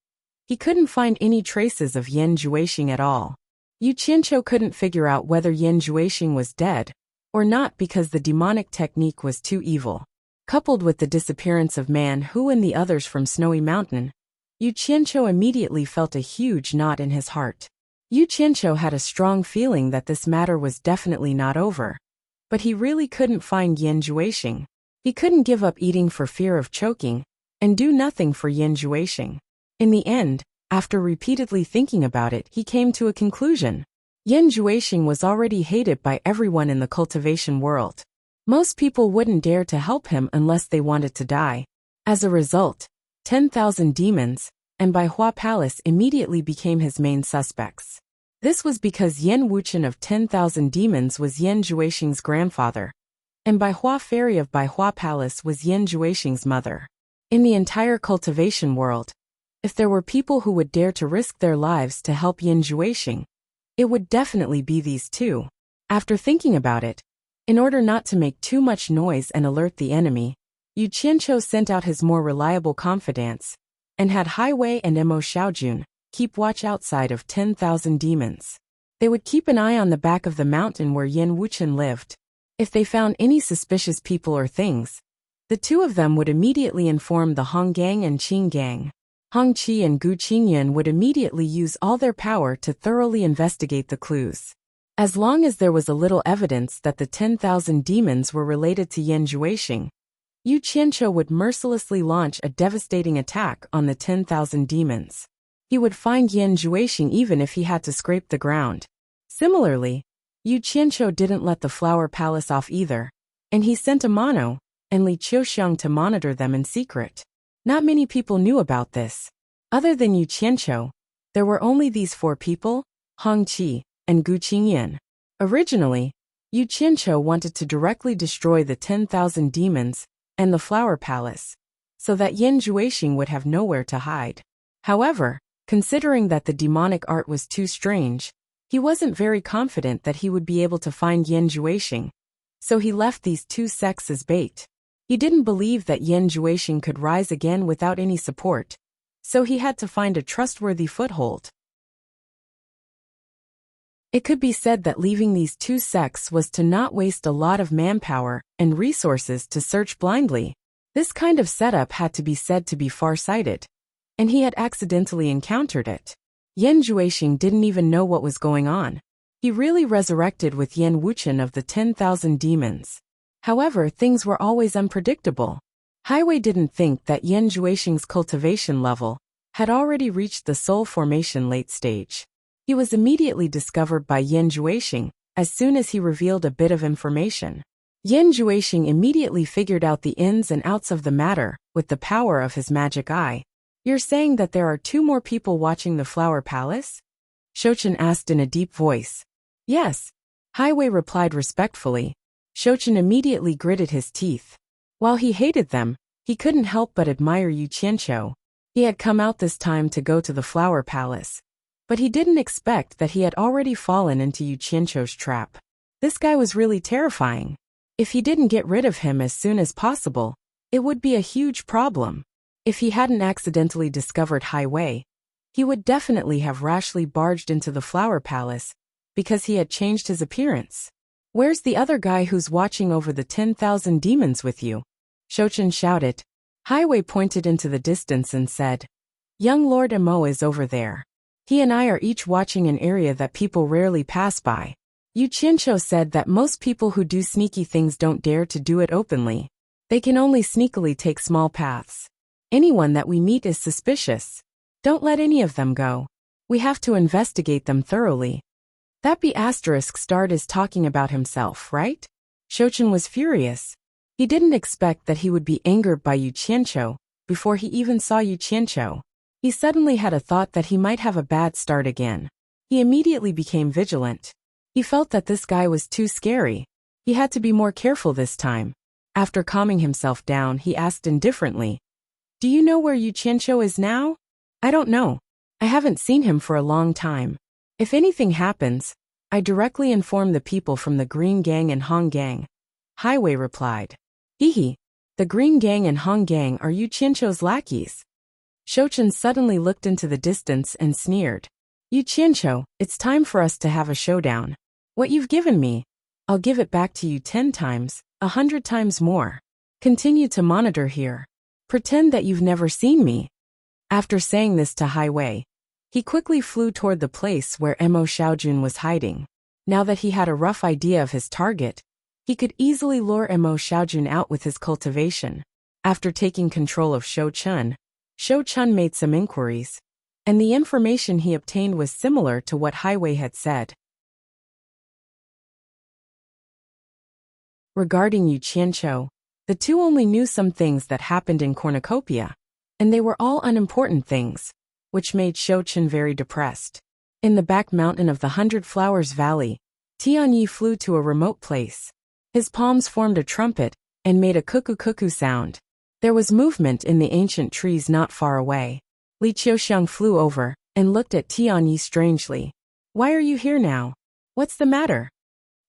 he couldn't find any traces of Yan Juixing at all. Yu Qianqiu couldn't figure out whether Yan Juixing was dead or not because the demonic technique was too evil. Coupled with the disappearance of Man Hu and the others from Snowy Mountain, Yu Qianqiu immediately felt a huge knot in his heart. Yu Qianqiu had a strong feeling that this matter was definitely not over. But he really couldn't find Yan Juixing. He couldn't give up eating for fear of choking, and do nothing for Yan Juixing. In the end, after repeatedly thinking about it, he came to a conclusion. Yan Juixing was already hated by everyone in the cultivation world. Most people wouldn't dare to help him unless they wanted to die. As a result, 10,000 demons, and Baihua Palace immediately became his main suspects. This was because Yan Wuchen of 10,000 demons was Yan Juixing's grandfather, and Baihua Fairy of Baihua Palace was Yan Juixing's mother. In the entire cultivation world, if there were people who would dare to risk their lives to help Yan Juixing, it would definitely be these two. After thinking about it, in order not to make too much noise and alert the enemy, Yu Qianqiu sent out his more reliable confidants, and had Hai Wei and Mo Xiaojun keep watch outside of 10,000 demons. They would keep an eye on the back of the mountain where Yan Wuchen lived. If they found any suspicious people or things, the two of them would immediately inform the Hong Gang and Qing Gang. Hong Qi and Gu Qingyuan would immediately use all their power to thoroughly investigate the clues. As long as there was a little evidence that the 10,000 demons were related to Yan Juixing, Yu Qianqiu would mercilessly launch a devastating attack on the 10,000 demons. He would find Yan Juixing even if he had to scrape the ground. Similarly, Yu Qianqiu didn't let the Flower Palace off either, and he sent Amano and Li Qiuxiang to monitor them in secret. Not many people knew about this. Other than Yu Qianqiu, there were only these four people, Hong Qi and Gu Qingyuan. Originally, Yu Qianqiu wanted to directly destroy the 10,000 demons and the Flower Palace, so that Yan Juixing would have nowhere to hide. However, considering that the demonic art was too strange, he wasn't very confident that he would be able to find Yan Juixing, so he left these two sects as bait. He didn't believe that Yan Juixing could rise again without any support, so he had to find a trustworthy foothold. It could be said that leaving these two sects was to not waste a lot of manpower and resources to search blindly. This kind of setup had to be said to be far-sighted, and he had accidentally encountered it. Yan Juixing didn't even know what was going on. He really resurrected with Yan Wuchen of the 10,000 demons. However, things were always unpredictable. Hai Wei didn't think that Yan Juixing's cultivation level had already reached the soul formation late stage. He was immediately discovered by Yan Juixing as soon as he revealed a bit of information. Yan Juixing immediately figured out the ins and outs of the matter with the power of his magic eye. "You're saying that there are two more people watching the Flower Palace?" Shouchen asked in a deep voice. "Yes," Hai Wei replied respectfully. Shouchen immediately gritted his teeth. While he hated them, he couldn't help but admire Yu Qianqiu. He had come out this time to go to the Flower Palace, but he didn't expect that he had already fallen into Yu Qianqiu's trap. This guy was really terrifying. If he didn't get rid of him as soon as possible, it would be a huge problem. If he hadn't accidentally discovered Hai Wei, he would definitely have rashly barged into the Flower Palace because he had changed his appearance. "Where's the other guy who's watching over the 10,000 demons with you?" Shouchen shouted. Hai Wei pointed into the distance and said, "Young Lord Mo is over there. He and I are each watching an area that people rarely pass by." Yu Qianqiu said that most people who do sneaky things don't dare to do it openly. They can only sneakily take small paths. "Anyone that we meet is suspicious. Don't let any of them go. We have to investigate them thoroughly." That B** starred is talking about himself, right? Shouchen was furious. He didn't expect that he would be angered by Yu Qianqiu before he even saw Yu Qianqiu. He suddenly had a thought that he might have a bad start again. He immediately became vigilant. He felt that this guy was too scary. He had to be more careful this time. After calming himself down, he asked indifferently, "Do you know where Yu Qianqiu is now?" "I don't know. I haven't seen him for a long time. If anything happens, I directly inform the people from the Green Gang and Hong Gang," Highway replied. "Hee. The Green Gang and Hong Gang are Yu Qianqiu's lackeys." Shouchen suddenly looked into the distance and sneered. "Yu Qianqiu, it's time for us to have a showdown. What you've given me, I'll give it back to you 10 times, 100 times more. Continue to monitor here. Pretend that you've never seen me." After saying this to Highway, he quickly flew toward the place where Mo Xiaojun was hiding. Now that he had a rough idea of his target, he could easily lure Mo Xiaojun out with his cultivation. After taking control of Shou Chun made some inquiries, and the information he obtained was similar to what Highway had said. Regarding Yu Qianqiu, the two only knew some things that happened in Cornucopia, and they were all unimportant things, which made Shou Chun very depressed. In the back mountain of the 100 Flowers Valley, Tianyi flew to a remote place. His palms formed a trumpet and made a cuckoo-cuckoo sound. There was movement in the ancient trees not far away. Li Qiuxiang flew over and looked at Tianyi strangely. "Why are you here now? What's the matter?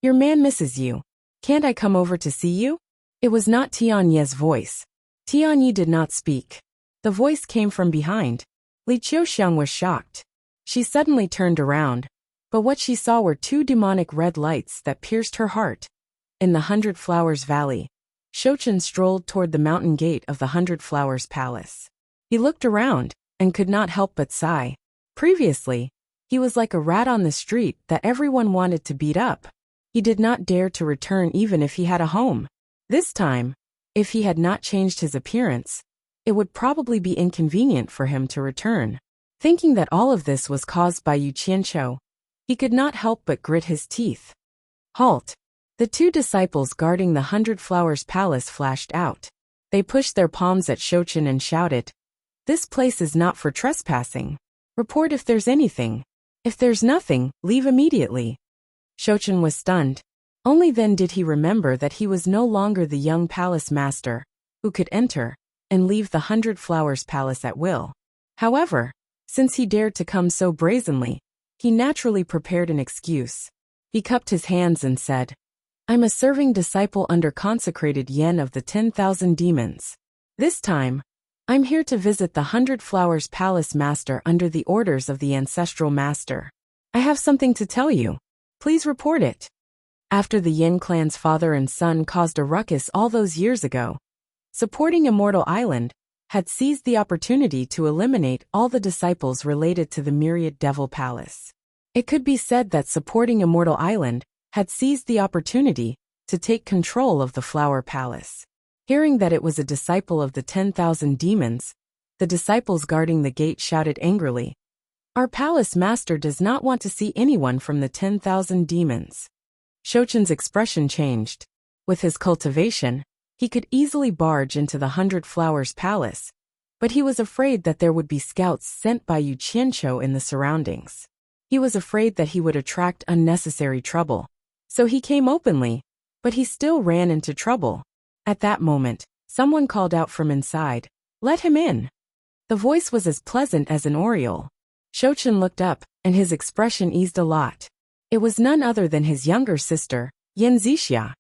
Your man misses you. Can't I come over to see you?" It was not Tianyi's voice. Tianyi did not speak. The voice came from behind. Li Qiuxiang was shocked. She suddenly turned around, but what she saw were 2 demonic red lights that pierced her heart. In the 100 Flowers Valley, Shouchen strolled toward the mountain gate of the 100 Flowers Palace. He looked around and could not help but sigh. Previously, he was like a rat on the street that everyone wanted to beat up. He did not dare to return even if he had a home. This time, if he had not changed his appearance, it would probably be inconvenient for him to return. Thinking that all of this was caused by Yu Qianqiu, he could not help but grit his teeth. "Halt!" The 2 disciples guarding the 100 Flowers Palace flashed out. They pushed their palms at Shouchen and shouted, "This place is not for trespassing. Report if there's anything. If there's nothing, leave immediately." Shouchen was stunned. Only then did he remember that he was no longer the young palace master, who could enter and leave the 100 Flowers Palace at will. However, since he dared to come so brazenly, he naturally prepared an excuse. He cupped his hands and said, "I'm a serving disciple under consecrated Yen of the 10,000 demons. This time, I'm here to visit the 100 Flowers Palace master under the orders of the ancestral master. I have something to tell you. Please report it." After the Yin clan's father and son caused a ruckus all those years ago, Supporting Immortal Island had seized the opportunity to eliminate all the disciples related to the Myriad Devil Palace. It could be said that Supporting Immortal Island had seized the opportunity to take control of the Flower Palace. Hearing that it was a disciple of the 10,000 demons, the disciples guarding the gate shouted angrily, "Our palace master does not want to see anyone from the 10,000 demons." Shouchen's expression changed. With his cultivation, he could easily barge into the 100 Flowers Palace, but he was afraid that there would be scouts sent by Yu Qianqiu in the surroundings. He was afraid that he would attract unnecessary trouble. So he came openly, but he still ran into trouble. At that moment, someone called out from inside, "Let him in." The voice was as pleasant as an oriole. Shouchen looked up, and his expression eased a lot. It was none other than his younger sister, Yin Zixia.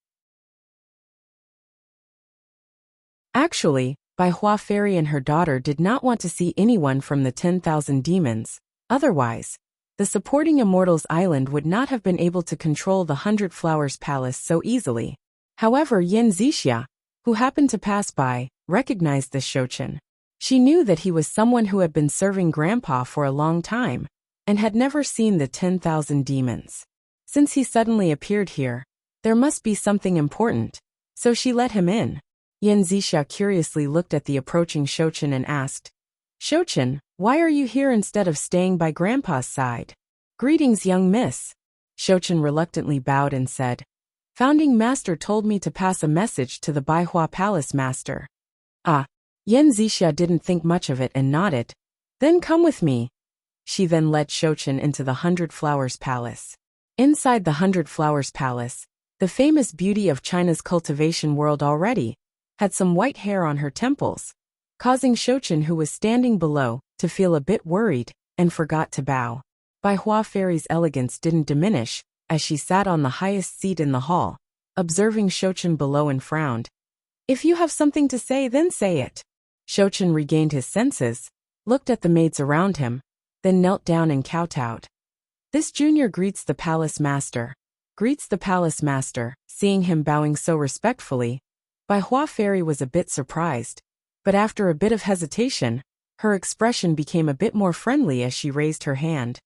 Actually, Bai Hua Fairy and her daughter did not want to see anyone from the 10,000 demons. Otherwise, the Supporting Immortals Island would not have been able to control the 100 Flowers Palace so easily. However, Yin Zixia, who happened to pass by, recognized this Shouchen. She knew that he was someone who had been serving Grandpa for a long time, and had never seen the 10,000 demons. Since he suddenly appeared here, there must be something important, so she let him in. Yin Zixia curiously looked at the approaching Shouchen and asked, "Shouchen, why are you here instead of staying by Grandpa's side?" "Greetings, young miss." Shouchen reluctantly bowed and said, "Founding Master told me to pass a message to the Baihua Palace Master." Ah. Yin Zixia didn't think much of it and nodded. Then come with me. She then led Shouchen into the Hundred Flowers Palace. Inside the Hundred Flowers Palace, the famous beauty of China's cultivation world already had some white hair on her temples, causing Shouchen, who was standing below, to feel a bit worried and forgot to bow. Bai Hua Fairy's elegance didn't diminish as she sat on the highest seat in the hall, observing Shouchen below and frowned. If you have something to say, then say it. Shouchen regained his senses, looked at the maids around him, then knelt down and kowtowed. This junior greets the palace master. Greets the palace master. Seeing him bowing so respectfully, Bai Hua Fairy was a bit surprised, but after a bit of hesitation, her expression became a bit more friendly as she raised her hand.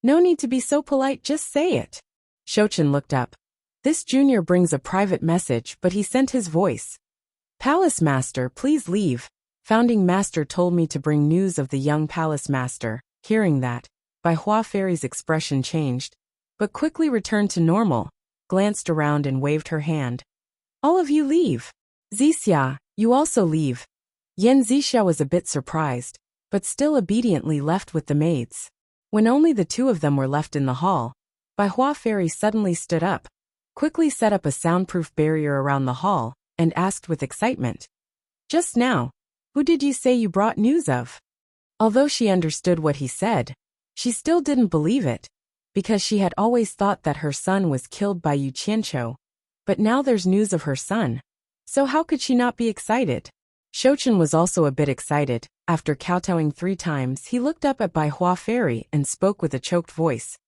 No need to be so polite, just say it. Shouchen looked up. This junior brings a private message, but he sent his voice. Palace master, please leave. Founding master told me to bring news of the young palace master. Hearing that, Bai Hua Fairy's expression changed, but quickly returned to normal, glanced around and waved her hand. All of you leave. Zixia, you also leave. Yan Zixia was a bit surprised, but still obediently left with the maids. When only the two of them were left in the hall, Bai Hua Fairy suddenly stood up, quickly set up a soundproof barrier around the hall, and asked with excitement. Just now, who did you say you brought news of? Although she understood what he said, she still didn't believe it, because she had always thought that her son was killed by Yu Qianqiu. But now there's news of her son. So how could she not be excited? Shouchen was also a bit excited. After kowtowing 3 times, he looked up at Bai Hua Fairy and spoke with a choked voice.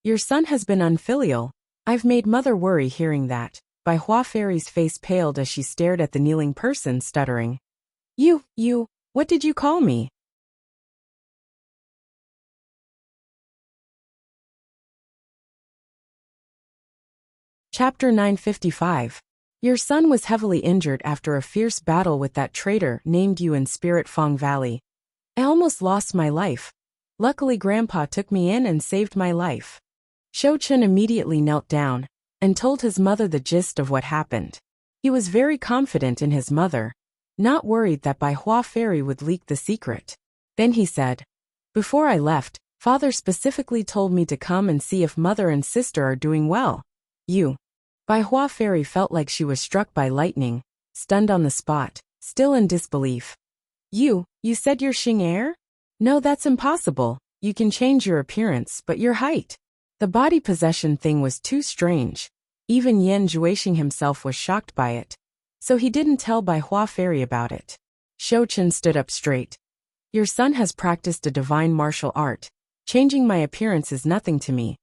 Your son has been unfilial. I've made mother worry hearing that. Bai Hua Fairy's face paled as she stared at the kneeling person, stuttering. You, what did you call me? Chapter 955. Your son was heavily injured after a fierce battle with that traitor named Yu in Spirit Fong Valley. I almost lost my life. Luckily Grandpa took me in and saved my life. Shouchen immediately knelt down and told his mother the gist of what happened. He was very confident in his mother, not worried that Bai Hua Fairy would leak the secret. Then he said, Before I left, father specifically told me to come and see if mother and sister are doing well. Bai Hua Fairy felt like she was struck by lightning, stunned on the spot, still in disbelief. You said you're Xing heir? No, that's impossible. You can change your appearance, but your height. The body possession thing was too strange. Even Yan Juexing himself was shocked by it. So he didn't tell Bai Hua Fairy about it. Shouchen stood up straight. Your son has practiced a divine martial art. Changing my appearance is nothing to me.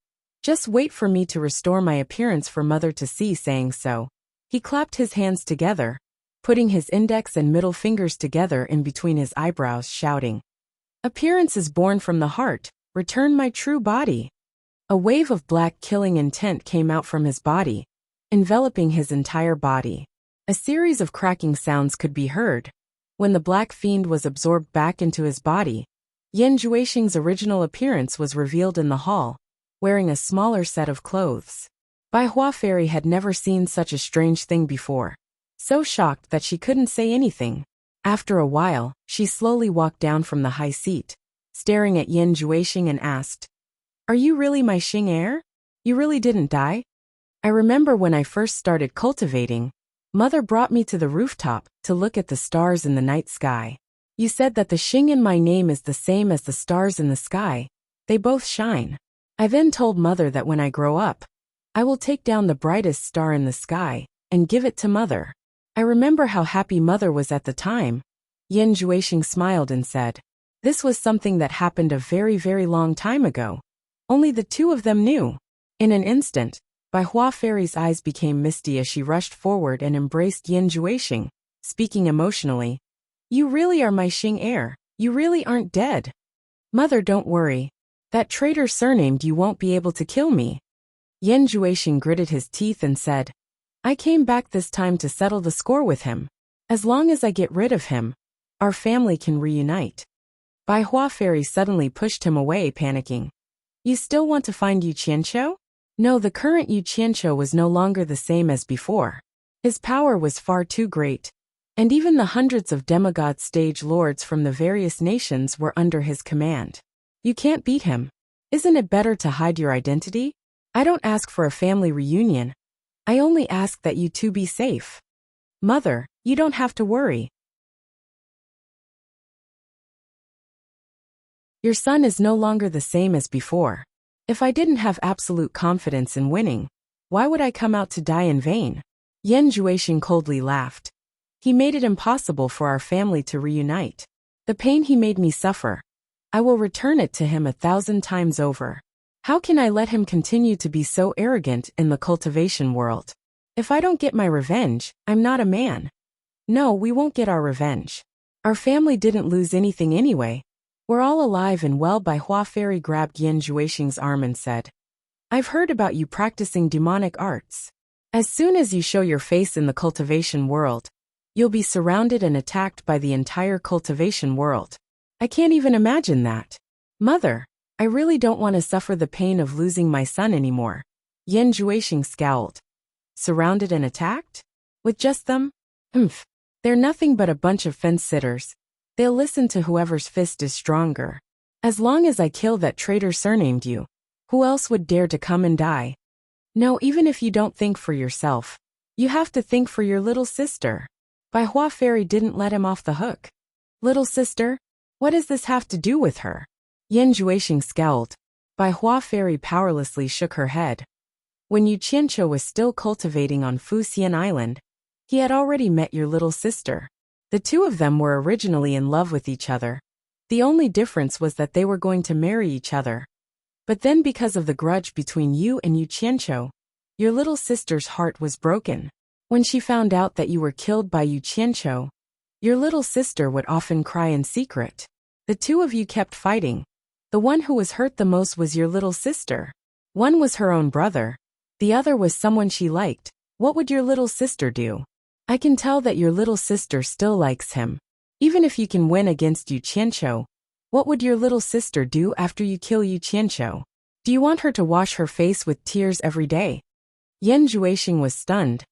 Just wait for me to restore my appearance for mother to see. Saying so, he clapped his hands together, putting his index and middle fingers together in between his eyebrows, shouting, Appearance is born from the heart, return my true body. A wave of black killing intent came out from his body, enveloping his entire body. A series of cracking sounds could be heard. When the black fiend was absorbed back into his body, Yan Juexing's original appearance was revealed in the hall, wearing a smaller set of clothes. Bai Hua Fairy had never seen such a strange thing before, so shocked that she couldn't say anything. After a while, she slowly walked down from the high seat, staring at Yan Juexing and asked, Are you really my Xing heir? You really didn't die? I remember when I first started cultivating, mother brought me to the rooftop to look at the stars in the night sky. You said that the Xing in my name is the same as the stars in the sky. They both shine. I then told mother that when I grow up, I will take down the brightest star in the sky and give it to mother. I remember how happy mother was at the time. Yan Juexing smiled and said, This was something that happened a very, very long time ago. Only the two of them knew. In an instant, Bai Hua Fairy's eyes became misty as she rushed forward and embraced Yan Juexing, speaking emotionally. You really are my Xing heir. You really aren't dead. Mother, don't worry. That traitor surnamed you won't be able to kill me. Yan Juexing gritted his teeth and said, I came back this time to settle the score with him. As long as I get rid of him, our family can reunite. Bai Hua Fairy suddenly pushed him away, panicking. You still want to find Yu Qianqiu? No, the current Yu Qianqiu was no longer the same as before. His power was far too great. And even the hundreds of demigod stage lords from the various nations were under his command. You can't beat him. Isn't it better to hide your identity? I don't ask for a family reunion. I only ask that you two be safe. Mother, you don't have to worry. Your son is no longer the same as before. If I didn't have absolute confidence in winning, why would I come out to die in vain? Yan Juexing coldly laughed. He made it impossible for our family to reunite. The pain he made me suffer, I will return it to him 1,000 times over. How can I let him continue to be so arrogant in the cultivation world? If I don't get my revenge, I'm not a man. No, we won't get our revenge. Our family didn't lose anything anyway. We're all alive and well. Bai Hua Fairy grabbed Yan Juexing's arm and said, I've heard about you practicing demonic arts. As soon as you show your face in the cultivation world, you'll be surrounded and attacked by the entire cultivation world. I can't even imagine that. Mother, I really don't want to suffer the pain of losing my son anymore. Yan Juexing scowled. Surrounded and attacked? With just them? They're nothing but a bunch of fence-sitters. They'll listen to whoever's fist is stronger. As long as I kill that traitor surnamed you, who else would dare to come and die? No, even if you don't think for yourself, you have to think for your little sister. Bai Hua Fairy didn't let him off the hook. Little sister? What does this have to do with her? Yan Juexing scowled. Bai Hua Fairy powerlessly shook her head. When Yu Qianqiu was still cultivating on Fuxian Island, he had already met your little sister. The two of them were originally in love with each other. The only difference was that they were going to marry each other. But then because of the grudge between you and Yu Qianqiu, your little sister's heart was broken. When she found out that you were killed by Yu Qianqiu, your little sister would often cry in secret. The two of you kept fighting. The one who was hurt the most was your little sister. One was her own brother. The other was someone she liked. What would your little sister do? I can tell that your little sister still likes him. Even if you can win against Yu Qianqiu, what would your little sister do after you kill Yu Qianqiu? Do you want her to wash her face with tears every day? Yan Juexing was stunned.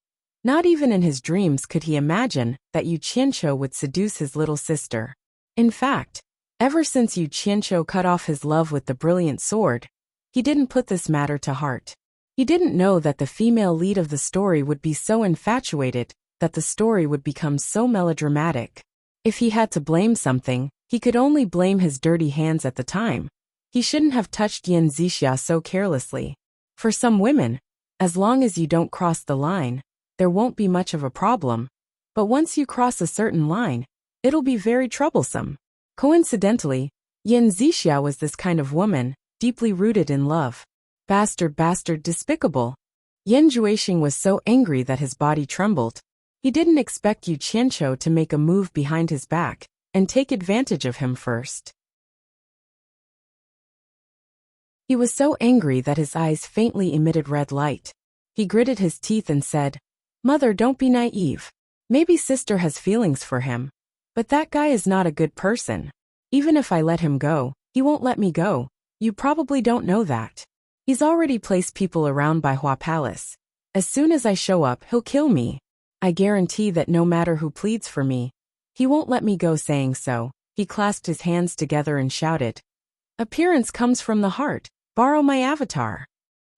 Not even in his dreams could he imagine that Yu Qianqiu would seduce his little sister. In fact, ever since Yu Qianqiu cut off his love with the brilliant sword, he didn't put this matter to heart. He didn't know that the female lead of the story would be so infatuated that the story would become so melodramatic. If he had to blame something, he could only blame his dirty hands at the time. He shouldn't have touched Yan Zixia so carelessly. For some women, as long as you don't cross the line, there won't be much of a problem. But once you cross a certain line, it'll be very troublesome. Coincidentally, Yan Zixia was this kind of woman, deeply rooted in love. Bastard, despicable. Yan Juexing was so angry that his body trembled. He didn't expect Yu Qianqiu to make a move behind his back and take advantage of him first. He was so angry that his eyes faintly emitted red light. He gritted his teeth and said, Mother, don't be naive. Maybe sister has feelings for him. But that guy is not a good person. Even if I let him go, he won't let me go. You probably don't know that. He's already placed people around Bai Hua Palace. As soon as I show up, he'll kill me. I guarantee that no matter who pleads for me, he won't let me go. Saying so, he clasped his hands together and shouted, Appearance comes from the heart. Borrow my avatar.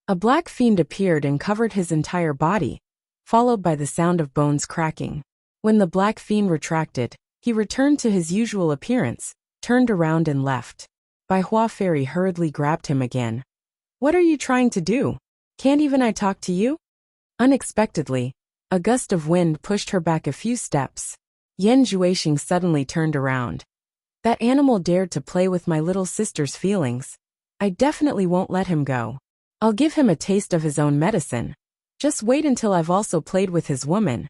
A black fiend appeared and covered his entire body, followed by the sound of bones cracking. When the black fiend retracted, he returned to his usual appearance, turned around and left. Bai Hua Fairy hurriedly grabbed him again. What are you trying to do? Can't even I talk to you? Unexpectedly, a gust of wind pushed her back a few steps. Yan Juexing suddenly turned around. That animal dared to play with my little sister's feelings. I definitely won't let him go. I'll give him a taste of his own medicine. Just wait until I've also played with his woman.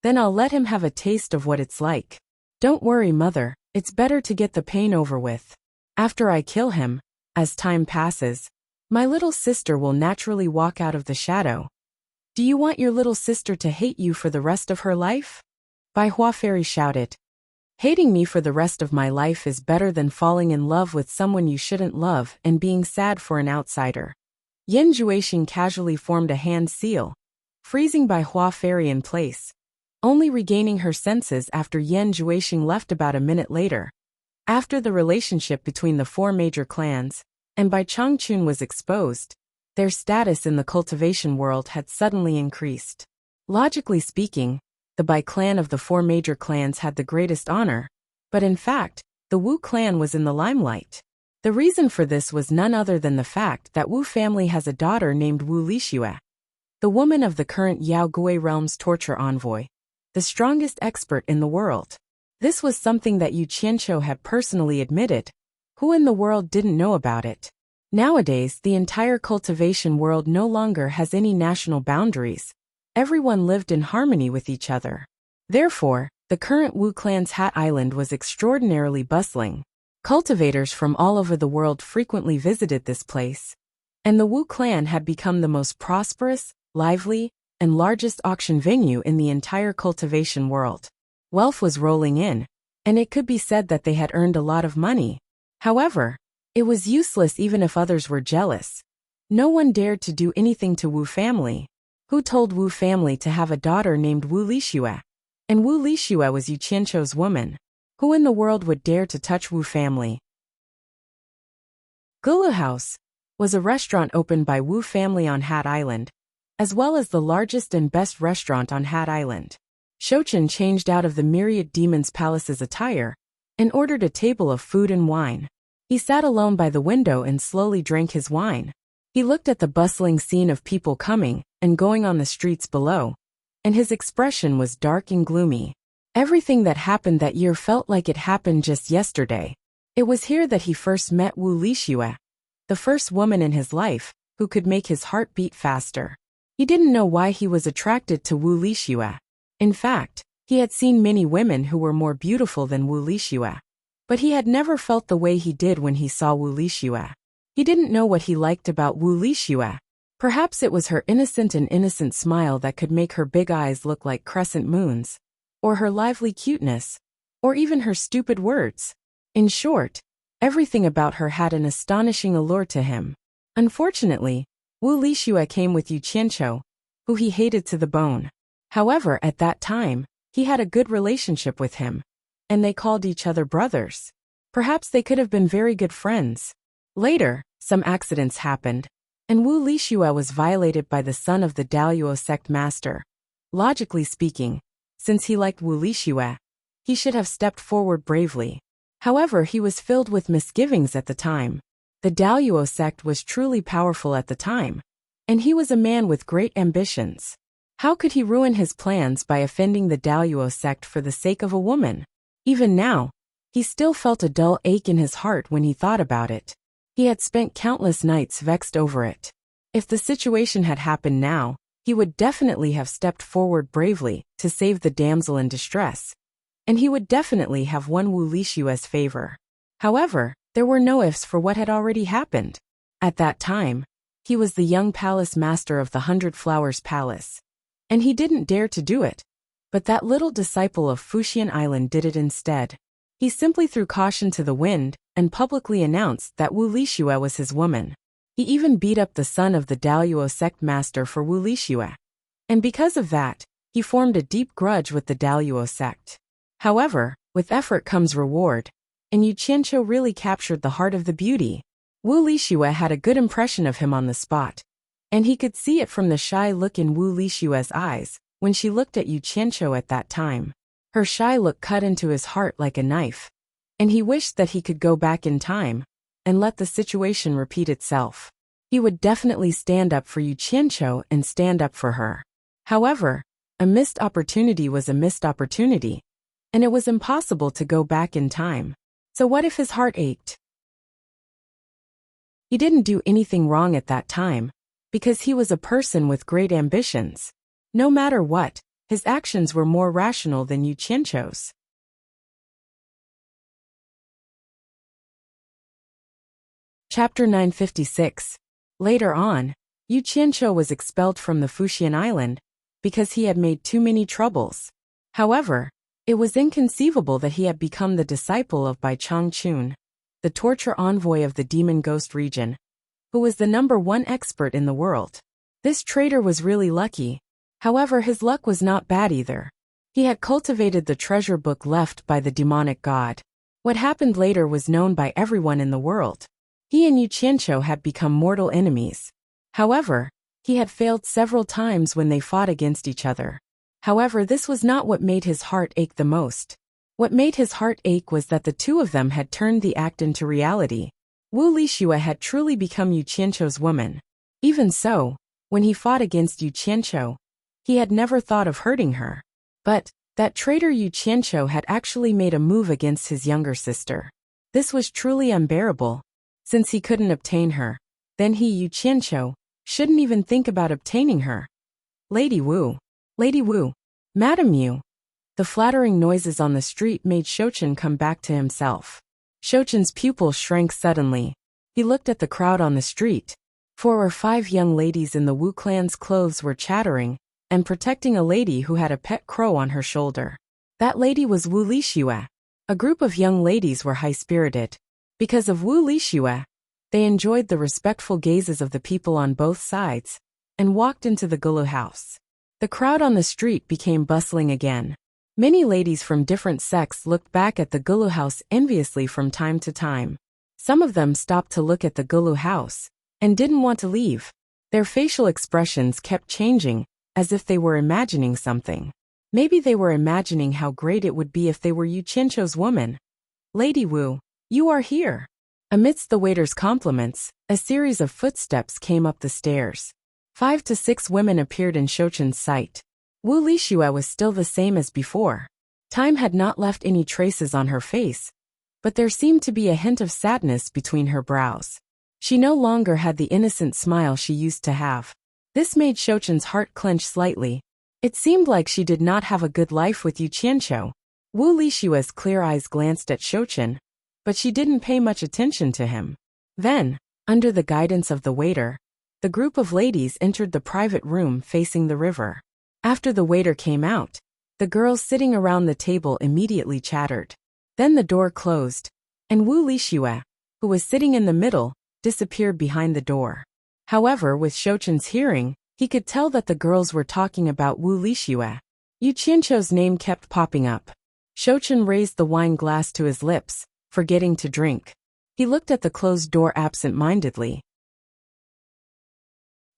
Then I'll let him have a taste of what it's like. Don't worry, Mother, it's better to get the pain over with. After I kill him, as time passes, my little sister will naturally walk out of the shadow. Do you want your little sister to hate you for the rest of her life? Bai Hua Fairy shouted. Hating me for the rest of my life is better than falling in love with someone you shouldn't love and being sad for an outsider. Yan Juexing casually formed a hand seal, freezing Bai Hua Fairy in place. only regaining her senses after Yan Juexing left about a minute later. After the relationship between the four major clans, and Bai Changchun was exposed, their status in the cultivation world had suddenly increased. Logically speaking, the Bai clan of the four major clans had the greatest honor, but in fact, the Wu clan was in the limelight. The reason for this was none other than the fact that Wu family has a daughter named Wu Lixue, the woman of the current Yao Gui realm's torture envoy, the strongest expert in the world. This was something that Yu Qianqiu had personally admitted. Who in the world didn't know about it? Nowadays, the entire cultivation world no longer has any national boundaries. Everyone lived in harmony with each other. Therefore, the current Wu clan's Hat Island was extraordinarily bustling. Cultivators from all over the world frequently visited this place, and the Wu clan had become the most prosperous, lively, and largest auction venue in the entire cultivation world. Wealth was rolling in, and it could be said that they had earned a lot of money. However, it was useless even if others were jealous. No one dared to do anything to Wu family. Who told Wu family to have a daughter named Wu Lixue? And Wu Lixue was Yu Qianqiu's woman. Who in the world would dare to touch Wu family? Gulu House was a restaurant opened by Wu family on Hat Island, as well as the largest and best restaurant on Hat Island. Shouchen changed out of the myriad demon's palace's attire and ordered a table of food and wine. He sat alone by the window and slowly drank his wine. He looked at the bustling scene of people coming and going on the streets below, and his expression was dark and gloomy. Everything that happened that year felt like it happened just yesterday. It was here that he first met Wu Lixue, the first woman in his life who could make his heart beat faster. He didn't know why he was attracted to Wu Lixue. In fact, he had seen many women who were more beautiful than Wu Lixue, but he had never felt the way he did when he saw Wu Lixue. He didn't know what he liked about Wu Lixue. Perhaps it was her innocent smile that could make her big eyes look like crescent moons, or her lively cuteness, or even her stupid words. In short, everything about her had an astonishing allure to him. Unfortunately, Wu Lixue came with Yu Qianqiu, who he hated to the bone. However, at that time, he had a good relationship with him, and they called each other brothers. Perhaps they could have been very good friends. Later, some accidents happened, and Wu Lixue was violated by the son of the Daluo sect master. Logically speaking, since he liked Wu Lixue, he should have stepped forward bravely. However, he was filled with misgivings at the time. The Daluo sect was truly powerful at the time, and he was a man with great ambitions. How could he ruin his plans by offending the Daluo sect for the sake of a woman? Even now, he still felt a dull ache in his heart when he thought about it. He had spent countless nights vexed over it. If the situation had happened now, he would definitely have stepped forward bravely to save the damsel in distress, and he would definitely have won Wu Lixue's favor. However, there were no ifs for what had already happened. At that time, he was the young palace master of the 100 Flowers Palace, and he didn't dare to do it. But that little disciple of Fuxian Island did it instead. He simply threw caution to the wind and publicly announced that Wu Lixue was his woman. He even beat up the son of the Daluo sect master for Wu Lixue. And because of that, he formed a deep grudge with the Daluo sect. However, with effort comes reward, and Yu Qianqiu really captured the heart of the beauty. Wu Lixue had a good impression of him on the spot, and he could see it from the shy look in Wu Lixue's eyes when she looked at Yu Qianqiu at that time. Her shy look cut into his heart like a knife, and he wished that he could go back in time and let the situation repeat itself. He would definitely stand up for Yu Qianqiu and stand up for her. However, a missed opportunity was a missed opportunity, and it was impossible to go back in time. So what if his heart ached? He didn't do anything wrong at that time, because he was a person with great ambitions. No matter what, his actions were more rational than Yu Qianqiu's. Chapter 956. Later on, Yu Qianqiu was expelled from the Fuxian Island because he had made too many troubles. However, it was inconceivable that he had become the disciple of Bai Changchun, the torture envoy of the demon ghost region, who was the #1 expert in the world. This traitor was really lucky. However, his luck was not bad either. He had cultivated the treasure book left by the demonic god. What happened later was known by everyone in the world. He and Yu Qianqiu had become mortal enemies. However, he had failed several times when they fought against each other. However, this was not what made his heart ache the most. What made his heart ache was that the two of them had turned the act into reality. Wu Lixue had truly become Yu Qianqiu's woman. Even so, when he fought against Yu Qianqiu, he had never thought of hurting her. But that traitor Yu Qianqiu had actually made a move against his younger sister. This was truly unbearable. Since he couldn't obtain her, then he, Yu Qianqiu, shouldn't even think about obtaining her. Lady Wu. Lady Wu. Madam Yu. The flattering noises on the street made Shouchen come back to himself. Shouchen's pupil shrank suddenly. He looked at the crowd on the street. 4 or 5 young ladies in the Wu clan's clothes were chattering and protecting a lady who had a pet crow on her shoulder. That lady was Wu Lixue. A group of young ladies were high-spirited. Because of Wu Lixue, they enjoyed the respectful gazes of the people on both sides and walked into the Gulu house. The crowd on the street became bustling again. Many ladies from different sects looked back at the Gulu house enviously from time to time. Some of them stopped to look at the Gulu house and didn't want to leave. Their facial expressions kept changing, as if they were imagining something. Maybe they were imagining how great it would be if they were Yu Qianqiu's woman. Lady Wu, you are here. Amidst the waiter's compliments, a series of footsteps came up the stairs. 5 to 6 women appeared in Shouchen's sight. Wu Lixue was still the same as before. Time had not left any traces on her face, but there seemed to be a hint of sadness between her brows. She no longer had the innocent smile she used to have. This made Shouchen's heart clench slightly. It seemed like she did not have a good life with Yu Qianqiu. Wu Lixue's clear eyes glanced at Shouchen, but she didn't pay much attention to him. Then, under the guidance of the waiter, the group of ladies entered the private room facing the river. After the waiter came out, the girls sitting around the table immediately chattered. Then the door closed, and Wu Lixue, who was sitting in the middle, disappeared behind the door. However, with Shouchen's hearing, he could tell that the girls were talking about Wu Lixue. Yu Qianqiu's name kept popping up. Shouchen raised the wine glass to his lips, forgetting to drink. He looked at the closed door absent-mindedly.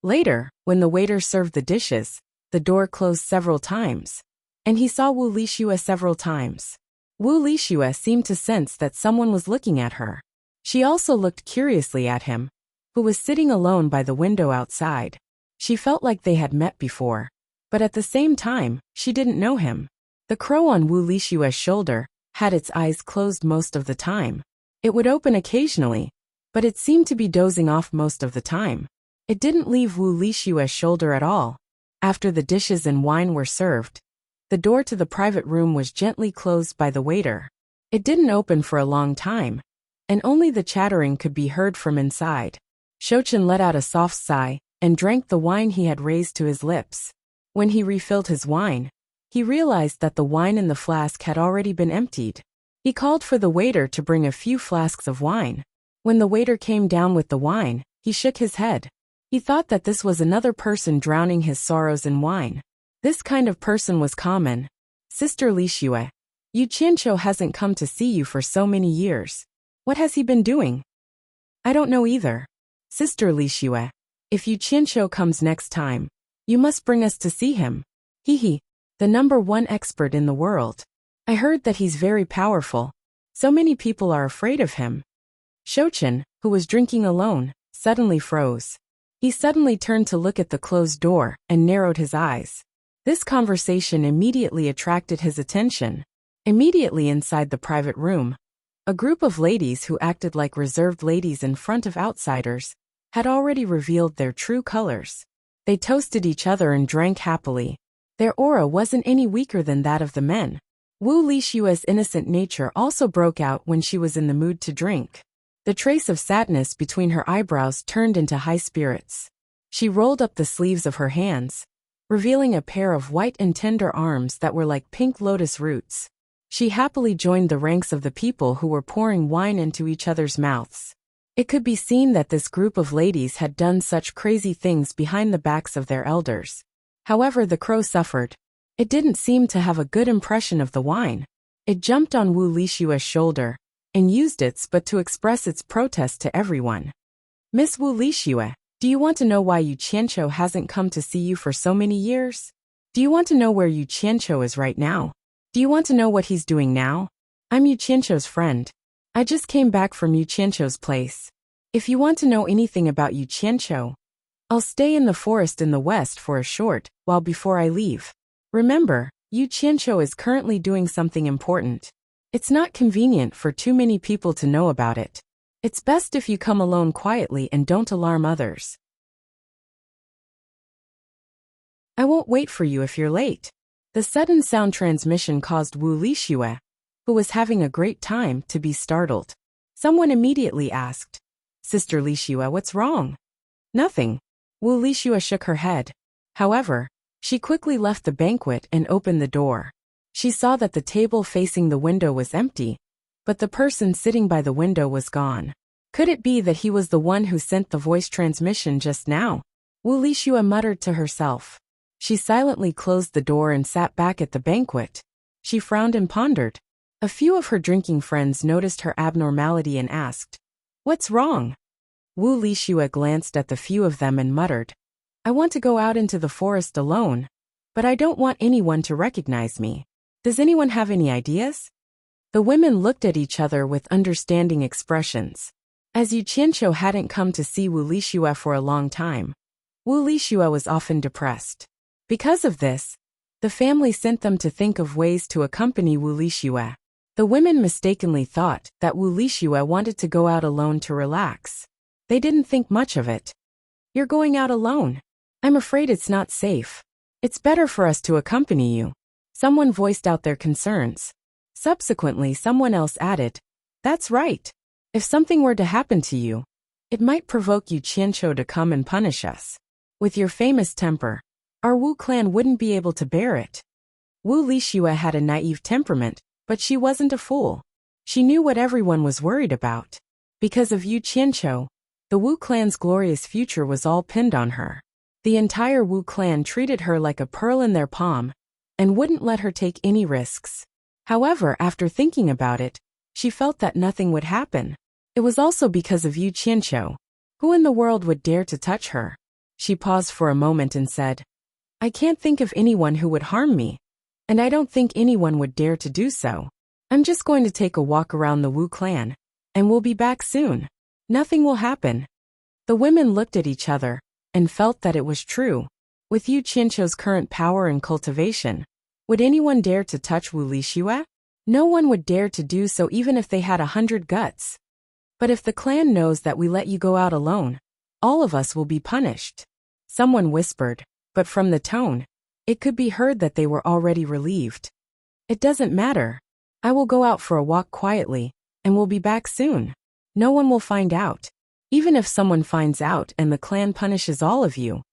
Later, when the waiter served the dishes, the door closed several times, and he saw Wu Lixue several times. Wu Lixue seemed to sense that someone was looking at her. She also looked curiously at him, who was sitting alone by the window outside. She felt like they had met before, but at the same time, she didn't know him. The crow on Wu Lixue's shoulder had its eyes closed most of the time. It would open occasionally, but it seemed to be dozing off most of the time. It didn't leave Wu Lixue's shoulder at all. After the dishes and wine were served, the door to the private room was gently closed by the waiter. It didn't open for a long time, and only the chattering could be heard from inside. Shouchen let out a soft sigh and drank the wine he had raised to his lips. When he refilled his wine, he realized that the wine in the flask had already been emptied. He called for the waiter to bring a few flasks of wine. When the waiter came down with the wine, he shook his head. He thought that this was another person drowning his sorrows in wine. This kind of person was common. Sister Lixue, Yu Qianqiu hasn't come to see you for so many years. What has he been doing? I don't know either. Sister Lixue, if Yu Qianqiu comes next time, you must bring us to see him. He, the #1 expert in the world. I heard that he's very powerful. So many people are afraid of him. Shouchen, who was drinking alone, suddenly froze. He suddenly turned to look at the closed door and narrowed his eyes. This conversation immediately attracted his attention. Immediately inside the private room, a group of ladies who acted like reserved ladies in front of outsiders had already revealed their true colors. They toasted each other and drank happily. Their aura wasn't any weaker than that of the men. Wu Lixue's innocent nature also broke out when she was in the mood to drink. The trace of sadness between her eyebrows turned into high spirits. She rolled up the sleeves of her hands, revealing a pair of white and tender arms that were like pink lotus roots. She happily joined the ranks of the people who were pouring wine into each other's mouths. It could be seen that this group of ladies had done such crazy things behind the backs of their elders. However, the crow suffered. It didn't seem to have a good impression of the wine. It jumped on Wu Lishua's shoulder and used its butt to express its protest to everyone. Miss Wu Lishue, do you want to know why Yu Qianqiu hasn't come to see you for so many years? Do you want to know where Yu Qianqiu is right now? Do you want to know what he's doing now? I'm Yu Qianqiu's friend. I just came back from Yu Qianqiu's place. If you want to know anything about Yu Qianqiu, I'll stay in the forest in the west for a short while before I leave. Remember, Yu Qianqiu is currently doing something important. It's not convenient for too many people to know about it. It's best if you come alone quietly and don't alarm others. I won't wait for you if you're late. The sudden sound transmission caused Wu Lishue, who was having a great time, to be startled. Someone immediately asked, Sister Lishue, what's wrong? Nothing. Wu Lishue shook her head. However, she quickly left the banquet and opened the door. She saw that the table facing the window was empty, but the person sitting by the window was gone. Could it be that he was the one who sent the voice transmission just now? Wu Lishue muttered to herself. She silently closed the door and sat back at the banquet. She frowned and pondered. A few of her drinking friends noticed her abnormality and asked, What's wrong? Wu Lishue glanced at the few of them and muttered, I want to go out into the forest alone, but I don't want anyone to recognize me. Does anyone have any ideas? The women looked at each other with understanding expressions. As Yu Qianqiu hadn't come to see Wu Lishue for a long time, Wu Lishue was often depressed. Because of this, the family sent them to think of ways to accompany Wu Lishue. The women mistakenly thought that Wu Lishue wanted to go out alone to relax. They didn't think much of it. You're going out alone. I'm afraid it's not safe. It's better for us to accompany you. Someone voiced out their concerns. Subsequently, someone else added, That's right. If something were to happen to you, it might provoke Yu Qianqiu to come and punish us. With your famous temper, our Wu clan wouldn't be able to bear it. Wu Lishue had a naive temperament, but she wasn't a fool. She knew what everyone was worried about. Because of Yu Qianqiu, the Wu clan's glorious future was all pinned on her. The entire Wu clan treated her like a pearl in their palm and wouldn't let her take any risks. However, after thinking about it, she felt that nothing would happen. It was also because of Yu Qianqiu. Who in the world would dare to touch her? She paused for a moment and said, I can't think of anyone who would harm me, and I don't think anyone would dare to do so. I'm just going to take a walk around the Wu clan, and we'll be back soon. Nothing will happen. The women looked at each other and felt that it was true. With Yu Qianqiu's current power and cultivation, would anyone dare to touch Wu Lishue? No one would dare to do so even if they had 100 guts. But if the clan knows that we let you go out alone, all of us will be punished. Someone whispered, but from the tone, it could be heard that they were already relieved. It doesn't matter. I will go out for a walk quietly, and we'll be back soon. No one will find out. Even if someone finds out and the clan punishes all of you,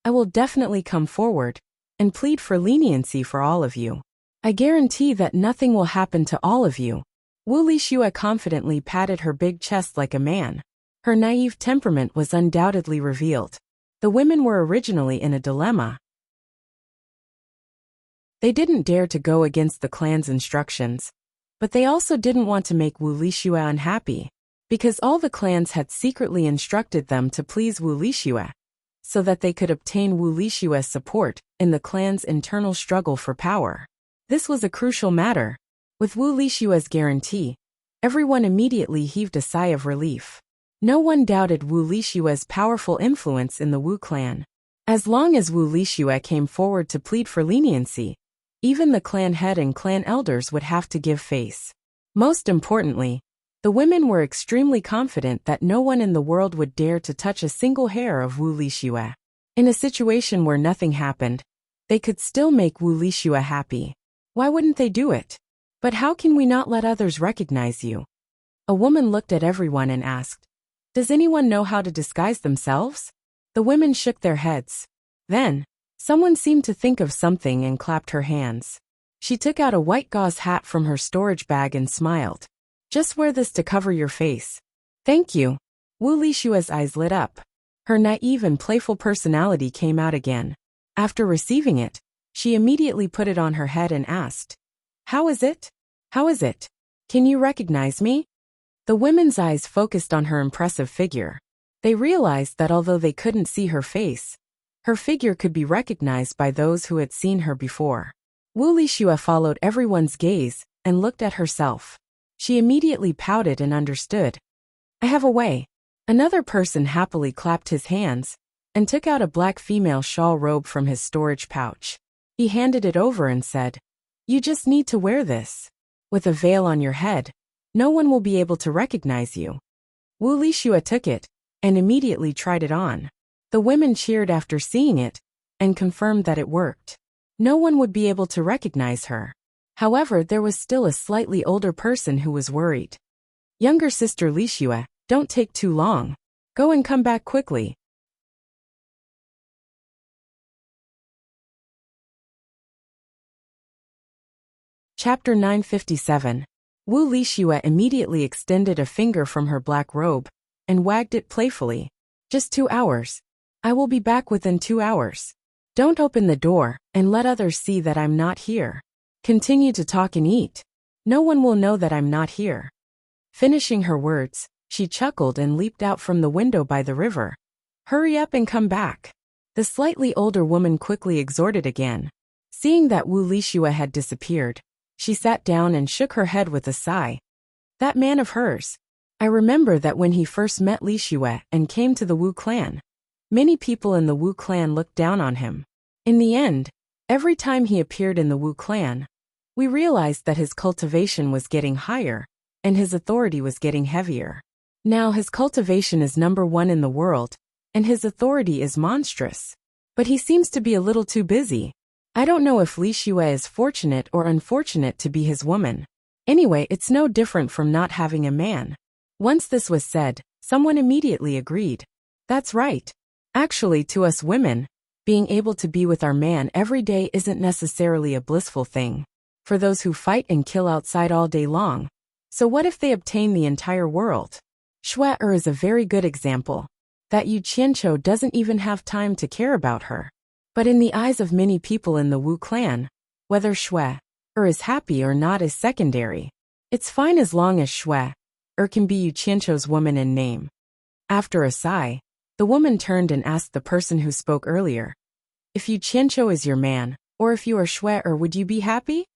I will definitely come forward and plead for leniency for all of you. I guarantee that nothing will happen to all of you. Wu Lishue confidently patted her big chest like a man. Her naive temperament was undoubtedly revealed. The women were originally in a dilemma. They didn't dare to go against the clan's instructions, but they also didn't want to make Wu Lishue unhappy, because all the clans had secretly instructed them to please Wu Lishue, so that they could obtain Wu Lishue's support in the clan's internal struggle for power. This was a crucial matter. With Wu Lishue's guarantee, everyone immediately heaved a sigh of relief. No one doubted Wu Lishue's powerful influence in the Wu clan. As long as Wu Lishue came forward to plead for leniency, even the clan head and clan elders would have to give face. Most importantly, the women were extremely confident that no one in the world would dare to touch a single hair of Wu Lishue. In a situation where nothing happened, they could still make Wu Lishue happy. Why wouldn't they do it? But how can we not let others recognize you? A woman looked at everyone and asked, Does anyone know how to disguise themselves? The women shook their heads. Then, someone seemed to think of something and clapped her hands. She took out a white gauze hat from her storage bag and smiled. Just wear this to cover your face. Thank you. Wu Lishue's eyes lit up. Her naive and playful personality came out again. After receiving it, She immediately put it on her head and asked, "How is it? How is it? Can you recognize me?" The women's eyes focused on her impressive figure. They realized that although they couldn't see her face, her figure could be recognized by those who had seen her before. Wu Lixue followed everyone's gaze and looked at herself. She immediately pouted and understood. "I have a way." Another person happily clapped his hands and took out a black female shawl robe from his storage pouch. He handed it over and said, "You just need to wear this. With a veil on your head, no one will be able to recognize you." Wu Lixue took it and immediately tried it on. The women cheered after seeing it and confirmed that it worked. No one would be able to recognize her. However, there was still a slightly older person who was worried. "Younger sister Lixue, don't take too long. Go and come back quickly." Chapter 957. Wu Lixue immediately extended a finger from her black robe and wagged it playfully. "Just 2 hours. I will be back within 2 hours. Don't open the door and let others see that I'm not here. Continue to talk and eat. No one will know that I'm not here." Finishing her words, she chuckled and leaped out from the window by the river. "Hurry up and come back." The slightly older woman quickly exhorted again. Seeing that Wu Lixue had disappeared, she sat down and shook her head with a sigh. "That man of hers. I remember that when he first met Lixue and came to the Wu clan, many people in the Wu clan looked down on him. In the end, every time he appeared in the Wu clan, we realized that his cultivation was getting higher and his authority was getting heavier. Now his cultivation is #1 in the world, and his authority is monstrous. But he seems to be a little too busy. I don't know if Lixue is fortunate or unfortunate to be his woman. Anyway, it's no different from not having a man." Once this was said, someone immediately agreed. "That's right. Actually, to us women, being able to be with our man every day isn't necessarily a blissful thing. For those who fight and kill outside all day long. So what if they obtain the entire world?" Shui is a very good example. That Yu Qianqiu doesn't even have time to care about her. But in the eyes of many people in the Wu clan, whether Shui is happy or not is secondary. It's fine as long as Shui can be Yu Qianqiu's woman in name. After a sigh, the woman turned and asked the person who spoke earlier, "If Yu Qianqiu is your man, or if you are Shui, would you be happy?"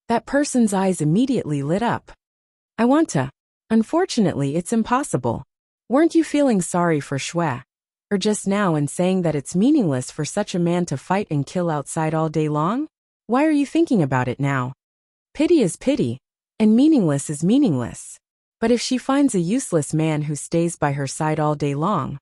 That person's eyes immediately lit up. "I want to. Unfortunately, it's impossible." Weren't you feeling sorry for Shui just now in saying that it's meaningless for such a man to fight and kill outside all day long? Why are you thinking about it now? Pity is pity, and meaningless is meaningless. But if she finds a useless man who stays by her side all day long,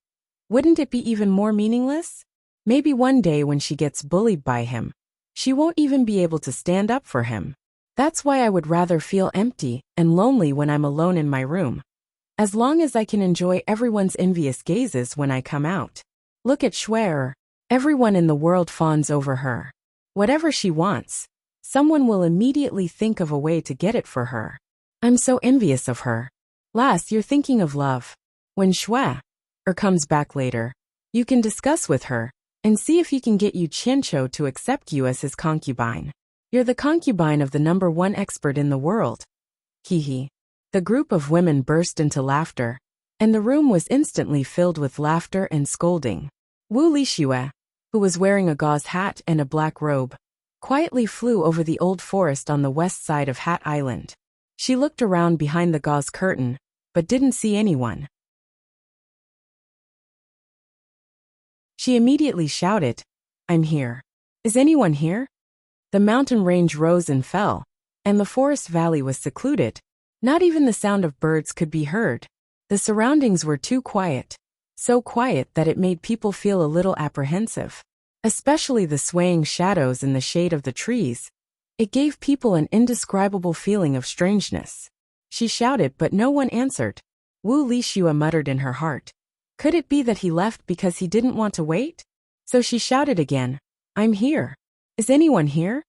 wouldn't it be even more meaningless? Maybe one day when she gets bullied by him, she won't even be able to stand up for him. That's why I would rather feel empty and lonely when I'm alone in my room. As long as I can enjoy everyone's envious gazes when I come out. Look at Shui. Everyone in the world fawns over her. Whatever she wants, someone will immediately think of a way to get it for her. I'm so envious of her. Last, you're thinking of love. When Shui comes back later, you can discuss with her and see if you can get Yu Qianqiu to accept you as his concubine. You're the concubine of the #1 expert in the world. Hee. The group of women burst into laughter, and the room was instantly filled with laughter and scolding. Wu Lixue, who was wearing a gauze hat and a black robe, quietly flew over the old forest on the west side of Hat Island. She looked around behind the gauze curtain, but didn't see anyone. She immediately shouted, "I'm here. Is anyone here?" The mountain range rose and fell, and the forest valley was secluded. Not even the sound of birds could be heard. The surroundings were too quiet, so quiet that it made people feel a little apprehensive. Especially the swaying shadows in the shade of the trees. It gave people an indescribable feeling of strangeness. She shouted, but no one answered. Wu Lixue muttered in her heart. Could it be that he left because he didn't want to wait? So she shouted again, "I'm here. Is anyone here?"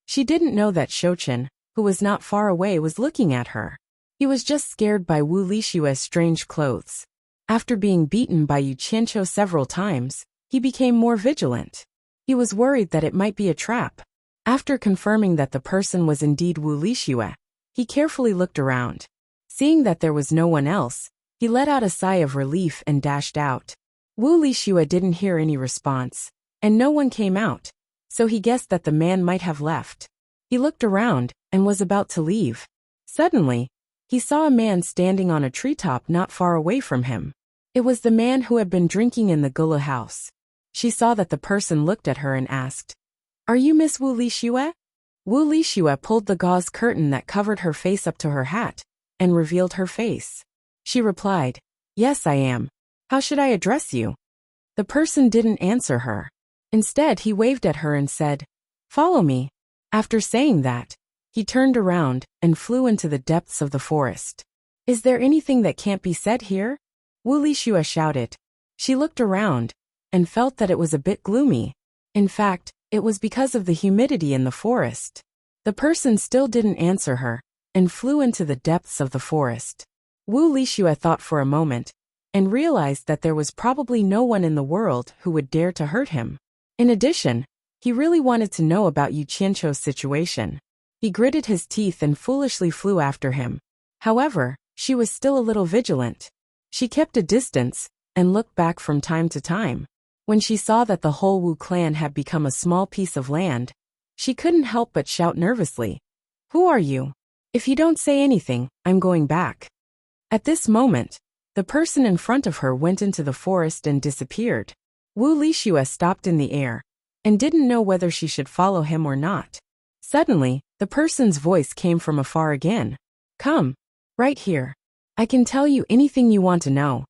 She didn't know that Shouchen, who was not far away, was looking at her. He was just scared by Wu Lixue's strange clothes. After being beaten by Yu Qianqiu several times, he became more vigilant. He was worried that it might be a trap. After confirming that the person was indeed Wu Lixue, he carefully looked around. Seeing that there was no one else, he let out a sigh of relief and dashed out. Wu Lixue didn't hear any response, and no one came out, so he guessed that the man might have left. He looked around and was about to leave. Suddenly, he saw a man standing on a treetop not far away from him. It was the man who had been drinking in the Gulu house. She saw that the person looked at her and asked, "Are you Miss Wu Lixue?" Wu Lixue pulled the gauze curtain that covered her face up to her hat and revealed her face. She replied, "Yes, I am. How should I address you?" The person didn't answer her. Instead, he waved at her and said, "Follow me." After saying that, he turned around and flew into the depths of the forest. "Is there anything that can't be said here?" Wu Lixue shouted. She looked around and felt that it was a bit gloomy. In fact, it was because of the humidity in the forest. The person still didn't answer her and flew into the depths of the forest. Wu Lixue thought for a moment and realized that there was probably no one in the world who would dare to hurt him. In addition, he really wanted to know about Yu Qianqiu's situation. He gritted his teeth and foolishly flew after him. However, she was still a little vigilant. She kept a distance and looked back from time to time. When she saw that the whole Wu clan had become a small piece of land, she couldn't help but shout nervously, "Who are you? If you don't say anything, I'm going back." At this moment, the person in front of her went into the forest and disappeared. Wu Lixue stopped in the air and didn't know whether she should follow him or not. Suddenly, the person's voice came from afar again. "Come, right here. I can tell you anything you want to know."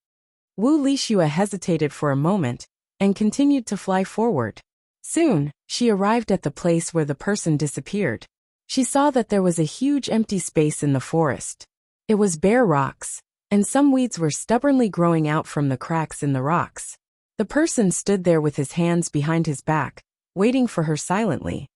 Wu Lixue hesitated for a moment and continued to fly forward. Soon, she arrived at the place where the person disappeared. She saw that there was a huge empty space in the forest. It was bare rocks, and some weeds were stubbornly growing out from the cracks in the rocks. The person stood there with his hands behind his back, waiting for her silently.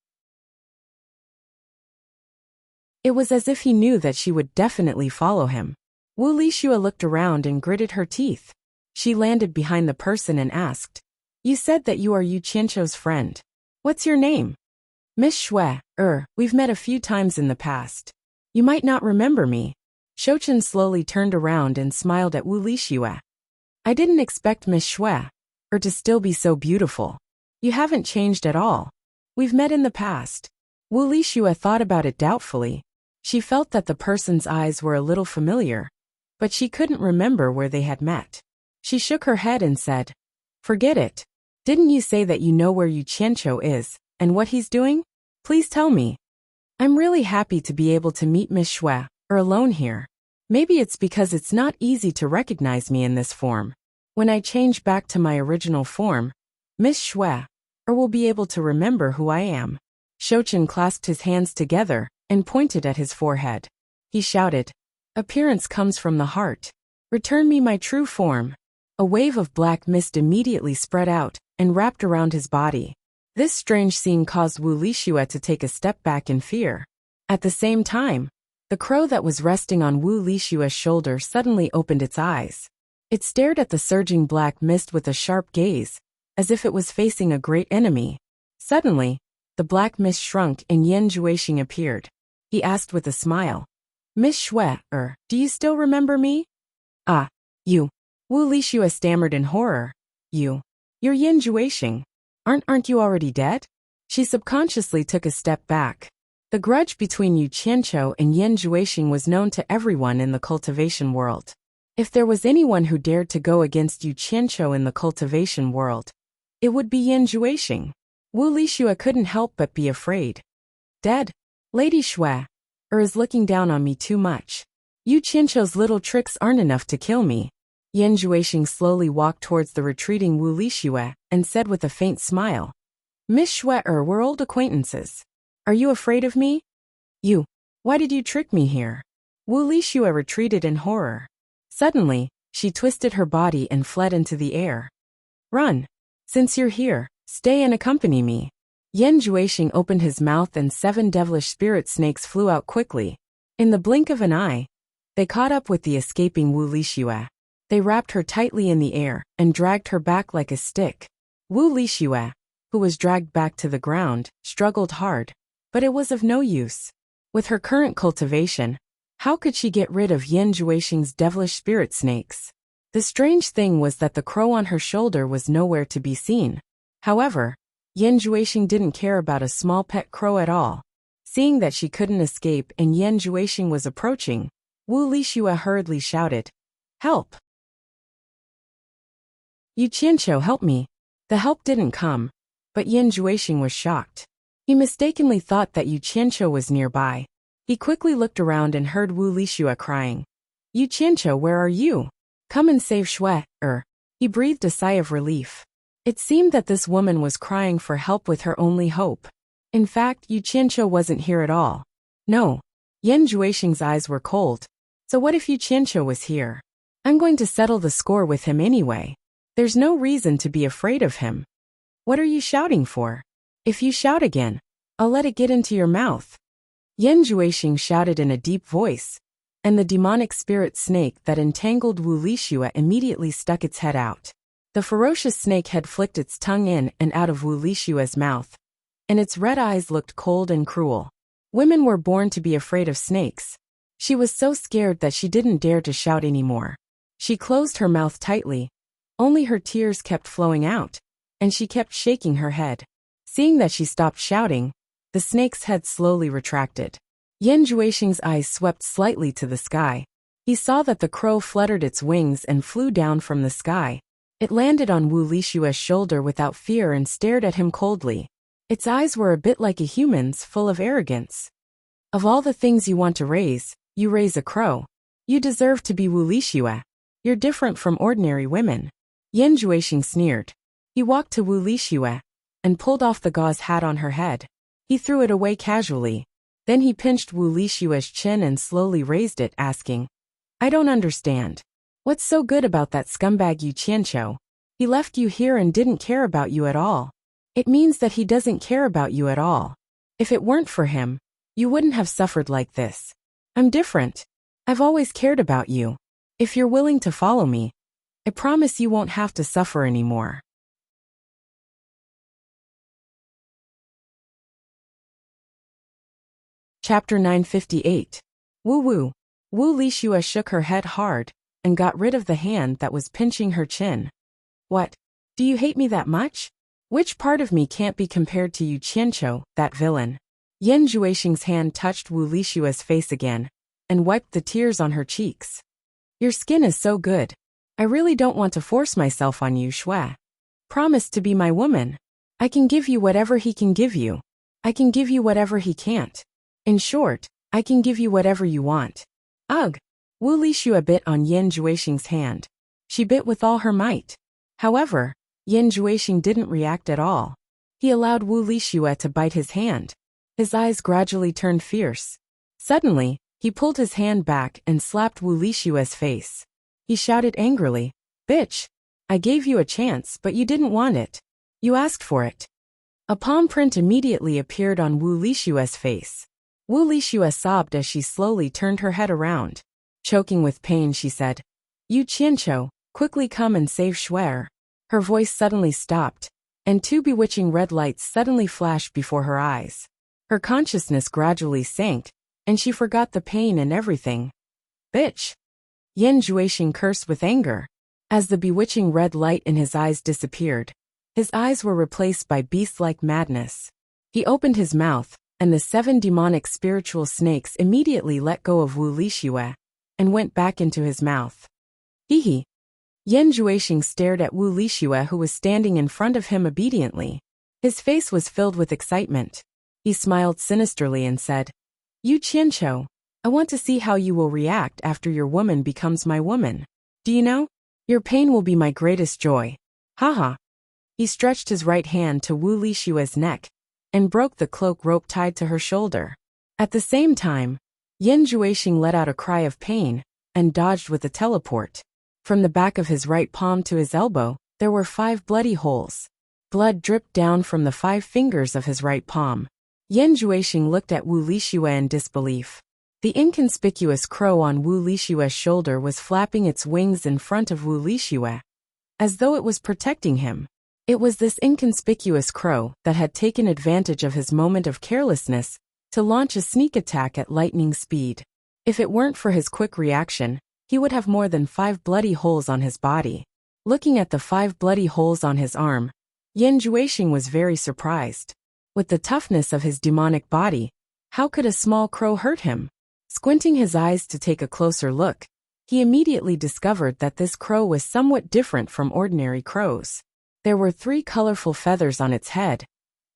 It was as if he knew that she would definitely follow him. Wu Lixue looked around and gritted her teeth. She landed behind the person and asked, "You said that you are Yu Qianqiu's friend. What's your name?" "Miss Shui. We've met a few times in the past. You might not remember me." Shouchen slowly turned around and smiled at Wu Lixue. "I didn't expect Miss Shui to still be so beautiful. You haven't changed at all. We've met in the past." Wu Lixue thought about it doubtfully. She felt that the person's eyes were a little familiar, but she couldn't remember where they had met. She shook her head and said, "Forget it. Didn't you say that you know where Yu Qianqiu is and what he's doing? Please tell me. I'm really happy to be able to meet Miss Shui alone here. Maybe it's because it's not easy to recognize me in this form. When I change back to my original form, Miss Shui will be able to remember who I am." Shouchen clasped his hands together and pointed at his forehead. He shouted, "Appearance comes from the heart. Return me my true form." A wave of black mist immediately spread out and wrapped around his body. This strange scene caused Wu Lixue to take a step back in fear. At the same time, the crow that was resting on Wu Lixue's shoulder suddenly opened its eyes. It stared at the surging black mist with a sharp gaze, as if it was facing a great enemy. Suddenly, the black mist shrunk and Yan Juexing appeared. He asked with a smile, "Miss Shui, do you still remember me?" "Ah, you." Wu Lixue stammered in horror. You're Yan Juexing. Aren't you already dead?" She subconsciously took a step back. The grudge between Yu Qianqiu and Yan Juexing was known to everyone in the cultivation world. If there was anyone who dared to go against Yu Qianqiu in the cultivation world, it would be Yan Juexing. Wu Lixue couldn't help but be afraid. "Dead? Lady Shui is looking down on me too much. Yu Qianqiu's little tricks aren't enough to kill me." Yan Juexing slowly walked towards the retreating Wu Lixue and said with a faint smile, "Miss Shui, we're old acquaintances. Are you afraid of me?" Why did you trick me here?" Wu Lixue retreated in horror. Suddenly, she twisted her body and fled into the air. "Run. Since you're here, stay and accompany me." Yan Juexing opened his mouth and 7 devilish spirit snakes flew out quickly. In the blink of an eye, they caught up with the escaping Wu Lixue. They wrapped her tightly in the air and dragged her back like a stick. Wu Lixue, who was dragged back to the ground, struggled hard. But it was of no use. With her current cultivation, how could she get rid of Yan Juexing's devilish spirit snakes? The strange thing was that the crow on her shoulder was nowhere to be seen. However, Yan Juexing didn't care about a small pet crow at all. Seeing that she couldn't escape and Yan Juexing was approaching, Wu Lixue hurriedly shouted, "Help! Yu Qianqiu, help me!" The help didn't come, but Yan Juexing was shocked. He mistakenly thought that Yu Qianqiu was nearby. He quickly looked around and heard Wu Lixue crying, "Yu Qianqiu, where are you? Come and save Shui." He breathed a sigh of relief. It seemed that this woman was crying for help with her only hope. In fact, Yu Qianqiu wasn't here at all. No. Yan Juexing's eyes were cold. So what if Yu Qianqiu was here? I'm going to settle the score with him anyway. There's no reason to be afraid of him. What are you shouting for? If you shout again, I'll let it get into your mouth. Yan Juexing shouted in a deep voice, and the demonic spirit snake that entangled Wu Lixue immediately stuck its head out. The ferocious snake had flicked its tongue in and out of Wu Lixue's mouth, and its red eyes looked cold and cruel. Women were born to be afraid of snakes. She was so scared that she didn't dare to shout anymore. She closed her mouth tightly. Only her tears kept flowing out, and she kept shaking her head. Seeing that she stopped shouting, the snake's head slowly retracted. Yan Juexing's eyes swept slightly to the sky. He saw that the crow fluttered its wings and flew down from the sky. It landed on Wu Lixue's shoulder without fear and stared at him coldly. Its eyes were a bit like a human's, full of arrogance. Of all the things you want to raise, you raise a crow. You deserve to be Wu Lixue. You're different from ordinary women. Yan Juexing sneered. He walked to Wu Lixue and pulled off the gauze hat on her head. He threw it away casually. Then he pinched Wu Lixue's chin and slowly raised it, asking, "I don't understand. What's so good about that scumbag Yu Qianqiu? He left you here and didn't care about you at all. It means that he doesn't care about you at all. If it weren't for him, you wouldn't have suffered like this. I'm different. I've always cared about you. If you're willing to follow me, I promise you won't have to suffer anymore." Chapter 958. Wu Lixue shook her head hard and got rid of the hand that was pinching her chin. "What? Do you hate me that much? Which part of me can't be compared to Yu Qianqiu, that villain?" Yan Juexing's hand touched Wu Lixue's face again and wiped the tears on her cheeks. "Your skin is so good. I really don't want to force myself on you, Shui. Promise to be my woman. I can give you whatever he can give you. I can give you whatever he can't. In short, I can give you whatever you want." Ugh! Wu Lixue bit on Yan Juexing's hand. She bit with all her might. However, Yan Juexing didn't react at all. He allowed Wu Lixue to bite his hand. His eyes gradually turned fierce. Suddenly, he pulled his hand back and slapped Wu Lixue's face. He shouted angrily, "Bitch! I gave you a chance, but you didn't want it. You asked for it." A palm print immediately appeared on Wu Lixue's face. Wu Lixue sobbed as she slowly turned her head around. Choking with pain, she said, "Yu Qianqiu, quickly come and save Shui." Her voice suddenly stopped, and two bewitching red lights suddenly flashed before her eyes. Her consciousness gradually sank, and she forgot the pain and everything. "Bitch!" Yan Juexing cursed with anger. As the bewitching red light in his eyes disappeared, his eyes were replaced by beast-like madness. He opened his mouth, and the 7 demonic spiritual snakes immediately let go of Wu Lixue and went back into his mouth. Hee. Yan Juexing stared at Wu Lixue, who was standing in front of him obediently. His face was filled with excitement. He smiled sinisterly and said, "Yu Qianqiu, I want to see how you will react after your woman becomes my woman. Do you know? Your pain will be my greatest joy. Haha." He stretched his right hand to Wu Lixue's neck and broke the cloak rope tied to her shoulder. At the same time, Yan Juexing let out a cry of pain and dodged with a teleport. From the back of his right palm to his elbow, there were 5 bloody holes. Blood dripped down from the 5 fingers of his right palm. Yan Juexing looked at Wu Lixue in disbelief. The inconspicuous crow on Wu Lixue's shoulder was flapping its wings in front of Wu Lixue, as though it was protecting him. It was this inconspicuous crow that had taken advantage of his moment of carelessness to launch a sneak attack at lightning speed. If it weren't for his quick reaction, he would have more than 5 bloody holes on his body. Looking at the 5 bloody holes on his arm, Yan Juexing was very surprised. With the toughness of his demonic body, how could a small crow hurt him? Squinting his eyes to take a closer look, he immediately discovered that this crow was somewhat different from ordinary crows. There were 3 colorful feathers on its head,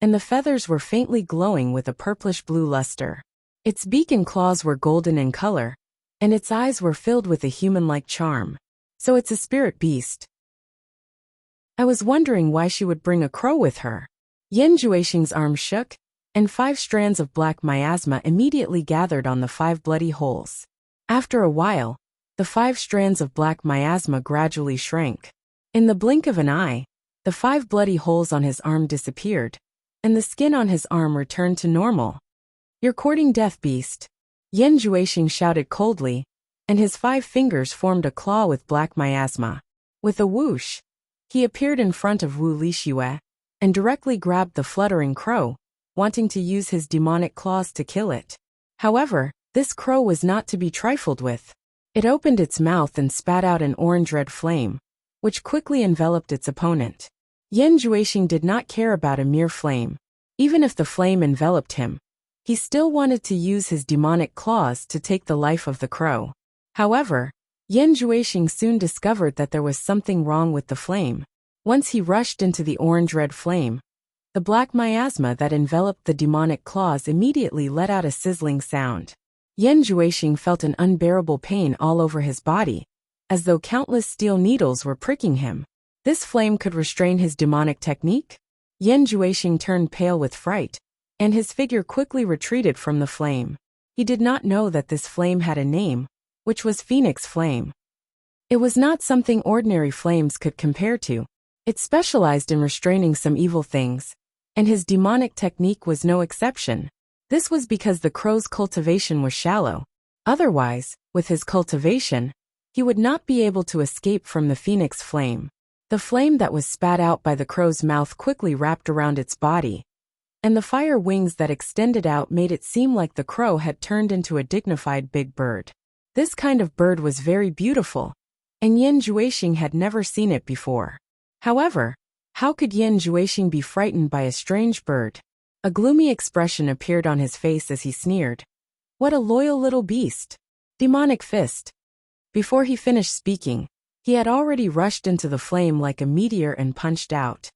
and the feathers were faintly glowing with a purplish-blue luster. Its beak and claws were golden in color, and its eyes were filled with a human-like charm. So it's a spirit beast. I was wondering why she would bring a crow with her. Yan Juexing's arm shook, and 5 strands of black miasma immediately gathered on the 5 bloody holes. After a while, the 5 strands of black miasma gradually shrank. In the blink of an eye, the 5 bloody holes on his arm disappeared, and the skin on his arm returned to normal. "You're courting death, beast," Yan Juexing shouted coldly, and his 5 fingers formed a claw with black miasma. With a whoosh, he appeared in front of Wu Lixue and directly grabbed the fluttering crow, wanting to use his demonic claws to kill it. However, this crow was not to be trifled with. It opened its mouth and spat out an orange-red flame, which quickly enveloped its opponent. Yan Juexing did not care about a mere flame. Even if the flame enveloped him, he still wanted to use his demonic claws to take the life of the crow. However, Yan Juexing soon discovered that there was something wrong with the flame. Once he rushed into the orange-red flame, the black miasma that enveloped the demonic claws immediately let out a sizzling sound. Yan Juexing felt an unbearable pain all over his body, as though countless steel needles were pricking him. This flame could restrain his demonic technique? Yan Juexing turned pale with fright, and his figure quickly retreated from the flame. He did not know that this flame had a name, which was Phoenix Flame. It was not something ordinary flames could compare to. It specialized in restraining some evil things, and his demonic technique was no exception. This was because the crow's cultivation was shallow. Otherwise, with his cultivation, he would not be able to escape from the Phoenix Flame. The flame that was spat out by the crow's mouth quickly wrapped around its body, and the fire wings that extended out made it seem like the crow had turned into a dignified big bird. This kind of bird was very beautiful, and Yan Juexing had never seen it before. However, how could Yan Juexing be frightened by a strange bird? A gloomy expression appeared on his face as he sneered. "What a loyal little beast! Demonic fist!" Before he finished speaking, he had already rushed into the flame like a meteor and punched out.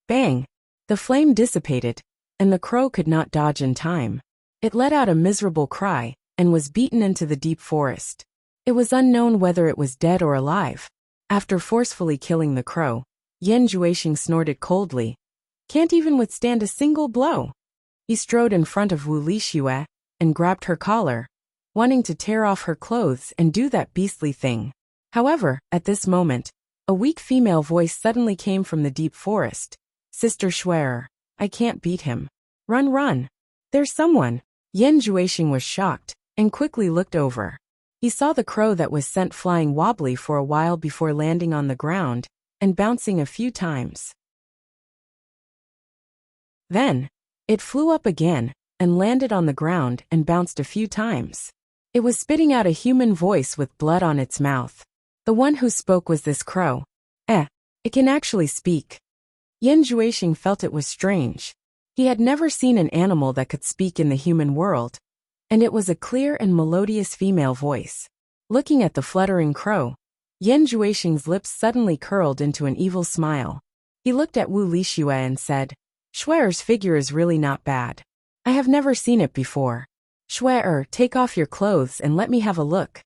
Bang! The flame dissipated, and the crow could not dodge in time. It let out a miserable cry and was beaten into the deep forest. It was unknown whether it was dead or alive. After forcefully killing the crow, Yan Juexing snorted coldly. "Can't even withstand a single blow." He strode in front of Wu Lixue and grabbed her collar, wanting to tear off her clothes and do that beastly thing. However, at this moment, a weak female voice suddenly came from the deep forest. "Sister Schwerer, I can't beat him. Run, run. There's someone." Yan Juexing was shocked and quickly looked over. He saw the crow that was sent flying wobbly for a while before landing on the ground and bouncing a few times. Then, it flew up again and landed on the ground and bounced a few times. It was spitting out a human voice with blood on its mouth. The one who spoke was this crow. It can actually speak. Yan Juexing felt it was strange. He had never seen an animal that could speak in the human world, and it was a clear and melodious female voice. Looking at the fluttering crow, Yan Juexing's lips suddenly curled into an evil smile. He looked at Wu Lixue and said, "Schwerer's figure is really not bad. I have never seen it before. Schwerer, take off your clothes and let me have a look."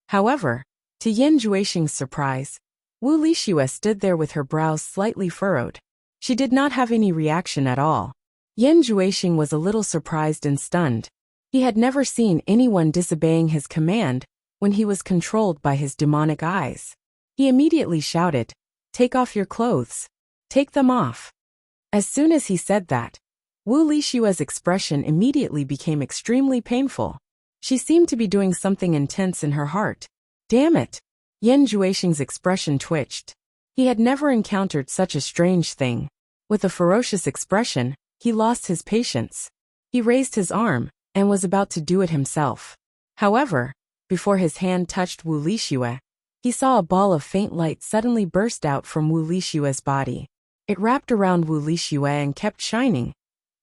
However, to Yan Juexing's surprise, Wu Lixue stood there with her brows slightly furrowed. She did not have any reaction at all. Yan Juexing was a little surprised and stunned. He had never seen anyone disobeying his command when he was controlled by his demonic eyes. He immediately shouted, "Take off your clothes. Take them off." As soon as he said that, Wu Lixue's expression immediately became extremely painful. She seemed to be doing something intense in her heart. Damn it! Yan Juexing's expression twitched. He had never encountered such a strange thing. With a ferocious expression, he lost his patience. He raised his arm, and was about to do it himself. However, before his hand touched Wu Lixue, he saw a ball of faint light suddenly burst out from Wu Lixue's body. It wrapped around Wu Lixue and kept shining,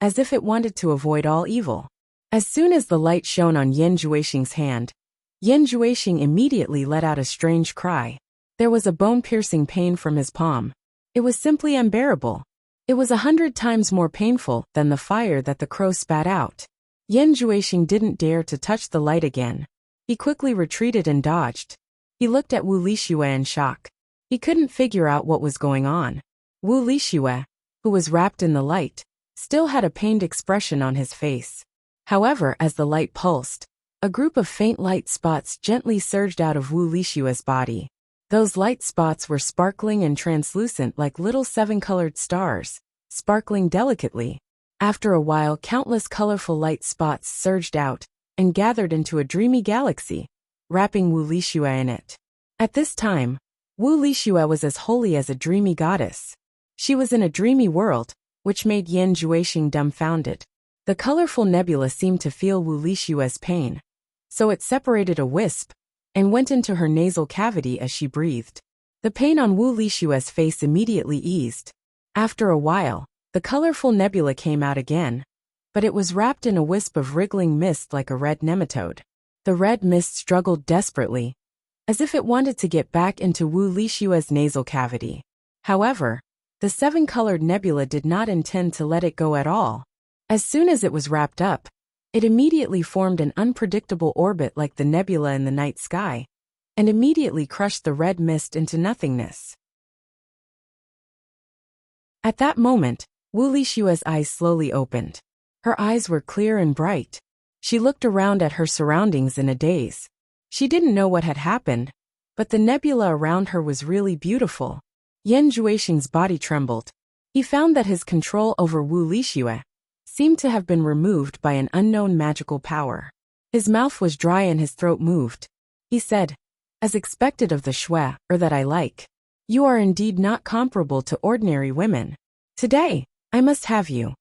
as if it wanted to avoid all evil. As soon as the light shone on Yan Juexing's hand, Yan Juexing immediately let out a strange cry. There was a bone-piercing pain from his palm. It was simply unbearable. It was 100 times more painful than the fire that the crow spat out. Yan Juexing didn't dare to touch the light again. He quickly retreated and dodged. He looked at Wu Lixue in shock. He couldn't figure out what was going on. Wu Lixue, who was wrapped in the light, still had a pained expression on his face. However, as the light pulsed, a group of faint light spots gently surged out of Wu Lixue's body. Those light spots were sparkling and translucent like little 7-colored stars, sparkling delicately. After a while, countless colorful light spots surged out and gathered into a dreamy galaxy, wrapping Wu Lixue in it. At this time, Wu Lixue was as holy as a dreamy goddess. She was in a dreamy world, which made Yan Juexing dumbfounded. The colorful nebula seemed to feel Wu Lixue's pain, so it separated a wisp and went into her nasal cavity as she breathed. The pain on Wu Lixue's face immediately eased. After a while, the colorful nebula came out again, but it was wrapped in a wisp of wriggling mist like a red nematode. The red mist struggled desperately, as if it wanted to get back into Wu Lixue's nasal cavity. However, the 7-colored nebula did not intend to let it go at all. As soon as it was wrapped up, it immediately formed an unpredictable orbit like the nebula in the night sky, and immediately crushed the red mist into nothingness. At that moment, Wu Lixue's eyes slowly opened. Her eyes were clear and bright. She looked around at her surroundings in a daze. She didn't know what had happened, but the nebula around her was really beautiful. Yan Juexing's body trembled. He found that his control over Wu Lixue seemed to have been removed by an unknown magical power. His mouth was dry and his throat moved. He said, "As expected of the Shui, or that I like. You are indeed not comparable to ordinary women. Today, I must have you."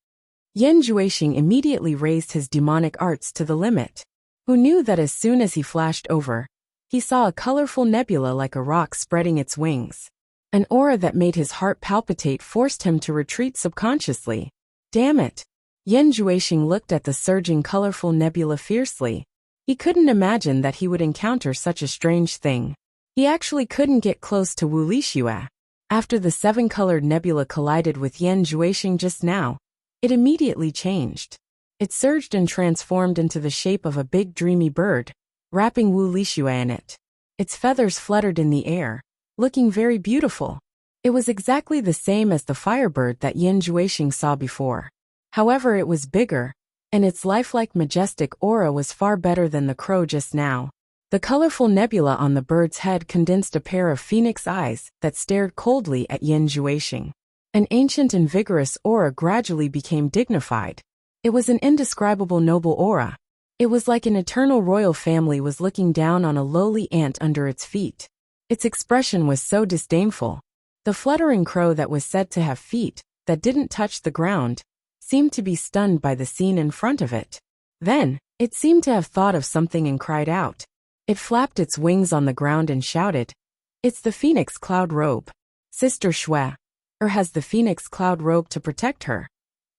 Yan Juexing immediately raised his demonic arts to the limit. Who knew that as soon as he flashed over, he saw a colorful nebula like a rock spreading its wings. An aura that made his heart palpitate forced him to retreat subconsciously. Damn it! Yan Juexing looked at the surging colorful nebula fiercely. He couldn't imagine that he would encounter such a strange thing. He actually couldn't get close to Wu Lixue. After the 7-colored nebula collided with Yan Juexing just now, it immediately changed. It surged and transformed into the shape of a big dreamy bird, wrapping Wu Lixue in it. Its feathers fluttered in the air, looking very beautiful. It was exactly the same as the firebird that Yan Juexing saw before. However, it was bigger, and its lifelike majestic aura was far better than the crow just now. The colorful nebula on the bird's head condensed a pair of phoenix eyes that stared coldly at Yan Juexing. An ancient and vigorous aura gradually became dignified. It was an indescribable noble aura. It was like an eternal royal family was looking down on a lowly ant under its feet. Its expression was so disdainful. The fluttering crow that was said to have feet that didn't touch the ground seemed to be stunned by the scene in front of it. Then, it seemed to have thought of something and cried out. It flapped its wings on the ground and shouted, "It's the Phoenix Cloud Robe. Sister Shui, or has the Phoenix Cloud Robe to protect her?"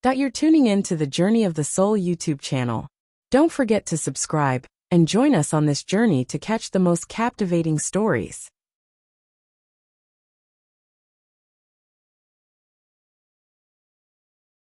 You're tuning in to the Journey of the Soul YouTube channel. Don't forget to subscribe and join us on this journey to catch the most captivating stories.